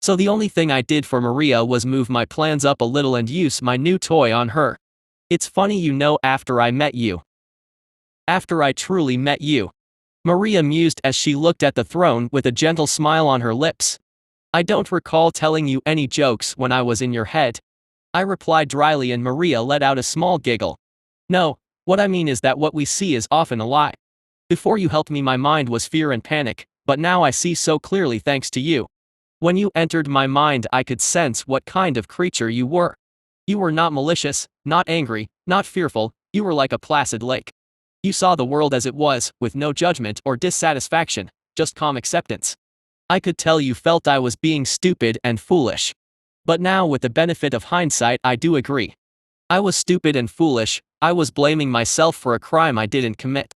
[SPEAKER 1] So the only thing I did for Maria was move my plans up a little and use my new toy on her. It's funny, after I met you. After I truly met you, Maria mused as she looked at the throne with a gentle smile on her lips. I don't recall telling you any jokes when I was in your head, I replied dryly, and Maria let out a small giggle. No, what I mean is that what we see is often a lie. Before you helped me, my mind was fear and panic, but now I see so clearly thanks to you. When you entered my mind, I could sense what kind of creature you were. You were not malicious, not angry, not fearful, you were like a placid lake. You saw the world as it was, with no judgment or dissatisfaction, just calm acceptance. I could tell you felt I was being stupid and foolish. But now, with the benefit of hindsight, I do agree. I was stupid and foolish. I was blaming myself for a crime I didn't commit.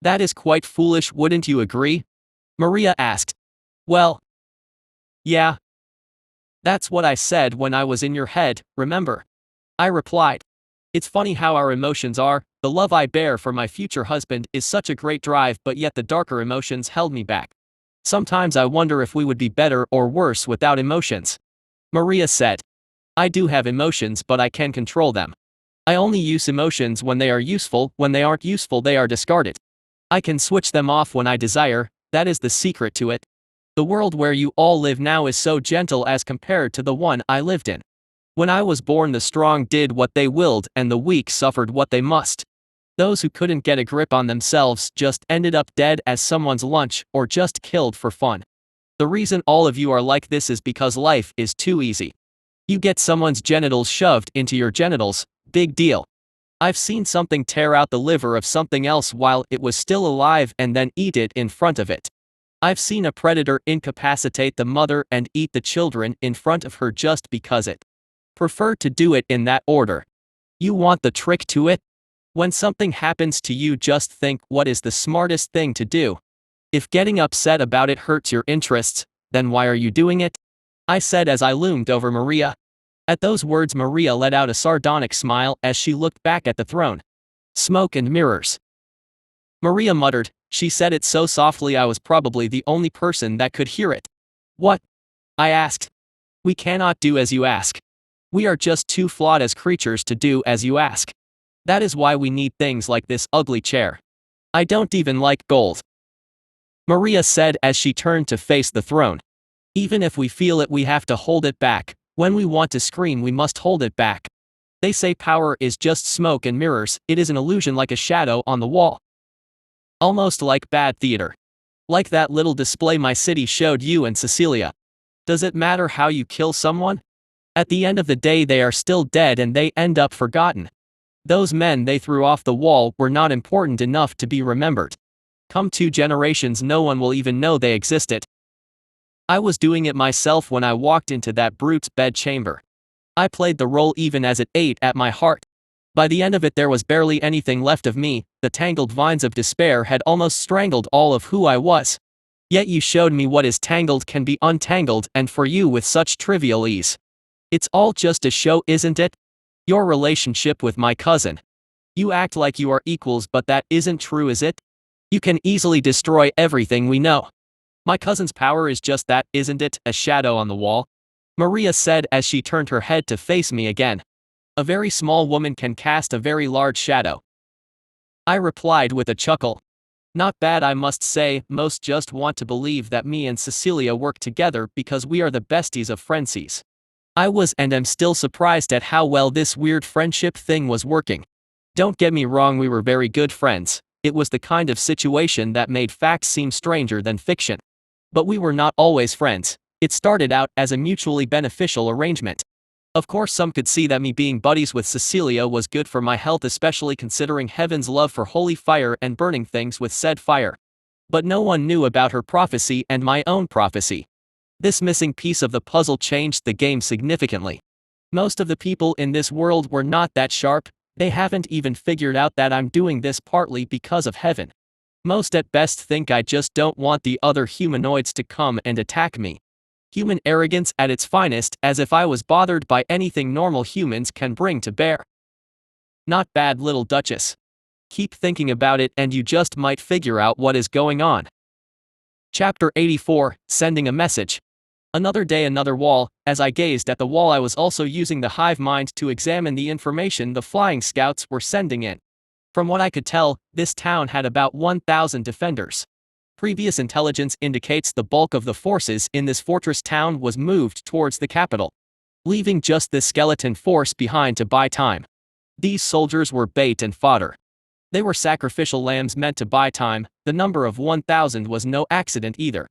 [SPEAKER 1] That is quite foolish, wouldn't you agree? Maria asked. Well, Yeah. That's what I said when I was in your head, remember? I replied. It's funny how our emotions are. The love I bear for my future husband is such a great drive, but yet the darker emotions held me back. Sometimes I wonder if we would be better or worse without emotions. Maria said. I do have emotions, but I can control them. I only use emotions when they are useful. When they aren't useful, they are discarded. I can switch them off when I desire. That is the secret to it. The world where you all live now is so gentle as compared to the one I lived in. When I was born, the strong did what they willed and the weak suffered what they must. Those who couldn't get a grip on themselves just ended up dead as someone's lunch or just killed for fun. The reason all of you are like this is because life is too easy. You get someone's genitals shoved into your genitals, big deal. I've seen something tear out the liver of something else while it was still alive and then eat it in front of it. I've seen a predator incapacitate the mother and eat the children in front of her just because it preferred to do it in that order. You want the trick to it? When something happens to you, just think, what is the smartest thing to do? If getting upset about it hurts your interests, then why are you doing it? I said as I loomed over Maria. At those words, Maria let out a sardonic smile as she looked back at the throne. Smoke and mirrors. Maria muttered. She said it so softly I was probably the only person that could hear it. What? I asked. We cannot do as you ask. We are just too flawed as creatures to do as you ask. That is why we need things like this ugly chair. I don't even like gold. Maria said as she turned to face the throne. Even if we feel it, we have to hold it back. When we want to scream, we must hold it back. They say power is just smoke and mirrors. It is an illusion, like a shadow on the wall. Almost like bad theater. Like that little display my city showed you and Cecilia. Does it matter how you kill someone? At the end of the day, they are still dead and they end up forgotten. Those men they threw off the wall were not important enough to be remembered. Come 2 generations, no one will even know they existed. I was doing it myself when I walked into that brute's bedchamber. I played the role even as it ate at my heart. By the end of it, there was barely anything left of me. The tangled vines of despair had almost strangled all of who I was. Yet you showed me what is tangled can be untangled, and for you with such trivial ease. It's all just a show, isn't it? Your relationship with my cousin. You act like you are equals, but that isn't true, is it? You can easily destroy everything we know. My cousin's power is just that, isn't it? A shadow on the wall. Maria said as she turned her head to face me again. A very small woman can cast a very large shadow. I replied with a chuckle. Not bad, I must say. Most just want to believe that me and Cecilia work together because we are the besties of friendsies. I was and am still surprised at how well this weird friendship thing was working. Don't get me wrong, we were very good friends. It was the kind of situation that made fact seem stranger than fiction. But we were not always friends. It started out as a mutually beneficial arrangement. Of course, some could see that me being buddies with Cecilia was good for my health, especially considering heaven's love for holy fire and burning things with said fire. But no one knew about her prophecy and my own prophecy. This missing piece of the puzzle changed the game significantly. Most of the people in this world were not that sharp. They haven't even figured out that I'm doing this partly because of heaven. Most at best think I just don't want the other humanoids to come and attack me. Human arrogance at its finest, as if I was bothered by anything normal humans can bring to bear. Not bad, little Duchess. Keep thinking about it and you just might figure out what is going on. Chapter 84, Sending a Message. Another day, another wall. As I gazed at the wall, I was also using the hive mind to examine the information the flying scouts were sending in. From what I could tell, this town had about 1,000 defenders. Previous intelligence indicates the bulk of the forces in this fortress town was moved towards the capital, leaving just this skeleton force behind to buy time. These soldiers were bait and fodder. They were sacrificial lambs meant to buy time. The number of 1,000 was no accident either.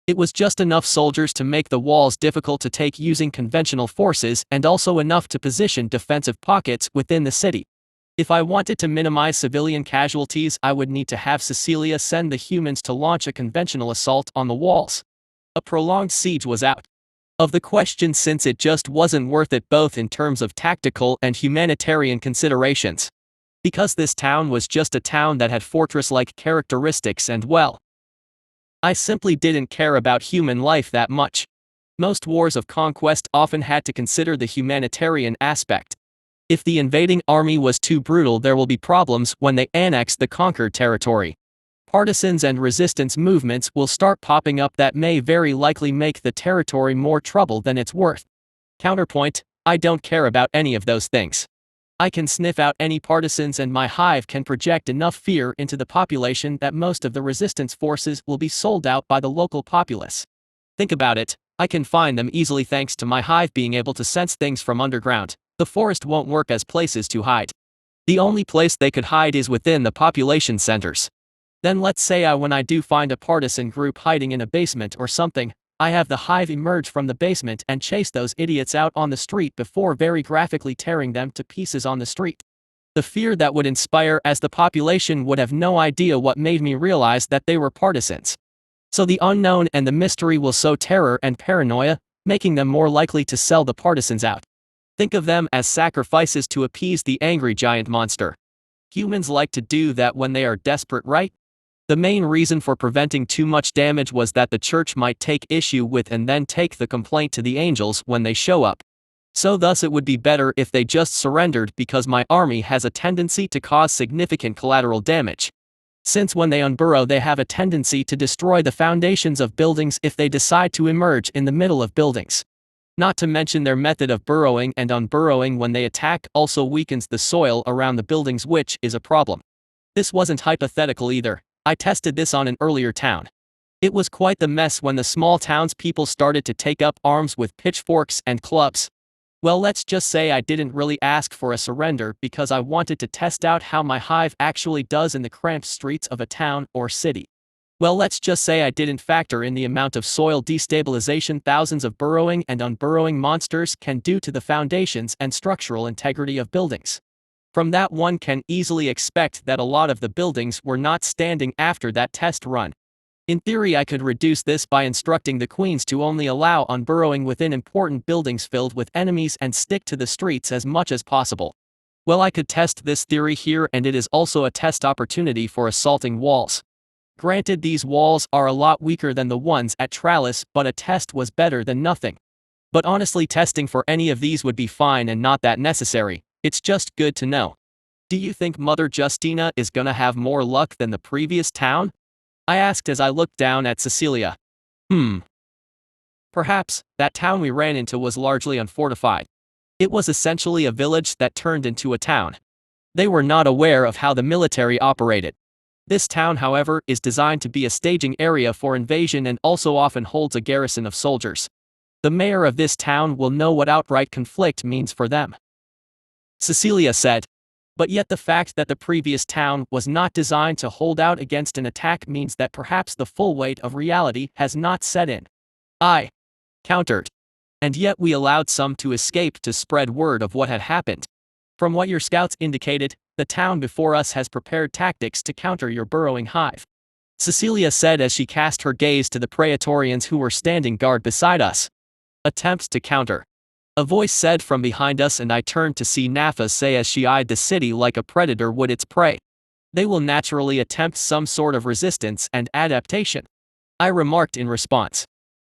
[SPEAKER 1] It was just enough soldiers to make the walls difficult to take using conventional forces, and also enough to position defensive pockets within the city. If I wanted to minimize civilian casualties, I would need to have Cecilia send the humans to launch a conventional assault on the walls. A prolonged siege was out of the question, since it just wasn't worth it, both in terms of tactical and humanitarian considerations. Because this town was just a town that had fortress-like characteristics, and well, I simply didn't care about human life that much. Most wars of conquest often had to consider the humanitarian aspect. If the invading army was too brutal, there will be problems when they annex the conquered territory. Partisans and resistance movements will start popping up that may very likely make the territory more trouble than it's worth. Counterpoint: I don't care about any of those things. I can sniff out any partisans, and my hive can project enough fear into the population that most of the resistance forces will be sold out by the local populace. Think about it, I can find them easily thanks to my hive being able to sense things from underground. The forest won't work as places to hide. The only place they could hide is within the population centers. Then let's say when I do find a partisan group hiding in a basement or something, I have the hive emerge from the basement and chase those idiots out on the street before very graphically tearing them to pieces on the street. The fear that would inspire, as the population would have no idea what made me realize that they were partisans. So the unknown and the mystery will sow terror and paranoia, making them more likely to sell the partisans out. Think of them as sacrifices to appease the angry giant monster. Humans like to do that when they are desperate, right? The main reason for preventing too much damage was that the church might take issue with and then take the complaint to the angels when they show up. So thus it would be better if they just surrendered, because my army has a tendency to cause significant collateral damage. Since when they unburrow, they have a tendency to destroy the foundations of buildings if they decide to emerge in the middle of buildings. Not to mention their method of burrowing and unburrowing when they attack also weakens the soil around the buildings, which is a problem. This wasn't hypothetical either. I tested this on an earlier town. It was quite the mess when the small townspeople started to take up arms with pitchforks and clubs. Well, let's just say I didn't really ask for a surrender because I wanted to test out how my hive actually does in the cramped streets of a town or city. Well, let's just say I didn't factor in the amount of soil destabilization thousands of burrowing and unburrowing monsters can do to the foundations and structural integrity of buildings. From that, one can easily expect that a lot of the buildings were not standing after that test run. In theory, I could reduce this by instructing the queens to only allow unburrowing within important buildings filled with enemies and stick to the streets as much as possible. Well, I could test this theory here, and it is also a test opportunity for assaulting walls. Granted, these walls are a lot weaker than the ones at Tralles, but a test was better than nothing. But honestly, testing for any of these would be fine and not that necessary. It's just good to know. Do you think Mother Justina is gonna have more luck than the previous town? I asked as I looked down at Cecilia. Perhaps. That town we ran into was largely unfortified. It was essentially a village that turned into a town. They were not aware of how the military operated. This town, however, is designed to be a staging area for invasion and also often holds a garrison of soldiers. The mayor of this town will know what outright conflict means for them. Cecilia said. But yet the fact that the previous town was not designed to hold out against an attack means that perhaps the full weight of reality has not set in. I countered. And yet we allowed some to escape to spread word of what had happened. From what your scouts indicated, the town before us has prepared tactics to counter your burrowing hive. Cecilia said as she cast her gaze to the Praetorians who were standing guard beside us. Attempts to counter. A voice said from behind us, and I turned to see Nafa say as she eyed the city like a predator would its prey. They will naturally attempt some sort of resistance and adaptation. I remarked in response.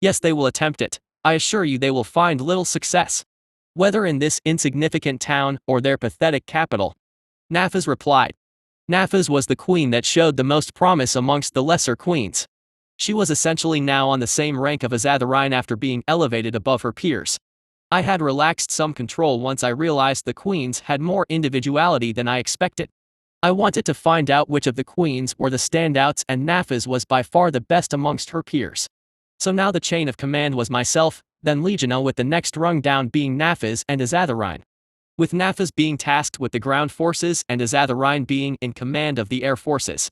[SPEAKER 1] Yes, they will attempt it. I assure you they will find little success. Whether in this insignificant town or their pathetic capital. Nafas replied. Nafas was the queen that showed the most promise amongst the lesser queens. She was essentially now on the same rank of Azatharine after being elevated above her peers. I had relaxed some control once I realized the queens had more individuality than I expected. I wanted to find out which of the queens were the standouts, and Nafas was by far the best amongst her peers. So now the chain of command was myself, then Legionel, with the next rung down being Nafas and Azatharine. With Nafas being tasked with the ground forces and Azatharine being in command of the air forces.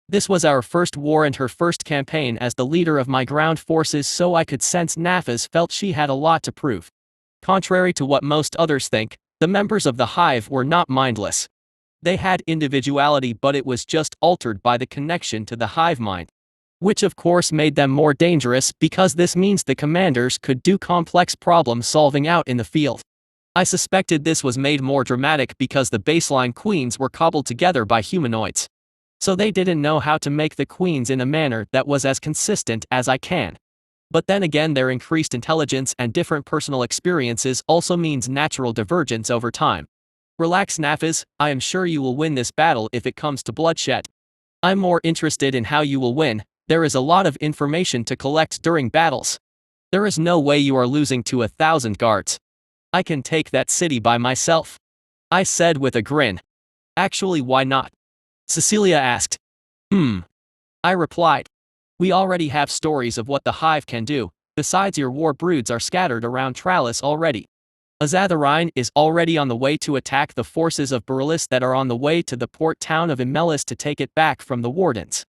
[SPEAKER 1] This was our first war and her first campaign as the leader of my ground forces, so I could sense Nafas felt she had a lot to prove. Contrary to what most others think, the members of the hive were not mindless. They had individuality, but it was just altered by the connection to the hive mind. Which of course made them more dangerous, because this means the commanders could do complex problem solving out in the field. I suspected this was made more dramatic because the baseline queens were cobbled together by humanoids. So they didn't know how to make the queens in a manner that was as consistent as I can. But then again, their increased intelligence and different personal experiences also means natural divergence over time. Relax, Nafis, I am sure you will win this battle if it comes to bloodshed. I'm more interested in how you will win. There is a lot of information to collect during battles. There is no way you are losing to 1,000 guards. I can take that city by myself, I said with a grin. Actually, why not? Cecilia asked. I replied. We already have stories of what the hive can do. Besides, your war broods are scattered around Tralis already. Azatharine is already on the way to attack the forces of Beryllus that are on the way to the port town of Imelis to take it back from the wardens.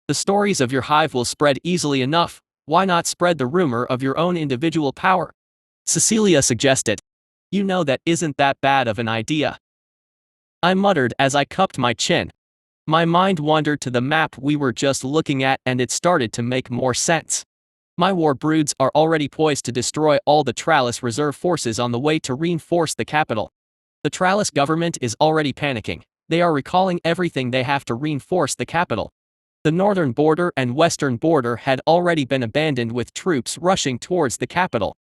[SPEAKER 1] The stories of your hive will spread easily enough. Why not spread the rumor of your own individual power? Cecilia suggested. You know, that isn't that bad of an idea, I muttered as I cupped my chin. My mind wandered to the map we were just looking at, and it started to make more sense. My war broods are already poised to destroy all the Tralis reserve forces on the way to reinforce the capital. The Tralis government is already panicking. They are recalling everything they have to reinforce the capital. The northern border and western border had already been abandoned, with troops rushing towards the capital.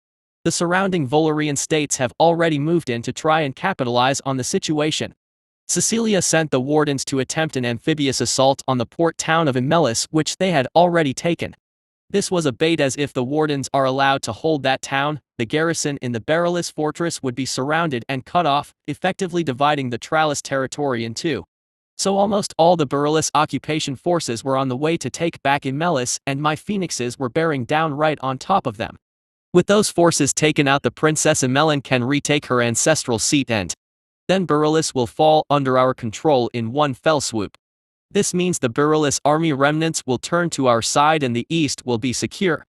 [SPEAKER 1] The surrounding Volarian states have already moved in to try and capitalize on the situation. Cecilia sent the wardens to attempt an amphibious assault on the port town of Imelis, which they had already taken. This was a bait, as if the wardens are allowed to hold that town, the garrison in the Beryllus fortress would be surrounded and cut off, effectively dividing the Tralis territory in two. So almost all the Beryllus occupation forces were on the way to take back Imelis, and my phoenixes were bearing down right on top of them. With those forces taken out, the Princess Imelin can retake her ancestral seat, and then Beryllus will fall under our control in one fell swoop. This means the Beryllus army remnants will turn to our side and the east will be secure.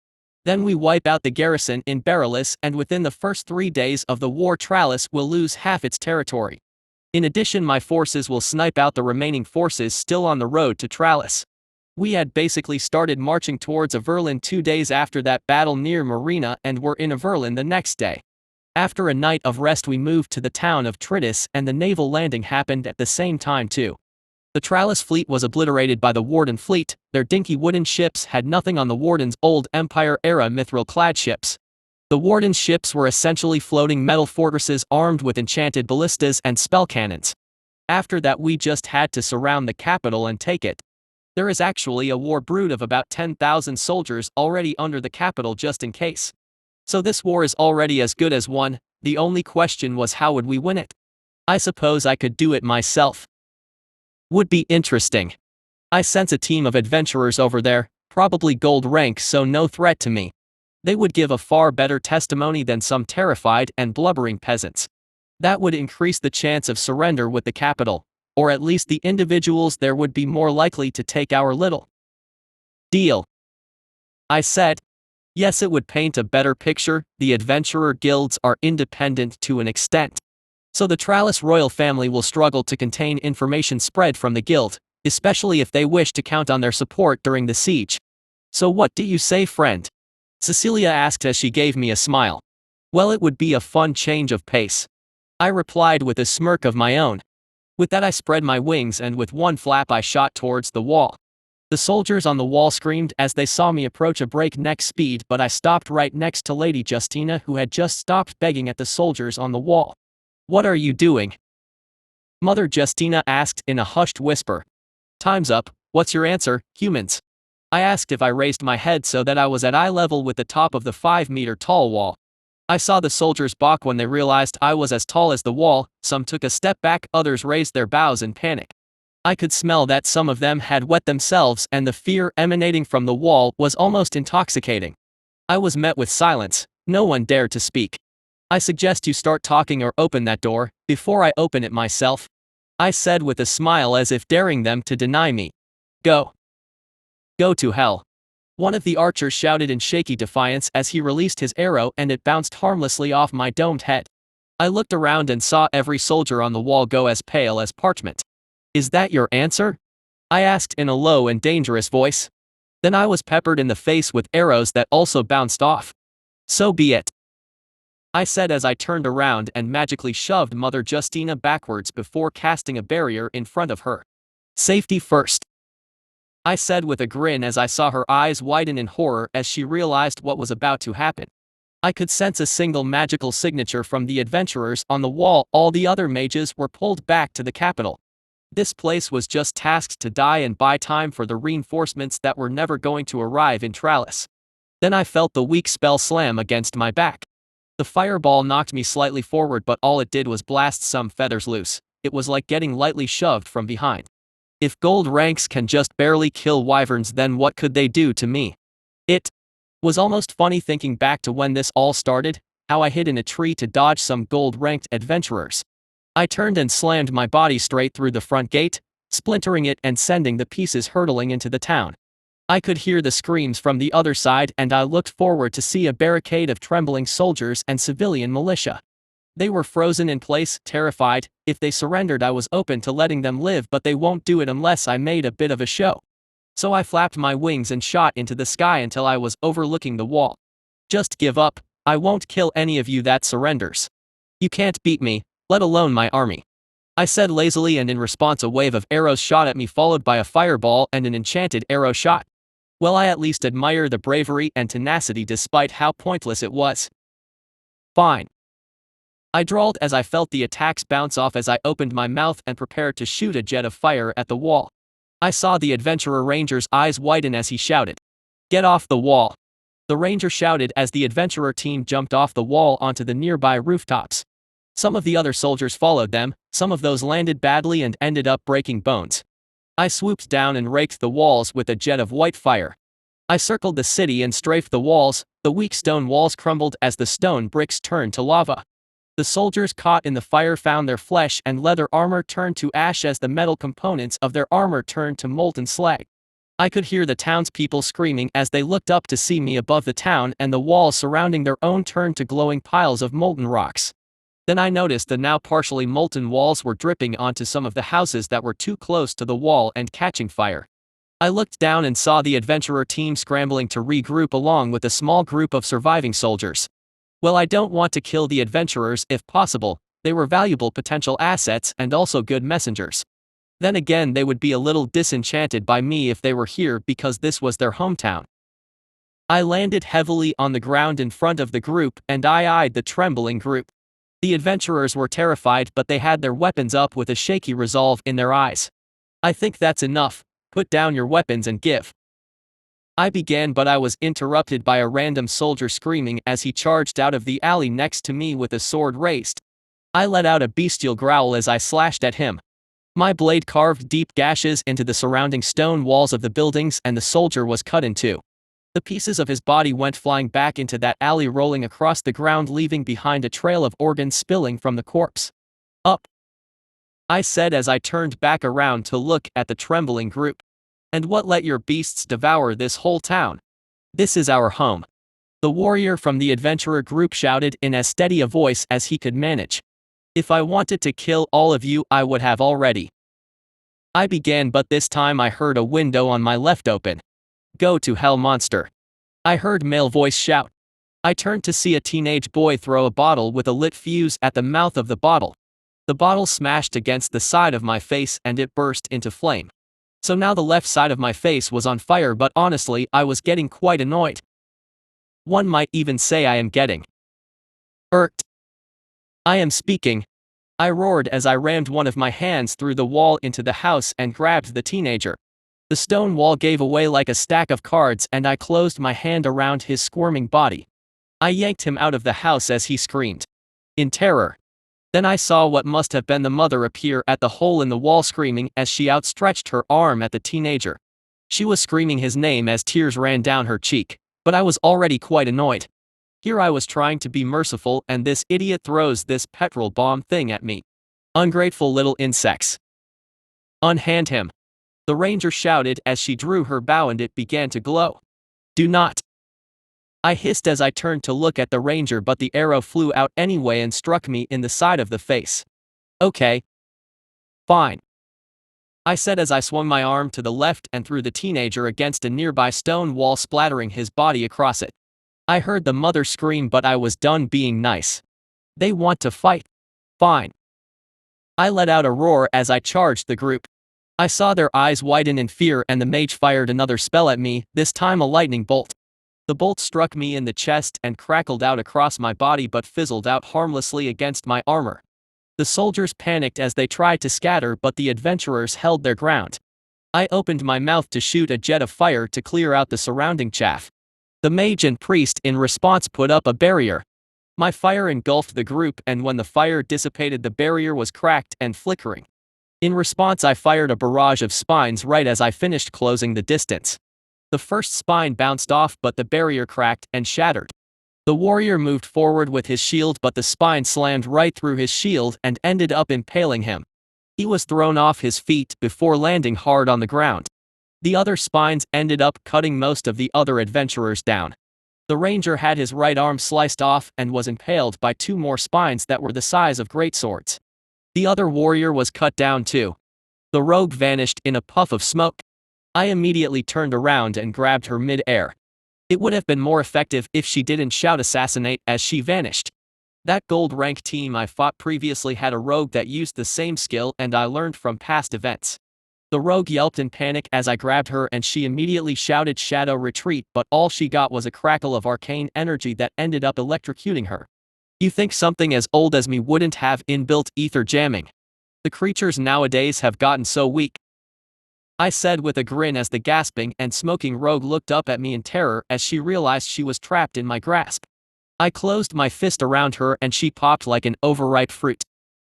[SPEAKER 1] Then we wipe out the garrison in Beryllus, and within the first 3 days of the war, Tralis will lose half its territory. In addition, my forces will snipe out the remaining forces still on the road to Tralis. We had basically started marching towards Averlin 2 days after that battle near Marina, and were in Averlin the next day. After a night of rest, we moved to the town of Tritus, and the naval landing happened at the same time too. The Tralis fleet was obliterated by the Warden fleet. Their dinky wooden ships had nothing on the Warden's old Empire-era mithril-clad ships. The Warden's ships were essentially floating metal fortresses armed with enchanted ballistas and spell cannons. After that, we just had to surround the capital and take it. There is actually a war brood of about 10,000 soldiers already under the capital just in case. So this war is already as good as won. The only question was, how would we win it? I suppose I could do it myself. Would be interesting. I sense a team of adventurers over there, probably gold rank, so no threat to me. They would give a far better testimony than some terrified and blubbering peasants. That would increase the chance of surrender with the capital, or at least the individuals there would be more likely to take our little deal, I said. Yes, it would paint a better picture. The adventurer guilds are independent to an extent. So the Tralis royal family will struggle to contain information spread from the guild, especially if they wish to count on their support during the siege. So what do you say, friend? Cecilia asked as she gave me a smile. Well, it would be a fun change of pace, I replied with a smirk of my own. With that, I spread my wings, and with one flap I shot towards the wall. The soldiers on the wall screamed as they saw me approach a breakneck speed, but I stopped right next to Lady Justina, who had just stopped begging at the soldiers on the wall. What are you doing? Mother Justina asked in a hushed whisper. Time's up. What's your answer, humans? I asked if I raised my head so that I was at eye level with the top of the 5-meter-tall wall. I saw the soldiers balk when they realized I was as tall as the wall. Some took a step back, others raised their bows in panic. I could smell that some of them had wet themselves, and the fear emanating from the wall was almost intoxicating. I was met with silence. No one dared to speak. I suggest you start talking or open that door, before I open it myself, I said with a smile, as if daring them to deny me. Go. Go to hell. One of the archers shouted in shaky defiance as he released his arrow, and it bounced harmlessly off my domed head. I looked around and saw every soldier on the wall go as pale as parchment. Is that your answer? I asked in a low and dangerous voice. Then I was peppered in the face with arrows that also bounced off. So be it, I said as I turned around and magically shoved Mother Justina backwards before casting a barrier in front of her. Safety first. I said with a grin as I saw her eyes widen in horror as she realized what was about to happen. I could sense a single magical signature from the adventurers on the wall. All the other mages were pulled back to the capital. This place was just tasked to die and buy time for the reinforcements that were never going to arrive in Tralis. Then I felt the weak spell slam against my back. The fireball knocked me slightly forward, but all it did was blast some feathers loose. It was like getting lightly shoved from behind. If gold ranks can just barely kill wyverns, then what could they do to me? It was almost funny thinking back to when this all started, how I hid in a tree to dodge some gold-ranked adventurers. I turned and slammed my body straight through the front gate, splintering it and sending the pieces hurtling into the town. I could hear the screams from the other side, and I looked forward to see a barricade of trembling soldiers and civilian militia. They were frozen in place, terrified. If they surrendered, I was open to letting them live, but they won't do it unless I made a bit of a show. So I flapped my wings and shot into the sky until I was overlooking the wall. Just give up. I won't kill any of you that surrenders. You can't beat me, let alone my army. I said lazily, and in response a wave of arrows shot at me, followed by a fireball and an enchanted arrow shot. Well, I at least admire the bravery and tenacity despite how pointless it was. Fine. I drawled as I felt the attacks bounce off as I opened my mouth and prepared to shoot a jet of fire at the wall. I saw the adventurer ranger's eyes widen as he shouted, "Get off the wall!" The ranger shouted as the adventurer team jumped off the wall onto the nearby rooftops. Some of the other soldiers followed them, some of those landed badly and ended up breaking bones. I swooped down and raked the walls with a jet of white fire. I circled the city and strafed the walls. The weak stone walls crumbled as the stone bricks turned to lava. The soldiers caught in the fire found their flesh and leather armor turned to ash as the metal components of their armor turned to molten slag. I could hear the townspeople screaming as they looked up to see me above the town, and the walls surrounding their own turned to glowing piles of molten rocks. Then I noticed the now partially molten walls were dripping onto some of the houses that were too close to the wall and catching fire. I looked down and saw the adventurer team scrambling to regroup along with a small group of surviving soldiers. Well, I don't want to kill the adventurers if possible. They were valuable potential assets and also good messengers. Then again, they would be a little disenchanted by me if they were here because this was their hometown. I landed heavily on the ground in front of the group and I eyed the trembling group. The adventurers were terrified, but they had their weapons up with a shaky resolve in their eyes. "I think that's enough. Put down your weapons and give." I began, but I was interrupted by a random soldier screaming as he charged out of the alley next to me with a sword raised. I let out a bestial growl as I slashed at him. My blade carved deep gashes into the surrounding stone walls of the buildings, and the soldier was cut in two. The pieces of his body went flying back into that alley, rolling across the ground, leaving behind a trail of organs spilling from the corpse. "Up," I said as I turned back around to look at the trembling group. "And what, let your beasts devour this whole town? This is our home," the warrior from the adventurer group shouted in as steady a voice as he could manage. "If I wanted to kill all of you, I would have already." I began, but this time I heard a window on my left open. "Go to hell, monster," I heard male voice shout. I turned to see a teenage boy throw a bottle with a lit fuse at the mouth of the bottle. The bottle smashed against the side of my face and it burst into flame. So now the left side of my face was on fire, but honestly, I was getting quite annoyed. One might even say I am getting irked. "I am speaking," I roared as I rammed one of my hands through the wall into the house and grabbed the teenager. The stone wall gave away like a stack of cards and I closed my hand around his squirming body. I yanked him out of the house as he screamed in terror. Then I saw what must have been the mother appear at the hole in the wall, screaming as she outstretched her arm at the teenager. She was screaming his name as tears ran down her cheek, but I was already quite annoyed. Here I was trying to be merciful and this idiot throws this petrol bomb thing at me. Ungrateful little insects. "Unhand him," the ranger shouted as she drew her bow and it began to glow. "Do not," I hissed as I turned to look at the ranger, but the arrow flew out anyway and struck me in the side of the face. "Okay. Fine," I said as I swung my arm to the left and threw the teenager against a nearby stone wall, splattering his body across it. I heard the mother scream, but I was done being nice. "They want to fight? Fine." I let out a roar as I charged the group. I saw their eyes widen in fear and the mage fired another spell at me, this time a lightning bolt. The bolt struck me in the chest and crackled out across my body but fizzled out harmlessly against my armor. The soldiers panicked as they tried to scatter but the adventurers held their ground. I opened my mouth to shoot a jet of fire to clear out the surrounding chaff. The mage and priest in response put up a barrier. My fire engulfed the group and when the fire dissipated the barrier was cracked and flickering. In response I fired a barrage of spines right as I finished closing the distance. The first spine bounced off but the barrier cracked and shattered. The warrior moved forward with his shield but the spine slammed right through his shield and ended up impaling him. He was thrown off his feet before landing hard on the ground. The other spines ended up cutting most of the other adventurers down. The ranger had his right arm sliced off and was impaled by 2 more spines that were the size of greatswords. The other warrior was cut down too. The rogue vanished in a puff of smoke. I immediately turned around and grabbed her mid-air. It would have been more effective if she didn't shout assassinate as she vanished. That gold rank team I fought previously had a rogue that used the same skill and I learned from past events. The rogue yelped in panic as I grabbed her and she immediately shouted shadow retreat but all she got was a crackle of arcane energy that ended up electrocuting her. You think something as old as me wouldn't have inbuilt ether jamming? The creatures nowadays have gotten so weak. I said with a grin as the gasping and smoking rogue looked up at me in terror as she realized she was trapped in my grasp. I closed my fist around her and she popped like an overripe fruit.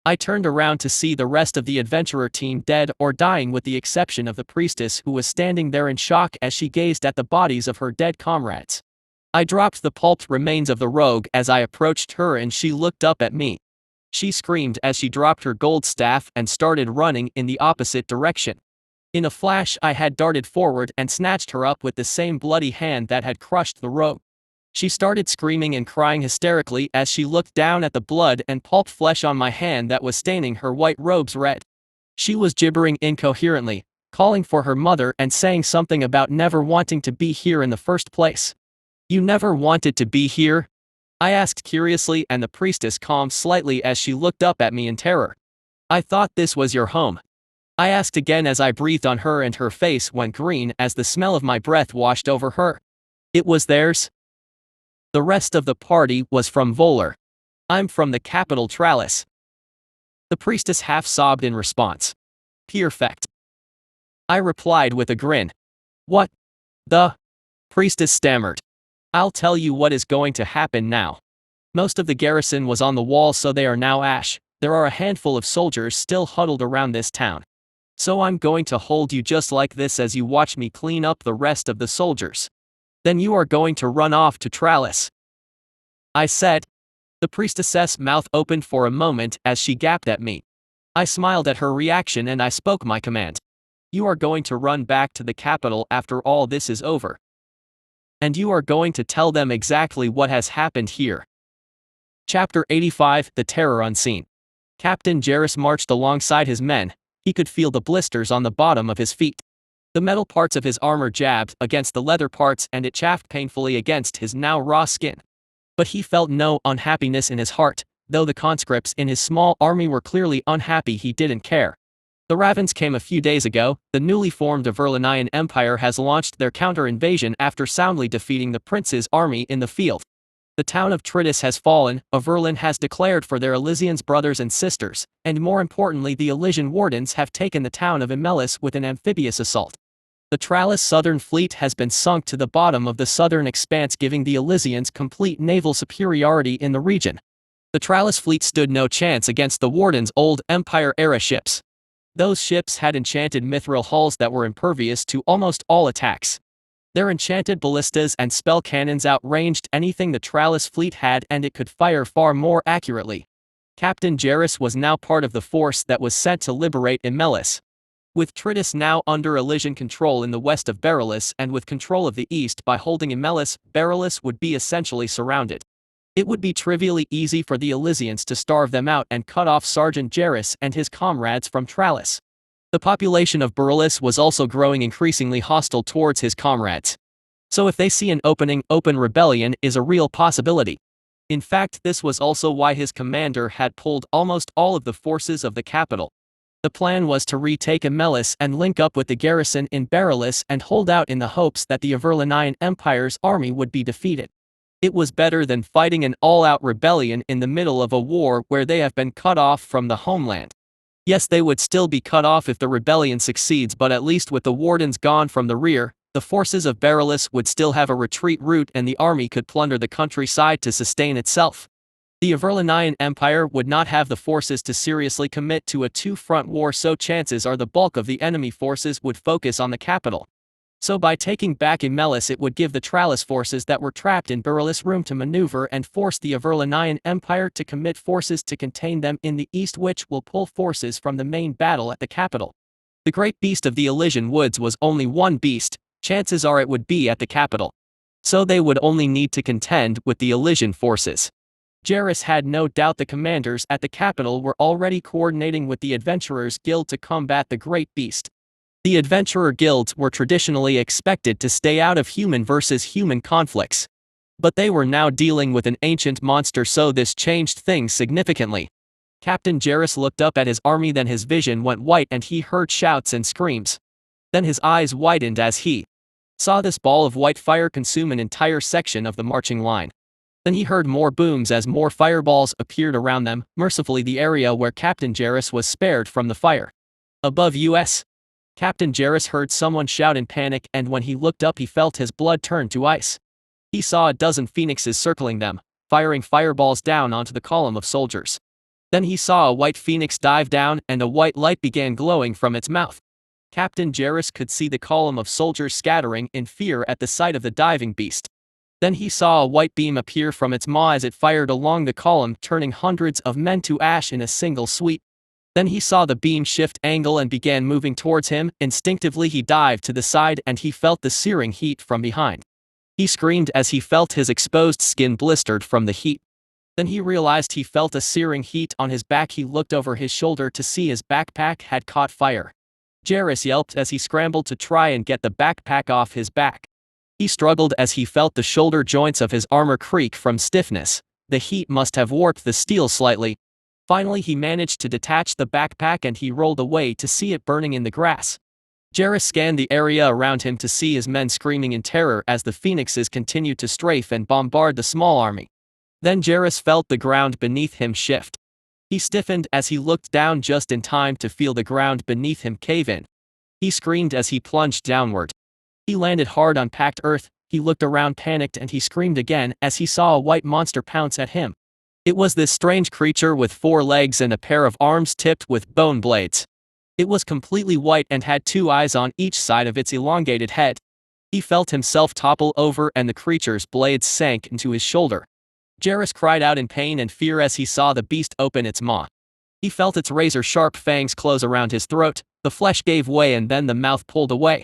[SPEAKER 1] I turned around to see the rest of the adventurer team dead or dying with the exception of the priestess who was standing there in shock as she gazed at the bodies of her dead comrades. I dropped the pulped remains of the rogue as I approached her and she looked up at me. She screamed as she dropped her gold staff and started running in the opposite direction. In a flash I had darted forward and snatched her up with the same bloody hand that had crushed the rogue. She started screaming and crying hysterically as she looked down at the blood and pulped flesh on my hand that was staining her white robes red. She was gibbering incoherently, calling for her mother and saying something about never wanting to be here in the first place. You never wanted to be here? I asked curiously and the priestess calmed slightly as she looked up at me in terror. I thought this was your home. I asked again as I breathed on her and her face went green as the smell of my breath washed over her. It was theirs? The rest of the party was from Voller. I'm from the capital Tralis. The priestess half sobbed in response. Perfect. I replied with a grin. What? The priestess stammered. I'll tell you what is going to happen now. Most of the garrison was on the wall so they are now ash. There are a handful of soldiers still huddled around this town. So I'm going to hold you just like this as you watch me clean up the rest of the soldiers. Then you are going to run off to Tralis. I said. The priestess's mouth opened for a moment as she gaped at me. I smiled at her reaction and I spoke my command. You are going to run back to the capital after all this is over. And you are going to tell them exactly what has happened here. Chapter 85 The Terror Unseen. Captain Jarrus marched alongside his men. He could feel the blisters on the bottom of his feet. The metal parts of his armor jabbed against the leather parts and it chafed painfully against his now raw skin. But he felt no unhappiness in his heart, though the conscripts in his small army were clearly unhappy he didn't care. The Ravens came a few days ago. The newly formed Averlanian Empire has launched their counter-invasion after soundly defeating the prince's army in the field. The town of Tritus has fallen, Averlan has declared for their Elysians brothers and sisters, and more importantly the Elysian wardens have taken the town of Imelis with an amphibious assault. The Tralis southern fleet has been sunk to the bottom of the southern expanse giving the Elysians complete naval superiority in the region. The Tralis fleet stood no chance against the wardens' old Empire-era ships. Those ships had enchanted mithril hulls that were impervious to almost all attacks. Their enchanted ballistas and spell cannons outranged anything the Tralis fleet had and it could fire far more accurately. Captain Jarrus was now part of the force that was sent to liberate Imelis. With Tritus now under Elysian control in the west of Beryllus and with control of the east by holding Imelis, Beryllus would be essentially surrounded. It would be trivially easy for the Elysians to starve them out and cut off Sergeant Jarrus and his comrades from Tralis. The population of Beryllus was also growing increasingly hostile towards his comrades. So if they see an opening, open rebellion is a real possibility. In fact, this was also why his commander had pulled almost all of the forces of the capital. The plan was to retake Emelis and link up with the garrison in Bareilles and hold out in the hopes that the Averlanian Empire's army would be defeated. It was better than fighting an all-out rebellion in the middle of a war where they have been cut off from the homeland. Yes, they would still be cut off if the rebellion succeeds, but at least with the wardens gone from the rear, the forces of Bareilles would still have a retreat route and the army could plunder the countryside to sustain itself. The Averlanian Empire would not have the forces to seriously commit to a two-front war, so chances are the bulk of the enemy forces would focus on the capital. So by taking back Emelis, it would give the Tralis forces that were trapped in Bareilles room to maneuver and force the Averlanian Empire to commit forces to contain them in the east, which will pull forces from the main battle at the capital. The great beast of the Elysian woods was only one beast, chances are it would be at the capital. So they would only need to contend with the Elysian forces. Jairus had no doubt the commanders at the capital were already coordinating with the Adventurers Guild to combat the Great Beast. The Adventurer Guilds were traditionally expected to stay out of human versus human conflicts. But they were now dealing with an ancient monster, so this changed things significantly. Captain Jairus looked up at his army, then his vision went white and he heard shouts and screams. Then his eyes widened as he saw this ball of white fire consume an entire section of the marching line. Then he heard more booms as more fireballs appeared around them, mercifully the area where Captain Jairus was spared from the fire. Above us, Captain Jairus heard someone shout in panic, and when he looked up he felt his blood turn to ice. He saw a dozen phoenixes circling them, firing fireballs down onto the column of soldiers. Then he saw a white phoenix dive down and a white light began glowing from its mouth. Captain Jairus could see the column of soldiers scattering in fear at the sight of the diving beast. Then he saw a white beam appear from its maw as it fired along the column, turning hundreds of men to ash in a single sweep. Then he saw the beam shift angle and began moving towards him. Instinctively he dived to the side and he felt the searing heat from behind. He screamed as he felt his exposed skin blistered from the heat. Then he realized he felt a searing heat on his back. He looked over his shoulder to see his backpack had caught fire. Jairus yelped as he scrambled to try and get the backpack off his back. He struggled as he felt the shoulder joints of his armor creak from stiffness. The heat must have warped the steel slightly. Finally he managed to detach the backpack and he rolled away to see it burning in the grass. Jairus scanned the area around him to see his men screaming in terror as the phoenixes continued to strafe and bombard the small army. Then Jairus felt the ground beneath him shift. He stiffened as he looked down just in time to feel the ground beneath him cave in. He screamed as he plunged downward. He landed hard on packed earth. He looked around panicked and he screamed again as he saw a white monster pounce at him. It was this strange creature with 4 legs and a pair of arms tipped with bone blades. It was completely white and had 2 eyes on each side of its elongated head. He felt himself topple over and the creature's blades sank into his shoulder. Jairus cried out in pain and fear as he saw the beast open its maw. He felt its razor-sharp fangs close around his throat, the flesh gave way and then the mouth pulled away.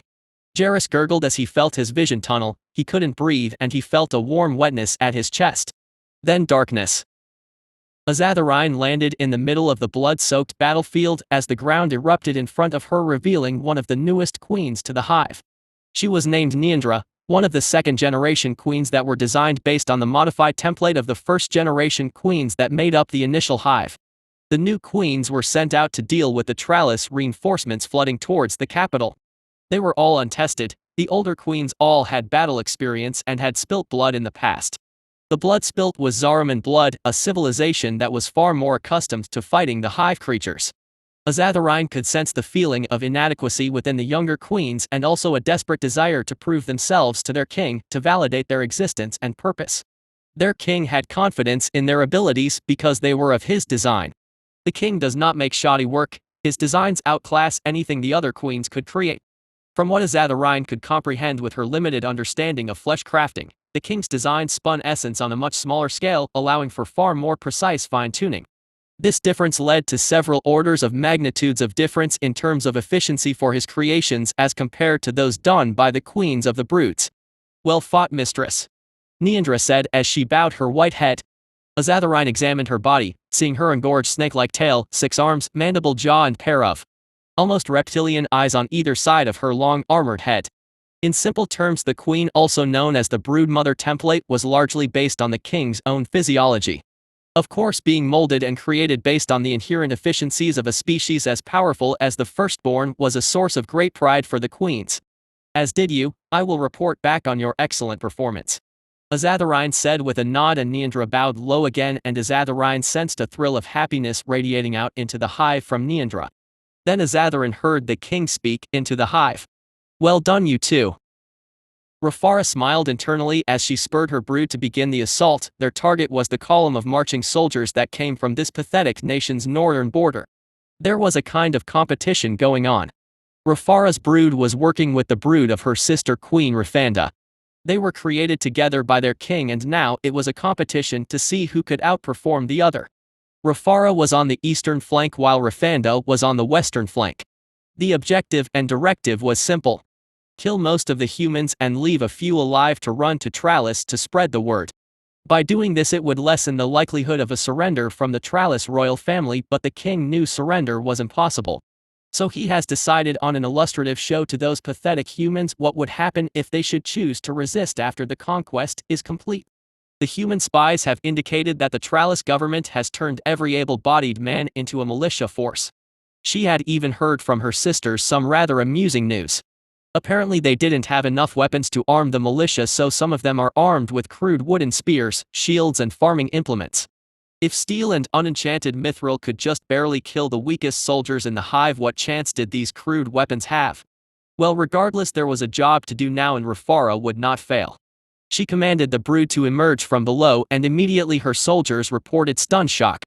[SPEAKER 1] Jairus gurgled as he felt his vision tunnel. He couldn't breathe and he felt a warm wetness at his chest. Then darkness. Azatharine landed in the middle of the blood-soaked battlefield as the ground erupted in front of her, revealing one of the newest queens to the hive. She was named Neandra, one of the second-generation queens that were designed based on the modified template of the first-generation queens that made up the initial hive. The new queens were sent out to deal with the Tralis reinforcements flooding towards the capital. They were all untested. The older queens all had battle experience and had spilt blood in the past. The blood spilt was Zariman blood, a civilization that was far more accustomed to fighting the hive creatures. Azatharine could sense the feeling of inadequacy within the younger queens and also a desperate desire to prove themselves to their king, to validate their existence and purpose. Their king had confidence in their abilities because they were of his design. The king does not make shoddy work. His designs outclass anything the other queens could create. From what Azatharine could comprehend with her limited understanding of flesh crafting, the king's design spun essence on a much smaller scale, allowing for far more precise fine-tuning. This difference led to several orders of magnitudes of difference in terms of efficiency for his creations as compared to those done by the queens of the broods. "Well fought, mistress," Neandra said as she bowed her white head. Azatharine examined her body, seeing her engorged snake-like tail, 6 arms, mandible jaw and pair of almost reptilian eyes on either side of her long, armored head. In simple terms, the queen, also known as the brood mother template, was largely based on the king's own physiology. Of course, being molded and created based on the inherent efficiencies of a species as powerful as the firstborn was a source of great pride for the queens. As did you, I will report back on your excellent performance. Azatharine said with a nod, and Neandra bowed low again, and Azatharine sensed a thrill of happiness radiating out into the hive from Neandra. Then Azatharine heard the king speak into the hive. Well done, you two. Rafara smiled internally as she spurred her brood to begin the assault. Their target was the column of marching soldiers that came from this pathetic nation's northern border. There was a kind of competition going on. Rafara's brood was working with the brood of her sister Queen Rafanda. They were created together by their king, and now it was a competition to see who could outperform the other. Rafara was on the eastern flank while Rafanda was on the western flank. The objective and directive was simple. Kill most of the humans and leave a few alive to run to Trallis to spread the word. By doing this it would lessen the likelihood of a surrender from the Trallis royal family, but the king knew surrender was impossible. So he has decided on an illustrative show to those pathetic humans what would happen if they should choose to resist after the conquest is complete. The human spies have indicated that the Trallis government has turned every able-bodied man into a militia force. She had even heard from her sisters some rather amusing news. Apparently they didn't have enough weapons to arm the militia, so some of them are armed with crude wooden spears, shields and farming implements. If steel and unenchanted mithril could just barely kill the weakest soldiers in the hive, what chance did these crude weapons have? Well, regardless, there was a job to do now, and Rafara would not fail. She commanded the brood to emerge from below, and immediately her soldiers reported stun shock.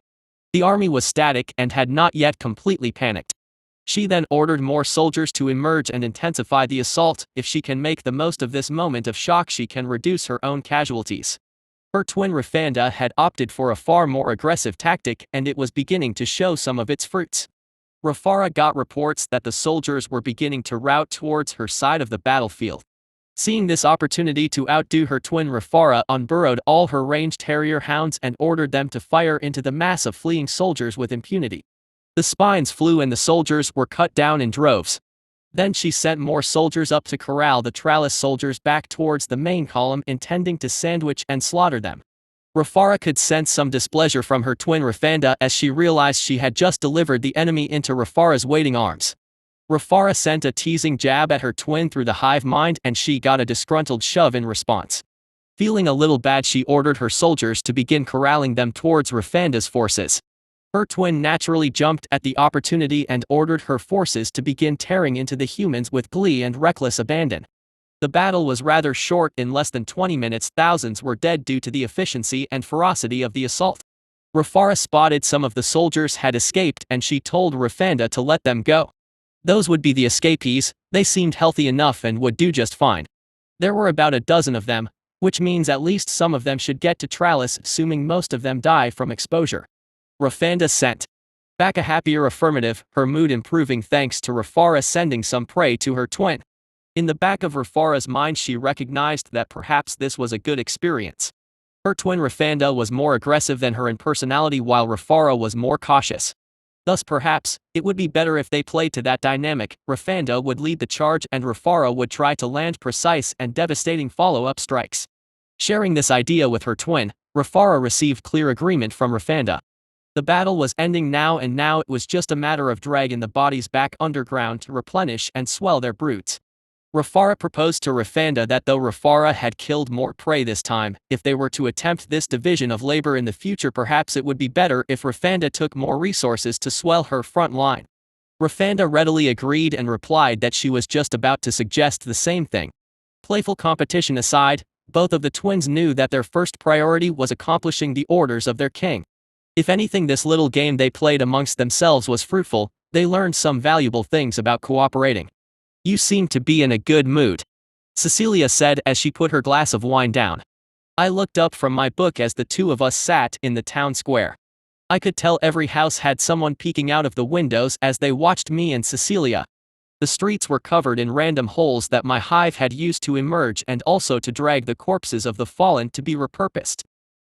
[SPEAKER 1] The army was static and had not yet completely panicked. She then ordered more soldiers to emerge and intensify the assault. If she can make the most of this moment of shock, she can reduce her own casualties. Her twin Rafanda had opted for a far more aggressive tactic, and it was beginning to show some of its fruits. Rafara got reports that the soldiers were beginning to rout towards her side of the battlefield. Seeing this opportunity to outdo her twin, Rafara unburrowed all her ranged harrier hounds and ordered them to fire into the mass of fleeing soldiers with impunity. The spines flew and the soldiers were cut down in droves. Then she sent more soldiers up to corral the Trallis soldiers back towards the main column, intending to sandwich and slaughter them. Rafara could sense some displeasure from her twin Rafanda as she realized she had just delivered the enemy into Rafara's waiting arms. Rafara sent a teasing jab at her twin through the hive mind, and she got a disgruntled shove in response. Feeling a little bad, she ordered her soldiers to begin corralling them towards Rafanda's forces. Her twin naturally jumped at the opportunity and ordered her forces to begin tearing into the humans with glee and reckless abandon. The battle was rather short. In less than 20 minutes, thousands were dead due to the efficiency and ferocity of the assault. Rafara spotted some of the soldiers had escaped, and she told Rafanda to let them go. Those would be the escapees. They seemed healthy enough and would do just fine. There were about a dozen of them, which means at least some of them should get to Trallis, assuming most of them die from exposure. Rafanda sent back a happier affirmative, her mood improving thanks to Rafara sending some prey to her twin. In the back of Rafara's mind, she recognized that perhaps this was a good experience. Her twin Rafanda was more aggressive than her in personality, while Rafara was more cautious. Thus perhaps, it would be better if they played to that dynamic. Rafanda would lead the charge and Rafara would try to land precise and devastating follow-up strikes. Sharing this idea with her twin, Rafara received clear agreement from Rafanda. The battle was ending now, and now it was just a matter of dragging the bodies back underground to replenish and swell their broods. Rafara proposed to Rafanda that though Rafara had killed more prey this time, if they were to attempt this division of labor in the future, perhaps it would be better if Rafanda took more resources to swell her front line. Rafanda readily agreed and replied that she was just about to suggest the same thing. Playful competition aside, both of the twins knew that their first priority was accomplishing the orders of their king. If anything, this little game they played amongst themselves was fruitful. They learned some valuable things about cooperating. "You seem to be in a good mood," Cecilia said as she put her glass of wine down. I looked up from my book as the two of us sat in the town square. I could tell every house had someone peeking out of the windows as they watched me and Cecilia. The streets were covered in random holes that my hive had used to emerge and also to drag the corpses of the fallen to be repurposed.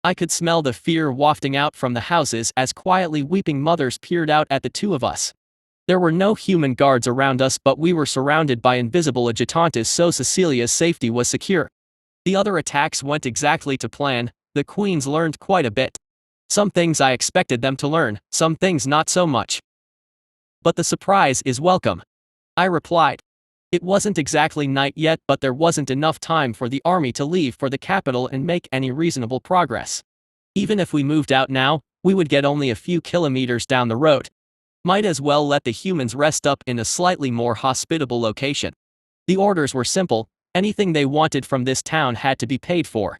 [SPEAKER 1] I could smell the fear wafting out from the houses as quietly weeping mothers peered out at the two of us. There were no human guards around us, but we were surrounded by invisible adjutantes, so Cecilia's safety was secure. The other attacks went exactly to plan. The queens learned quite a bit. Some things I expected them to learn, some things not so much. But the surprise is welcome, I replied. It wasn't exactly night yet, but there wasn't enough time for the army to leave for the capital and make any reasonable progress. Even if we moved out now, we would get only a few kilometers down the road. Might as well let the humans rest up in a slightly more hospitable location. The orders were simple: anything they wanted from this town had to be paid for.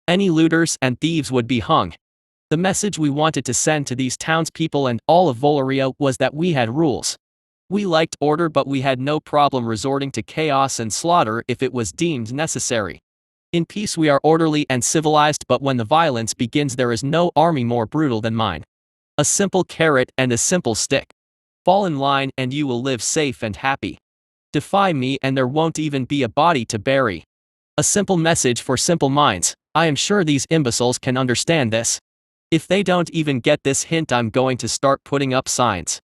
[SPEAKER 1] Any looters and thieves would be hung. The message we wanted to send to these townspeople and all of Volaria was that we had rules. We liked order, but we had no problem resorting to chaos and slaughter if it was deemed necessary. In peace we are orderly and civilized, but when the violence begins there is no army more brutal than mine. A simple carrot and a simple stick. Fall in line and you will live safe and happy. Defy me and there won't even be a body to bury. A simple message for simple minds. I am sure these imbeciles can understand this. If they don't even get this hint, I'm going to start putting up signs.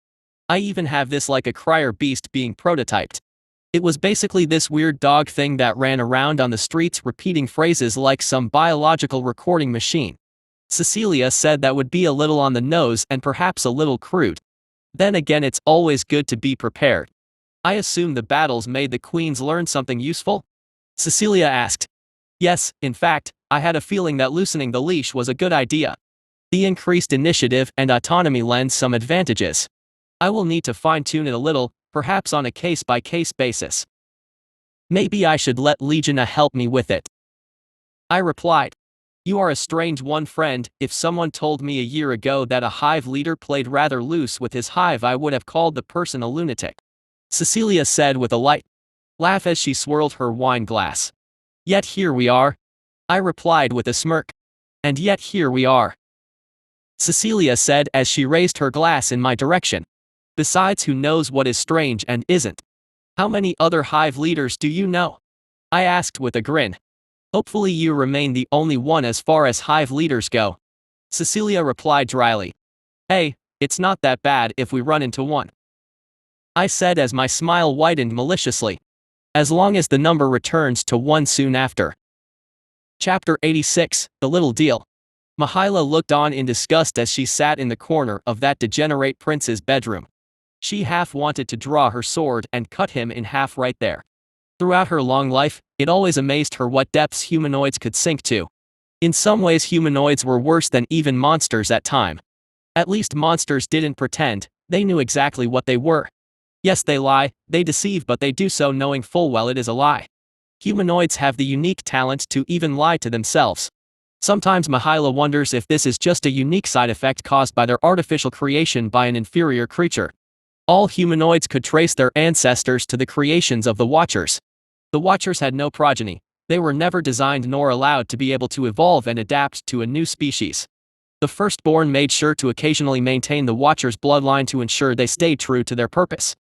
[SPEAKER 1] I even have this like a crier beast being prototyped. It was basically this weird dog thing that ran around on the streets repeating phrases like some biological recording machine. Cecilia said that would be a little on the nose and perhaps a little crude. Then again, it's always good to be prepared. I assume the battles made the queens learn something useful? Cecilia asked. Yes, in fact, I had a feeling that loosening the leash was a good idea. The increased initiative and autonomy lends some advantages. I will need to fine-tune it a little, perhaps on a case-by-case basis. Maybe I should let Legina help me with it. I replied. You are a strange one, friend. If someone told me a year ago that a hive leader played rather loose with his hive, I would have called the person a lunatic. Cecilia said with a light laugh as she swirled her wine glass. Yet here we are. I replied with a smirk. And yet here we are. Cecilia said as she raised her glass in my direction. Besides, who knows what is strange and isn't? How many other hive leaders do you know? I asked with a grin. Hopefully you remain the only one as far as hive leaders go. Cecilia replied dryly. Hey, it's not that bad if we run into one. I said as my smile widened maliciously. As long as the number returns to 1 soon after. Chapter 86, The Little Deal. Mihaela looked on in disgust as she sat in the corner of that degenerate prince's bedroom. She half wanted to draw her sword and cut him in half right there. Throughout her long life, it always amazed her what depths humanoids could sink to. In some ways humanoids were worse than even monsters at time. At least monsters didn't pretend, they knew exactly what they were. Yes, they lie, they deceive, but they do so knowing full well it is a lie. Humanoids have the unique talent to even lie to themselves. Sometimes Mihaela wonders if this is just a unique side effect caused by their artificial creation by an inferior creature. All humanoids could trace their ancestors to the creations of the Watchers. The Watchers had no progeny. They were never designed nor allowed to be able to evolve and adapt to a new species. The firstborn made sure to occasionally maintain the Watchers' bloodline to ensure they stayed true to their purpose.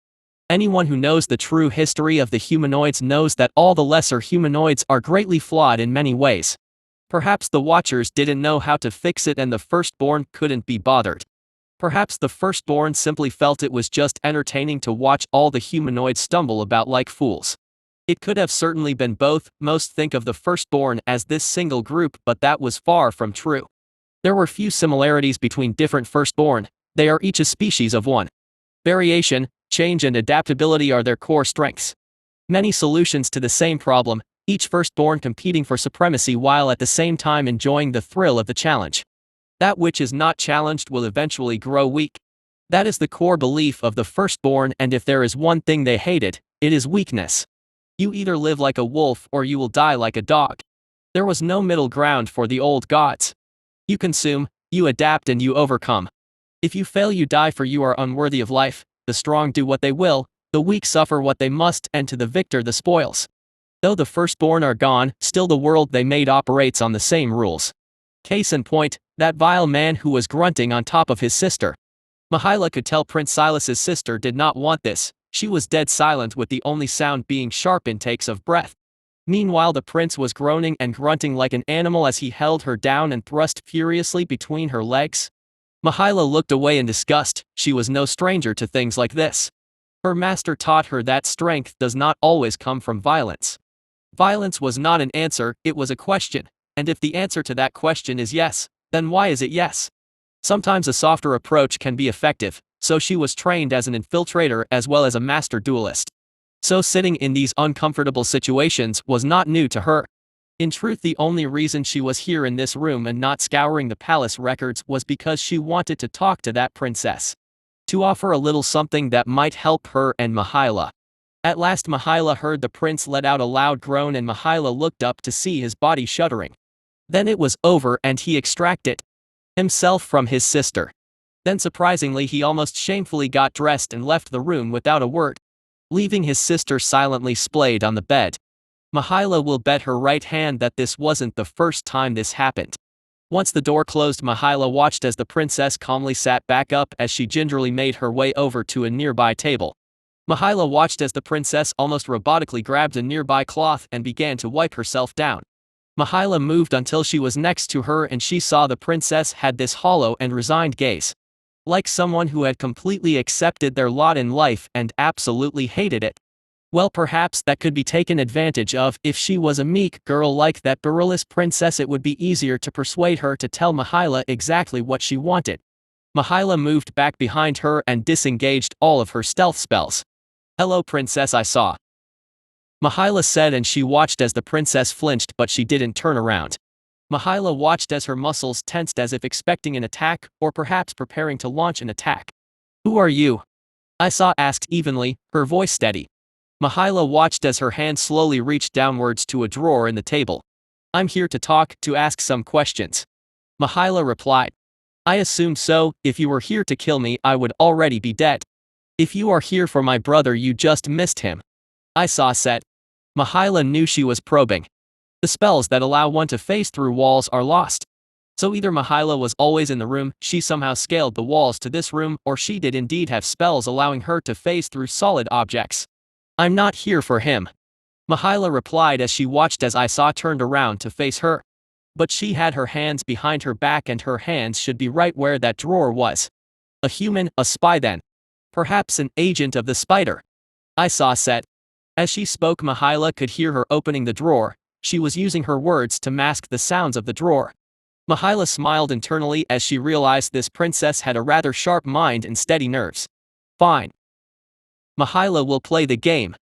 [SPEAKER 1] Anyone who knows the true history of the humanoids knows that all the lesser humanoids are greatly flawed in many ways. Perhaps the Watchers didn't know how to fix it and the firstborn couldn't be bothered. Perhaps the firstborn simply felt it was just entertaining to watch all the humanoids stumble about like fools. It could have certainly been both. Most think of the firstborn as this single group, but that was far from true. There were few similarities between different firstborn, they are each a species of one. Variation, change and adaptability are their core strengths. Many solutions to the same problem, each firstborn competing for supremacy while at the same time enjoying the thrill of the challenge. That which is not challenged will eventually grow weak. That is the core belief of the firstborn, and if there is one thing they hated, it is weakness. You either live like a wolf or you will die like a dog. There was no middle ground for the old gods. You consume, you adapt and you overcome. If you fail you die, for you are unworthy of life. The strong do what they will, the weak suffer what they must, and to the victor the spoils. Though the firstborn are gone, still the world they made operates on the same rules. Case in point, that vile man who was grunting on top of his sister. Mihaela could tell Prince Silas's sister did not want this. She was dead silent, with the only sound being sharp intakes of breath. Meanwhile the prince was groaning and grunting like an animal as he held her down and thrust furiously between her legs. Mihaela looked away in disgust. She was no stranger to things like this. Her master taught her that strength does not always come from violence. Violence was not an answer, it was a question. And if the answer to that question is yes, then why is it yes? Sometimes a softer approach can be effective, so she was trained as an infiltrator as well as a master duelist. So sitting in these uncomfortable situations was not new to her. In truth, the only reason she was here in this room and not scouring the palace records was because she wanted to talk to that princess. To offer a little something that might help her and Mihaila. At last Mihaila heard the prince let out a loud groan and Mihaila looked up to see his body shuddering. Then it was over and he extracted himself from his sister. Then surprisingly he almost shamefully got dressed and left the room without a word, leaving his sister silently splayed on the bed. Mihaila will bet her right hand that this wasn't the first time this happened. Once the door closed, Mihaila watched as the princess calmly sat back up as she gingerly made her way over to a nearby table. Mihaila watched as the princess almost robotically grabbed a nearby cloth and began to wipe herself down. Mihaila moved until she was next to her and she saw the princess had this hollow and resigned gaze. Like someone who had completely accepted their lot in life and absolutely hated it. Well, perhaps that could be taken advantage of. If she was a meek girl like that garrulous princess, it would be easier to persuade her to tell Mihaila exactly what she wanted. Mihaila moved back behind her and disengaged all of her stealth spells. "Hello, princess," I saw. Mihaila said, and she watched as the princess flinched, but she didn't turn around. Mihaila watched as her muscles tensed as if expecting an attack, or perhaps preparing to launch an attack. "Who are you?" I saw asked evenly, her voice steady. Mihaila watched as her hand slowly reached downwards to a drawer in the table. "I'm here to talk, to ask some questions." Mihaila replied. "I assumed so. If you were here to kill me, I would already be dead. If you are here for my brother, you just missed him." I saw said. Mihaila knew she was probing. The spells that allow one to phase through walls are lost. So either Mihaila was always in the room, she somehow scaled the walls to this room, or she did indeed have spells allowing her to phase through solid objects. "I'm not here for him," Mihaila replied as she watched as I saw turned around to face her. But she had her hands behind her back and her hands should be right where that drawer was. "A human, a spy then. Perhaps an agent of the spider," I saw said. As she spoke, Mihaila could hear her opening the drawer. She was using her words to mask the sounds of the drawer. Mihaila smiled internally as she realized this princess had a rather sharp mind and steady nerves. "Fine. Mihaila will play the game.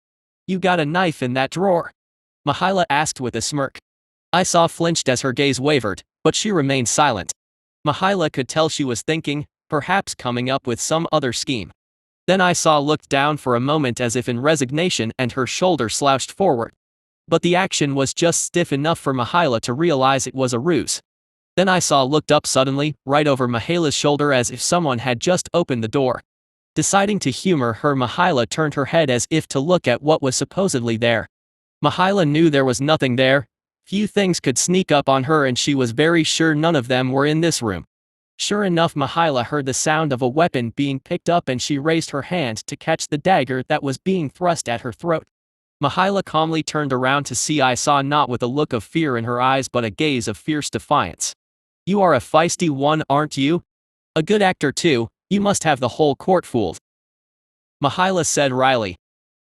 [SPEAKER 1] You got a knife in that drawer?" Mihaila asked with a smirk. I saw flinched as her gaze wavered, but she remained silent. Mihaila could tell she was thinking, perhaps coming up with some other scheme. Then I saw looked down for a moment as if in resignation and her shoulder slouched forward. But the action was just stiff enough for Mihaila to realize it was a ruse. Then I saw looked up suddenly, right over Mihaila's shoulder as if someone had just opened the door. Deciding to humor her, Mihaila turned her head as if to look at what was supposedly there. Mihaila knew there was nothing there. Few things could sneak up on her and she was very sure none of them were in this room. Sure enough, Mihaila heard the sound of a weapon being picked up and she raised her hand to catch the dagger that was being thrust at her throat. Mihaila calmly turned around to see I saw not with a look of fear in her eyes but a gaze of fierce defiance. "You are a feisty one, aren't you? A good actor too, you must have the whole court fooled," Mihaila said wryly.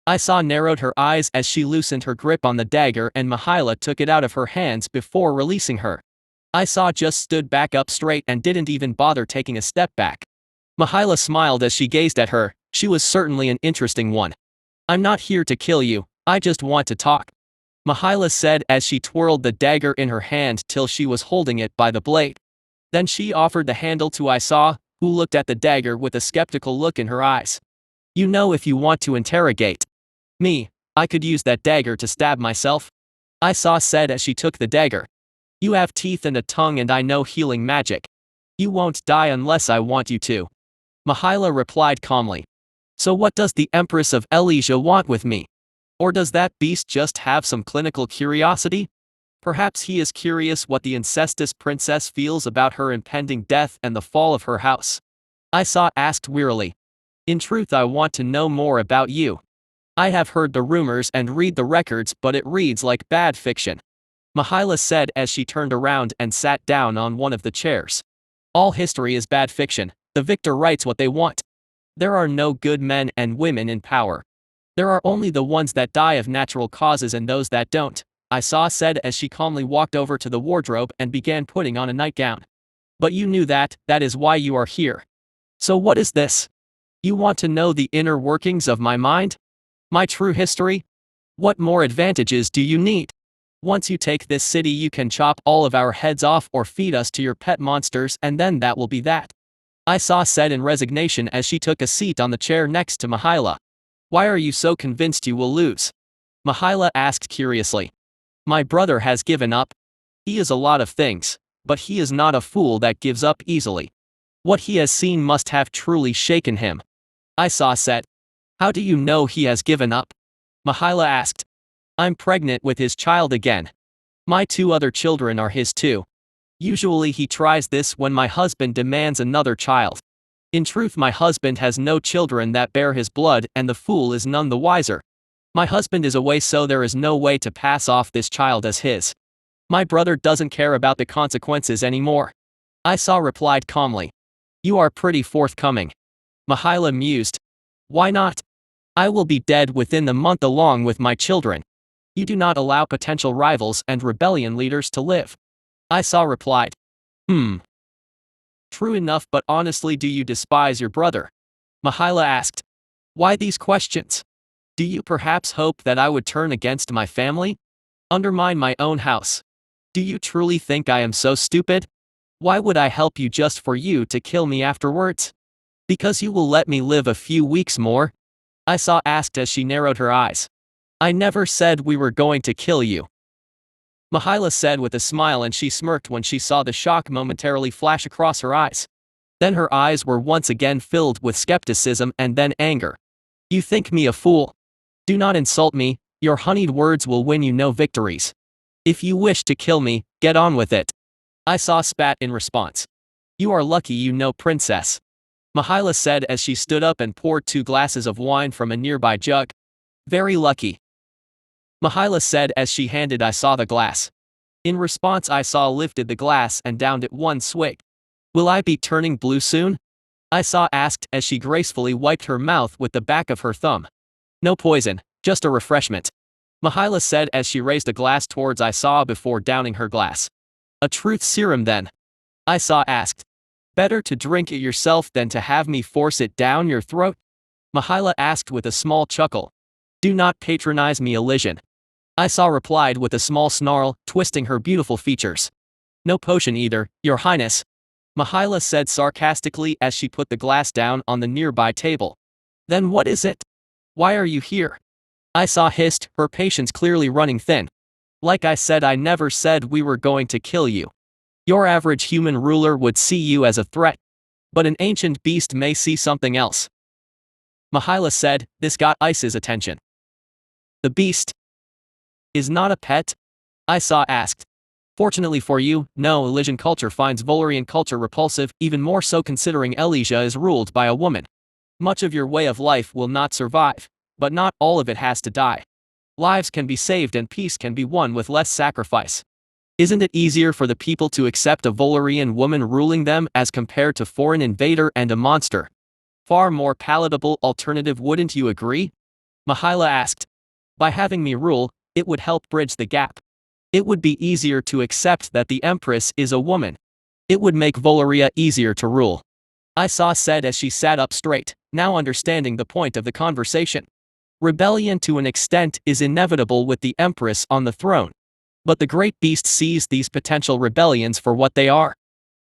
[SPEAKER 1] I saw narrowed her eyes as she loosened her grip on the dagger and Mihaila took it out of her hands before releasing her. I saw just stood back up straight and didn't even bother taking a step back. Mihaila smiled as she gazed at her. She was certainly an interesting one. "I'm not here to kill you, I just want to talk," Mihaila said as she twirled the dagger in her hand till she was holding it by the blade. Then she offered the handle to I saw, who looked at the dagger with a skeptical look in her eyes. "You know, if you want to interrogate me, I could use that dagger to stab myself," I saw said as she took the dagger. "You have teeth and a tongue and I know healing magic. You won't die unless I want you to," Mihaila replied calmly. "So what does the Empress of Elysia want with me? Or does that beast just have some clinical curiosity? Perhaps he is curious what the incestuous princess feels about her impending death and the fall of her house," I saw asked wearily. "In truth, I want to know more about you. I have heard the rumors and read the records, but it reads like bad fiction," Mihaila said as she turned around and sat down on one of the chairs. "All history is bad fiction. The victor writes what they want. There are no good men and women in power. There are only the ones that die of natural causes and those that don't," I saw said as she calmly walked over to the wardrobe and began putting on a nightgown. But you knew that is why you are here. So what is this? You want to know the inner workings of my mind? My true history? What more advantages do you need? Once you take this city, you can chop all of our heads off or feed us to your pet monsters, and then that will be that. Isa said in resignation as she took a seat on the chair next to Mahila. Why are you so convinced you will lose? Mahila asked curiously. My brother has given up. He is a lot of things, but he is not a fool that gives up easily. What he has seen must have truly shaken him. Isa said. How do you know he has given up? Mahila asked. I'm pregnant with his child again. My 2 other children are his too. Usually he tries this when my husband demands another child. In truth, my husband has no children that bear his blood, and the fool is none the wiser. My husband is away, so there is no way to pass off this child as his. My brother doesn't care about the consequences anymore. Isa replied calmly. You are pretty forthcoming. Mahila mused. Why not? I will be dead within the month along with my children. You do not allow potential rivals and rebellion leaders to live. Isa replied. True enough, but honestly, do you despise your brother? Mahila asked. Why these questions? Do you perhaps hope that I would turn against my family? Undermine my own house? Do you truly think I am so stupid? Why would I help you just for you to kill me afterwards? Because you will let me live a few weeks more? Isa asked as she narrowed her eyes. I never said we were going to kill you. Mahila said with a smile, and she smirked when she saw the shock momentarily flash across her eyes. Then her eyes were once again filled with skepticism and then anger. You think me a fool? Do not insult me, your honeyed words will win you no victories. If you wish to kill me, get on with it. Isa spat in response. You are lucky you know, princess. Mahila said as she stood up and poured 2 glasses of wine from a nearby jug. Very lucky. Mahila said as she handed Isa the glass. In response, Isa lifted the glass and downed it one swig. Will I be turning blue soon? Isa asked as she gracefully wiped her mouth with the back of her thumb. No poison, just a refreshment. Mahila said as she raised a glass towards Isa before downing her glass. A truth serum then? Isa asked. Better to drink it yourself than to have me force it down your throat? Mahila asked with a small chuckle. Do not patronize me, Elysian. Isa replied with a small snarl, twisting her beautiful features. No potion either, your highness. Mahila said sarcastically as she put the glass down on the nearby table. Then what is it? Why are you here? Isa hissed, her patience clearly running thin. Like I said, I never said we were going to kill you. Your average human ruler would see you as a threat. But an ancient beast may see something else. Mahila said. This got Isa's attention. The beast is not a pet? Isa asked. Fortunately for you, no, Elysian culture finds Volarian culture repulsive, even more so considering Elysia is ruled by a woman. Much of your way of life will not survive, but not all of it has to die. Lives can be saved and peace can be won with less sacrifice. Isn't it easier for the people to accept a Volarian woman ruling them as compared to foreign invader and a monster? Far more palatable alternative, wouldn't you agree? Mahila asked. By having me rule, it would help bridge the gap. It would be easier to accept that the Empress is a woman. It would make Volaria easier to rule. Isa said as she sat up straight, now understanding the point of the conversation. Rebellion to an extent is inevitable with the Empress on the throne. But the great beast sees these potential rebellions for what they are.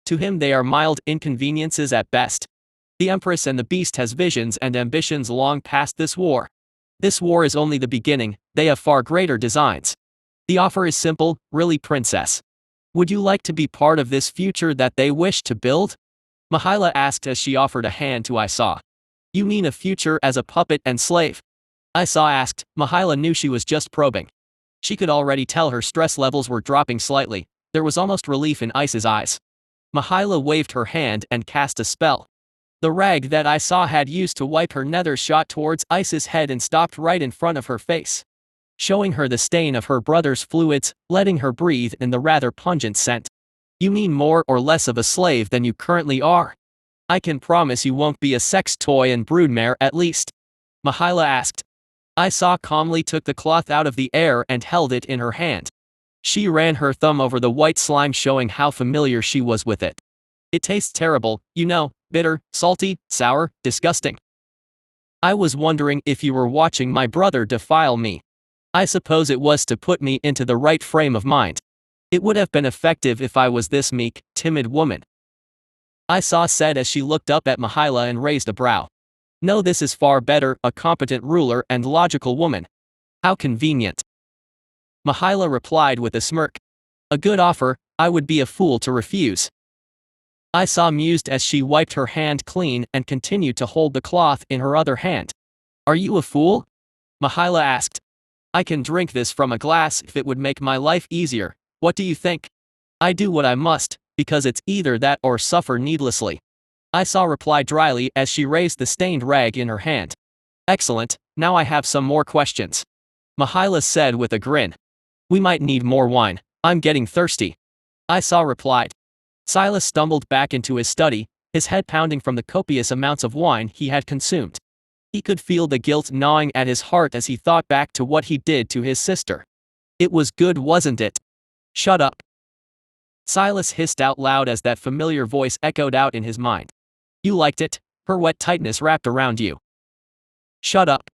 [SPEAKER 1] To him they are mild inconveniences at best. The Empress and the beast has visions and ambitions long past this war. This war is only the beginning, they have far greater designs. The offer is simple, really, princess. Would you like to be part of this future that they wish to build? Mahila asked as she offered a hand to Isa. You mean a future as a puppet and slave? Isa asked. Mahila knew she was just probing. She could already tell her stress levels were dropping slightly. There was almost relief in Isa's eyes. Mahila waved her hand and cast a spell. The rag that Isa had used to wipe her nether shot towards Isa's head and stopped right in front of her face, showing her the stain of her brother's fluids, letting her breathe in the rather pungent scent. You mean more or less of a slave than you currently are? I can promise you won't be a sex toy and broodmare at least. Mahila asked. Isa calmly took the cloth out of the air and held it in her hand. She ran her thumb over the white slime, showing how familiar she was with it. It tastes terrible, you know, bitter, salty, sour, disgusting. I was wondering if you were watching my brother defile me. I suppose it was to put me into the right frame of mind. It would have been effective if I was this meek, timid woman. Isa said as she looked up at Mahila and raised a brow. No, this is far better, a competent ruler and logical woman. How convenient. Mahila replied with a smirk. A good offer, I would be a fool to refuse. Isa mused as she wiped her hand clean and continued to hold the cloth in her other hand. Are you a fool? Mahila asked. I can drink this from a glass if it would make my life easier. What do you think? I do what I must, because it's either that or suffer needlessly. Isa replied dryly as she raised the stained rag in her hand. Excellent, now I have some more questions. Mahila said with a grin. We might need more wine, I'm getting thirsty. Isa replied. Silas stumbled back into his study, his head pounding from the copious amounts of wine he had consumed. He could feel the guilt gnawing at his heart as he thought back to what he did to his sister. It was good, wasn't it? Shut up. Silas hissed out loud as that familiar voice echoed out in his mind. You liked it, her wet tightness wrapped around you. Shut up.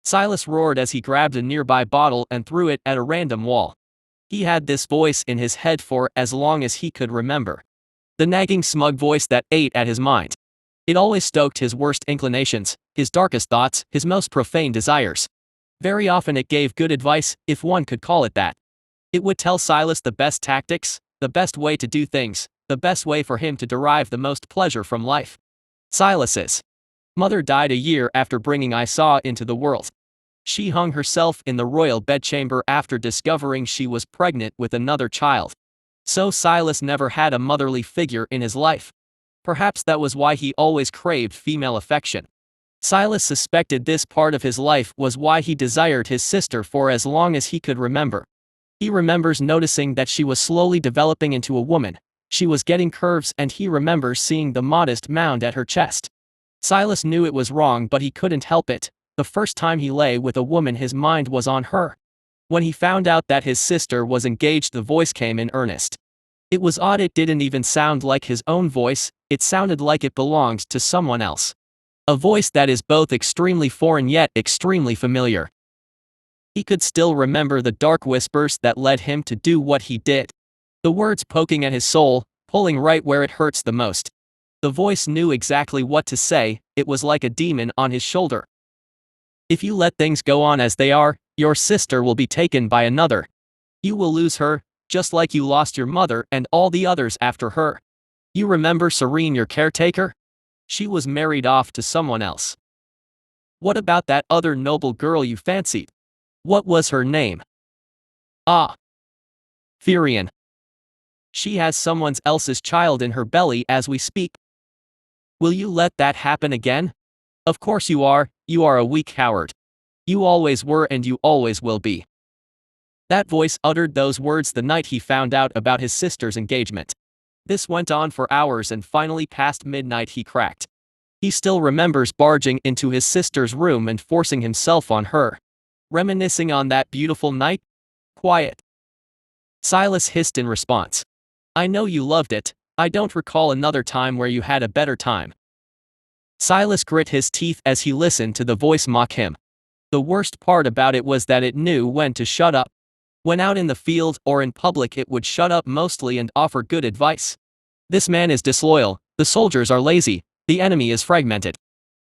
[SPEAKER 1] Silas roared as he grabbed a nearby bottle and threw it at a random wall. He had this voice in his head for as long as he could remember. The nagging, smug voice that ate at his mind. It always stoked his worst inclinations, his darkest thoughts, his most profane desires. Very often it gave good advice, if one could call it that. It would tell Silas the best tactics, the best way to do things, the best way for him to derive the most pleasure from life. Silas's mother died a year after bringing Isa into the world. She hung herself in the royal bedchamber after discovering she was pregnant with another child. So Silas never had a motherly figure in his life. Perhaps that was why he always craved female affection. Silas suspected this part of his life was why he desired his sister for as long as he could remember. He remembers noticing that she was slowly developing into a woman. She was getting curves, and he remembers seeing the modest mound at her chest. Silas knew it was wrong, but he couldn't help it. The first time he lay with a woman, his mind was on her. When he found out that his sister was engaged, the voice came in earnest. It was odd, it didn't even sound like his own voice, it sounded like it belonged to someone else. A voice that is both extremely foreign yet extremely familiar. He could still remember the dark whispers that led him to do what he did. The words poking at his soul, pulling right where it hurts the most. The voice knew exactly what to say, it was like a demon on his shoulder. If you let things go on as they are, your sister will be taken by another. You will lose her, just like you lost your mother and all the others after her. You remember Serene, your caretaker? She was married off to someone else. What about that other noble girl you fancied? What was her name? Ah. Furion. She has someone else's child in her belly as we speak. Will you let that happen again? Of course you are a weak coward. You always were and you always will be. That voice uttered those words the night he found out about his sister's engagement. This went on for hours, and finally past midnight he cracked. He still remembers barging into his sister's room and forcing himself on her. Reminiscing on that beautiful night? Quiet. Silas hissed in response. I know you loved it, I don't recall another time where you had a better time. Silas grit his teeth as he listened to the voice mock him. The worst part about it was that it knew when to shut up. When out in the field or in public it would shut up mostly and offer good advice. This man is disloyal, the soldiers are lazy, the enemy is fragmented.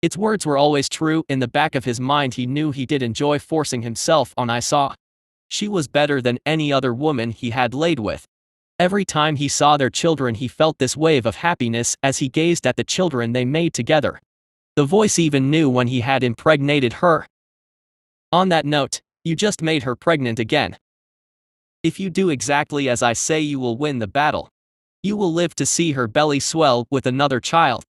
[SPEAKER 1] Its words were always true. In the back of his mind he knew he did enjoy forcing himself on Isa. She was better than any other woman he had laid with. Every time he saw their children he felt this wave of happiness as he gazed at the children they made together. The voice even knew when he had impregnated her. On that note, you just made her pregnant again. If you do exactly as I say, you will win the battle. You will live to see her belly swell with another child.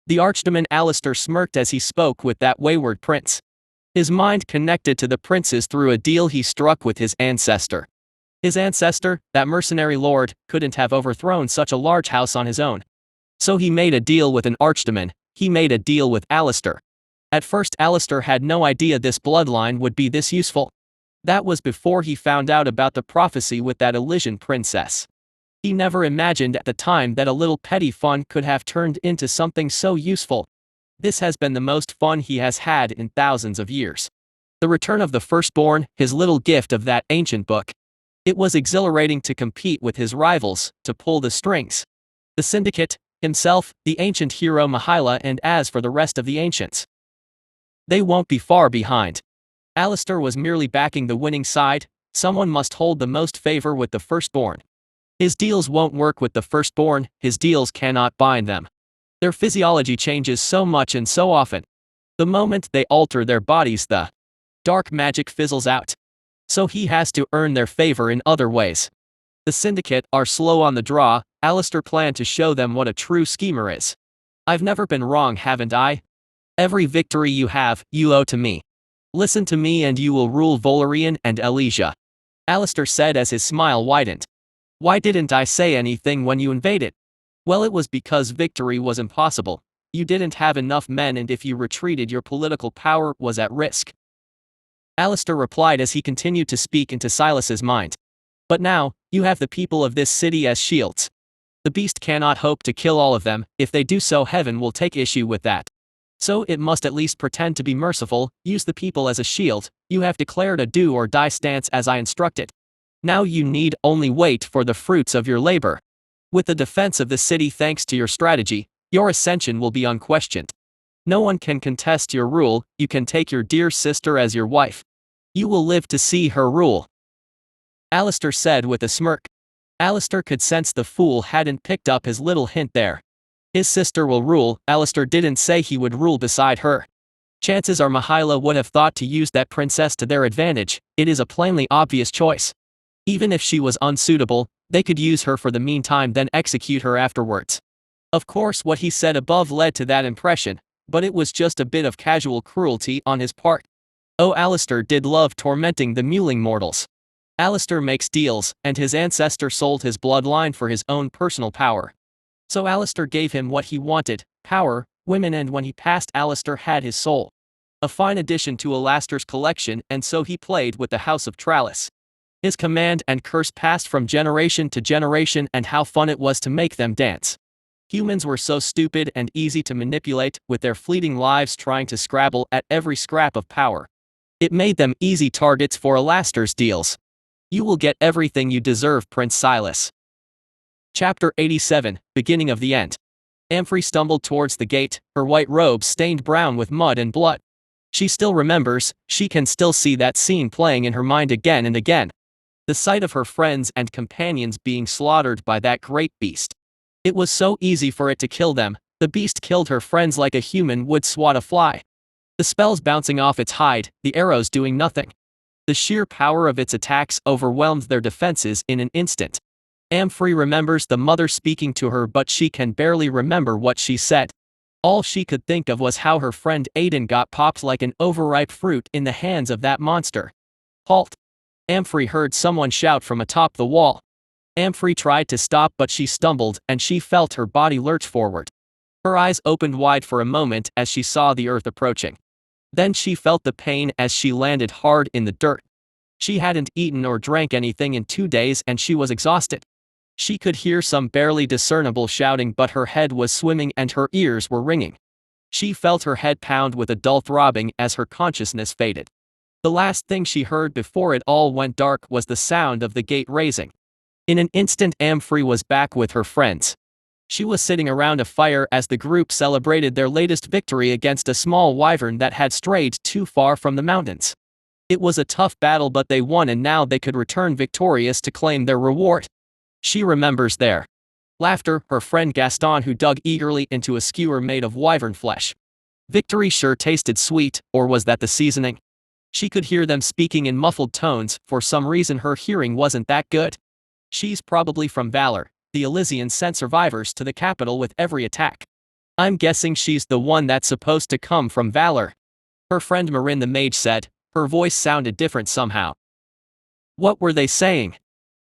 [SPEAKER 1] The Archdeacon Alistair smirked as he spoke with that wayward prince. His mind connected to the prince's through a deal he struck with his ancestor. His ancestor, that mercenary lord, couldn't have overthrown such a large house on his own. So he made a deal with an archdeacon, he made a deal with Alistair. At first Alistair had no idea this bloodline would be this useful. That was before he found out about the prophecy with that Elysian princess. He never imagined at the time that a little petty fun could have turned into something so useful. This has been the most fun he has had in thousands of years. The return of the firstborn, his little gift of that ancient book. It was exhilarating to compete with his rivals, to pull the strings. The syndicate, himself, the ancient hero Mahila, and as for the rest of the ancients, they won't be far behind. Alistair was merely backing the winning side. Someone must hold the most favor with the firstborn. His deals won't work with the firstborn, his deals cannot bind them. Their physiology changes so much and so often. The moment they alter their bodies, the dark magic fizzles out. So he has to earn their favor in other ways. The syndicate are slow on the draw. Alistair planned to show them what a true schemer is. I've never been wrong, haven't I? Every victory you have, you owe to me. Listen to me and you will rule Volarian and Elysia. Alistair said as his smile widened. Why didn't I say anything when you invaded? Well, it was because victory was impossible. You didn't have enough men, and if you retreated, your political power was at risk. Alistair replied as he continued to speak into Silas's mind. But now, you have the people of this city as shields. The beast cannot hope to kill all of them. If they do so, heaven will take issue with that. So it must at least pretend to be merciful, use the people as a shield. You have declared a do or die stance as I instructed. Now you need only wait for the fruits of your labor. With the defense of the city thanks to your strategy, your ascension will be unquestioned. No one can contest your rule. You can take your dear sister as your wife. You will live to see her rule. Alistair said with a smirk. Alistair could sense the fool hadn't picked up his little hint there. His sister will rule. Alistair didn't say he would rule beside her. Chances are Mahila would have thought to use that princess to their advantage. It is a plainly obvious choice. Even if she was unsuitable, they could use her for the meantime, then execute her afterwards. Of course, what he said above led to that impression, but it was just a bit of casual cruelty on his part. Oh, Alistair did love tormenting the mewling mortals. Alistair makes deals, and his ancestor sold his bloodline for his own personal power. So Alistair gave him what he wanted, power, women, and when he passed, Alistair had his soul. A fine addition to Alistair's collection, and so he played with the House of Trallis. His command and curse passed from generation to generation, and how fun it was to make them dance. Humans were so stupid and easy to manipulate, with their fleeting lives trying to scrabble at every scrap of power. It made them easy targets for Alistair's deals. You will get everything you deserve, Prince Silas. Chapter 87, Beginning of the End. Amphrey stumbled towards the gate, her white robe stained brown with mud and blood. She still remembers, she can still see that scene playing in her mind again and again. The sight of her friends and companions being slaughtered by that great beast. It was so easy for it to kill them. The beast killed her friends like a human would swat a fly. The spells bouncing off its hide, the arrows doing nothing. The sheer power of its attacks overwhelmed their defenses in an instant. Amphrey remembers the mother speaking to her, but she can barely remember what she said. All she could think of was how her friend Aiden got popped like an overripe fruit in the hands of that monster. Halt! Amphrey heard someone shout from atop the wall. Amphrey tried to stop, but she stumbled, and she felt her body lurch forward. Her eyes opened wide for a moment as she saw the earth approaching. Then she felt the pain as she landed hard in the dirt. She hadn't eaten or drank anything in 2 days, and she was exhausted. She could hear some barely discernible shouting, but her head was swimming and her ears were ringing. She felt her head pound with a dull throbbing as her consciousness faded. The last thing she heard before it all went dark was the sound of the gate raising. In an instant, Amphrey was back with her friends. She was sitting around a fire as the group celebrated their latest victory against a small wyvern that had strayed too far from the mountains. It was a tough battle, but they won, and now they could return victorious to claim their reward. She remembers their laughter, her friend Gaston who dug eagerly into a skewer made of wyvern flesh. Victory sure tasted sweet, or was that the seasoning? She could hear them speaking in muffled tones. For some reason her hearing wasn't that good. She's probably from Valor. The Elysians sent survivors to the capital with every attack. I'm guessing she's the one that's supposed to come from Valor. Her friend Marin the mage said. Her voice sounded different somehow. What were they saying?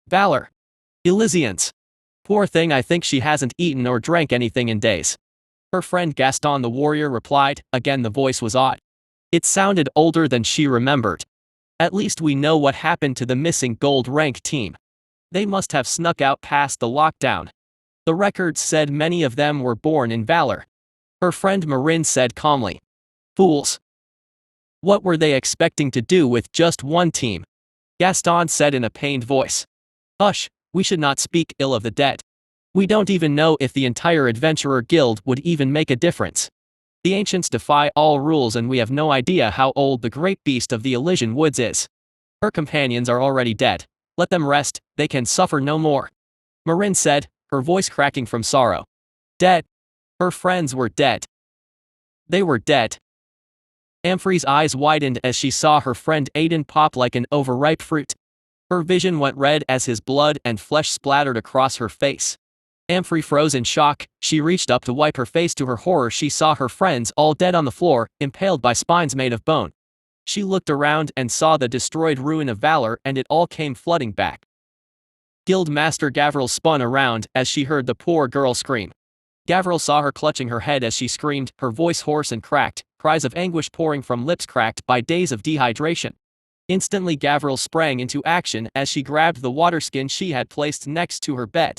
[SPEAKER 1] Valor. Elysians. Poor thing, I think she hasn't eaten or drank anything in days. Her friend Gaston the warrior replied. Again the voice was odd. It sounded older than she remembered. At least we know what happened to the missing gold rank team. They must have snuck out past the lockdown. The records said many of them were born in valor. Her friend Marin said calmly. Fools. What were they expecting to do with just one team? Gaston said in a pained voice. Hush, we should not speak ill of the dead. We don't even know if the entire adventurer guild would even make a difference. The ancients defy all rules and we have no idea how old the great beast of the Elysian woods is. Her companions are already dead. Let them rest, they can suffer no more. Marin said, her voice cracking from sorrow. Dead. Her friends were dead. They were dead. Amphrey's eyes widened as she saw her friend Aiden pop like an overripe fruit. Her vision went red as his blood and flesh splattered across her face. Amphrey froze in shock. She reached up to wipe her face. To her horror, she saw her friends all dead on the floor, impaled by spines made of bone. She looked around and saw the destroyed ruin of valor, and it all came flooding back. Guild Master Gavril spun around as she heard the poor girl scream. Gavril saw her clutching her head as she screamed, her voice hoarse and cracked, cries of anguish pouring from lips cracked by days of dehydration. Instantly Gavril sprang into action as she grabbed the water skin she had placed next to her bed.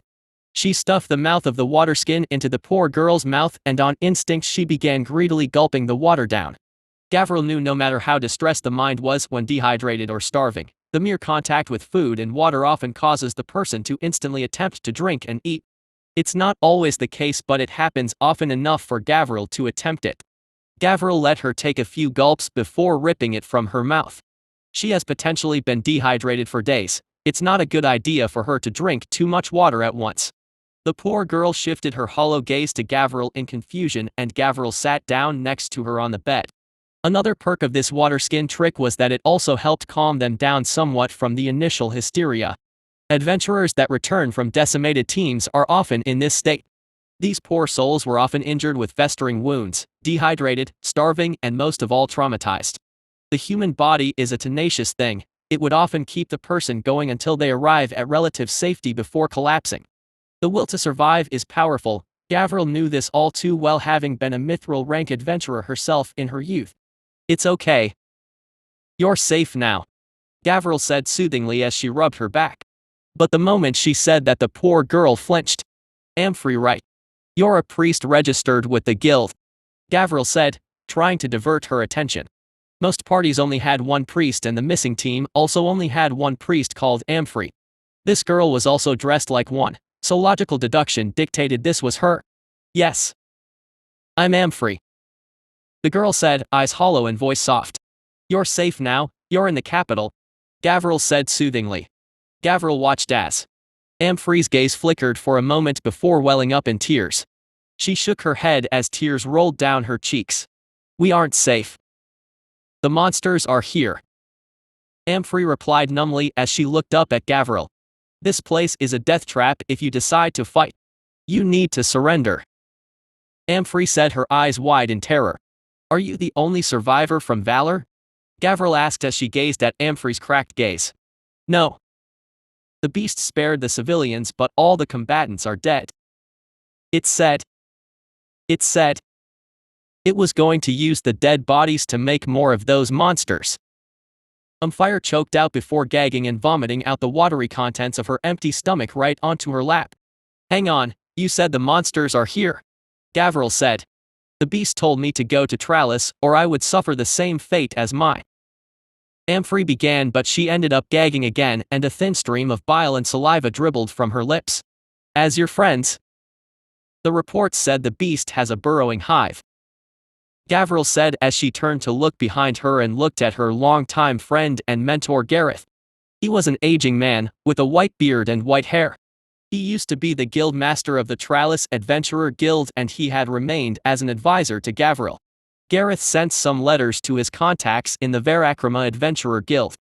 [SPEAKER 1] She stuffed the mouth of the water skin into the poor girl's mouth, and on instinct she began greedily gulping the water down. Gavril knew no matter how distressed the mind was when dehydrated or starving, the mere contact with food and water often causes the person to instantly attempt to drink and eat. It's not always the case, but it happens often enough for Gavril to attempt it. Gavril let her take a few gulps before ripping it from her mouth. She has potentially been dehydrated for days. It's not a good idea for her to drink too much water at once. The poor girl shifted her hollow gaze to Gavril in confusion, and Gavril sat down next to her on the bed. Another perk of this water skin trick was that it also helped calm them down somewhat from the initial hysteria. Adventurers that return from decimated teams are often in this state. These poor souls were often injured with festering wounds, dehydrated, starving, and most of all traumatized. The human body is a tenacious thing. It would often keep the person going until they arrive at relative safety before collapsing. The will to survive is powerful. Gavril knew this all too well, having been a mithril rank adventurer herself in her youth. It's okay. You're safe now, Gavril said soothingly as she rubbed her back. But the moment she said that, the poor girl flinched. Amphrey, right? You're a priest registered with the guild, Gavril said, trying to divert her attention. Most parties only had one priest, and the missing team also only had one priest called Amphrey. This girl was also dressed like one, so logical deduction dictated this was her. Yes. I'm Amphrey, the girl said, eyes hollow and voice soft. You're safe now, you're in the capital, Gavril said soothingly. Gavril watched as Amphrey's gaze flickered for a moment before welling up in tears. She shook her head as tears rolled down her cheeks. We aren't safe. The monsters are here, Amphrey replied numbly as she looked up at Gavril. This place is a death trap if you decide to fight. You need to surrender, Amphrey said, her eyes wide in terror. Are you the only survivor from valor? Gavril asked as she gazed at Amphrey's cracked gaze. No. The beast spared the civilians, but all the combatants are dead. It said it was going to use the dead bodies to make more of those monsters. Fire choked out before gagging and vomiting out the watery contents of her empty stomach right onto her lap. Hang on, you said the monsters are here, Gavril said. The beast told me to go to Trallis, or I would suffer the same fate as mine. Amphrey began, but she ended up gagging again, and a thin stream of bile and saliva dribbled from her lips. As your friends, the report said the beast has a burrowing hive, Gavril said as she turned to look behind her and looked at her longtime friend and mentor Gareth. He was an aging man, with a white beard and white hair. He used to be the guild master of the Trallis Adventurer Guild, and he had remained as an advisor to Gavril. Gareth sent some letters to his contacts in the Verakrama Adventurer Guild.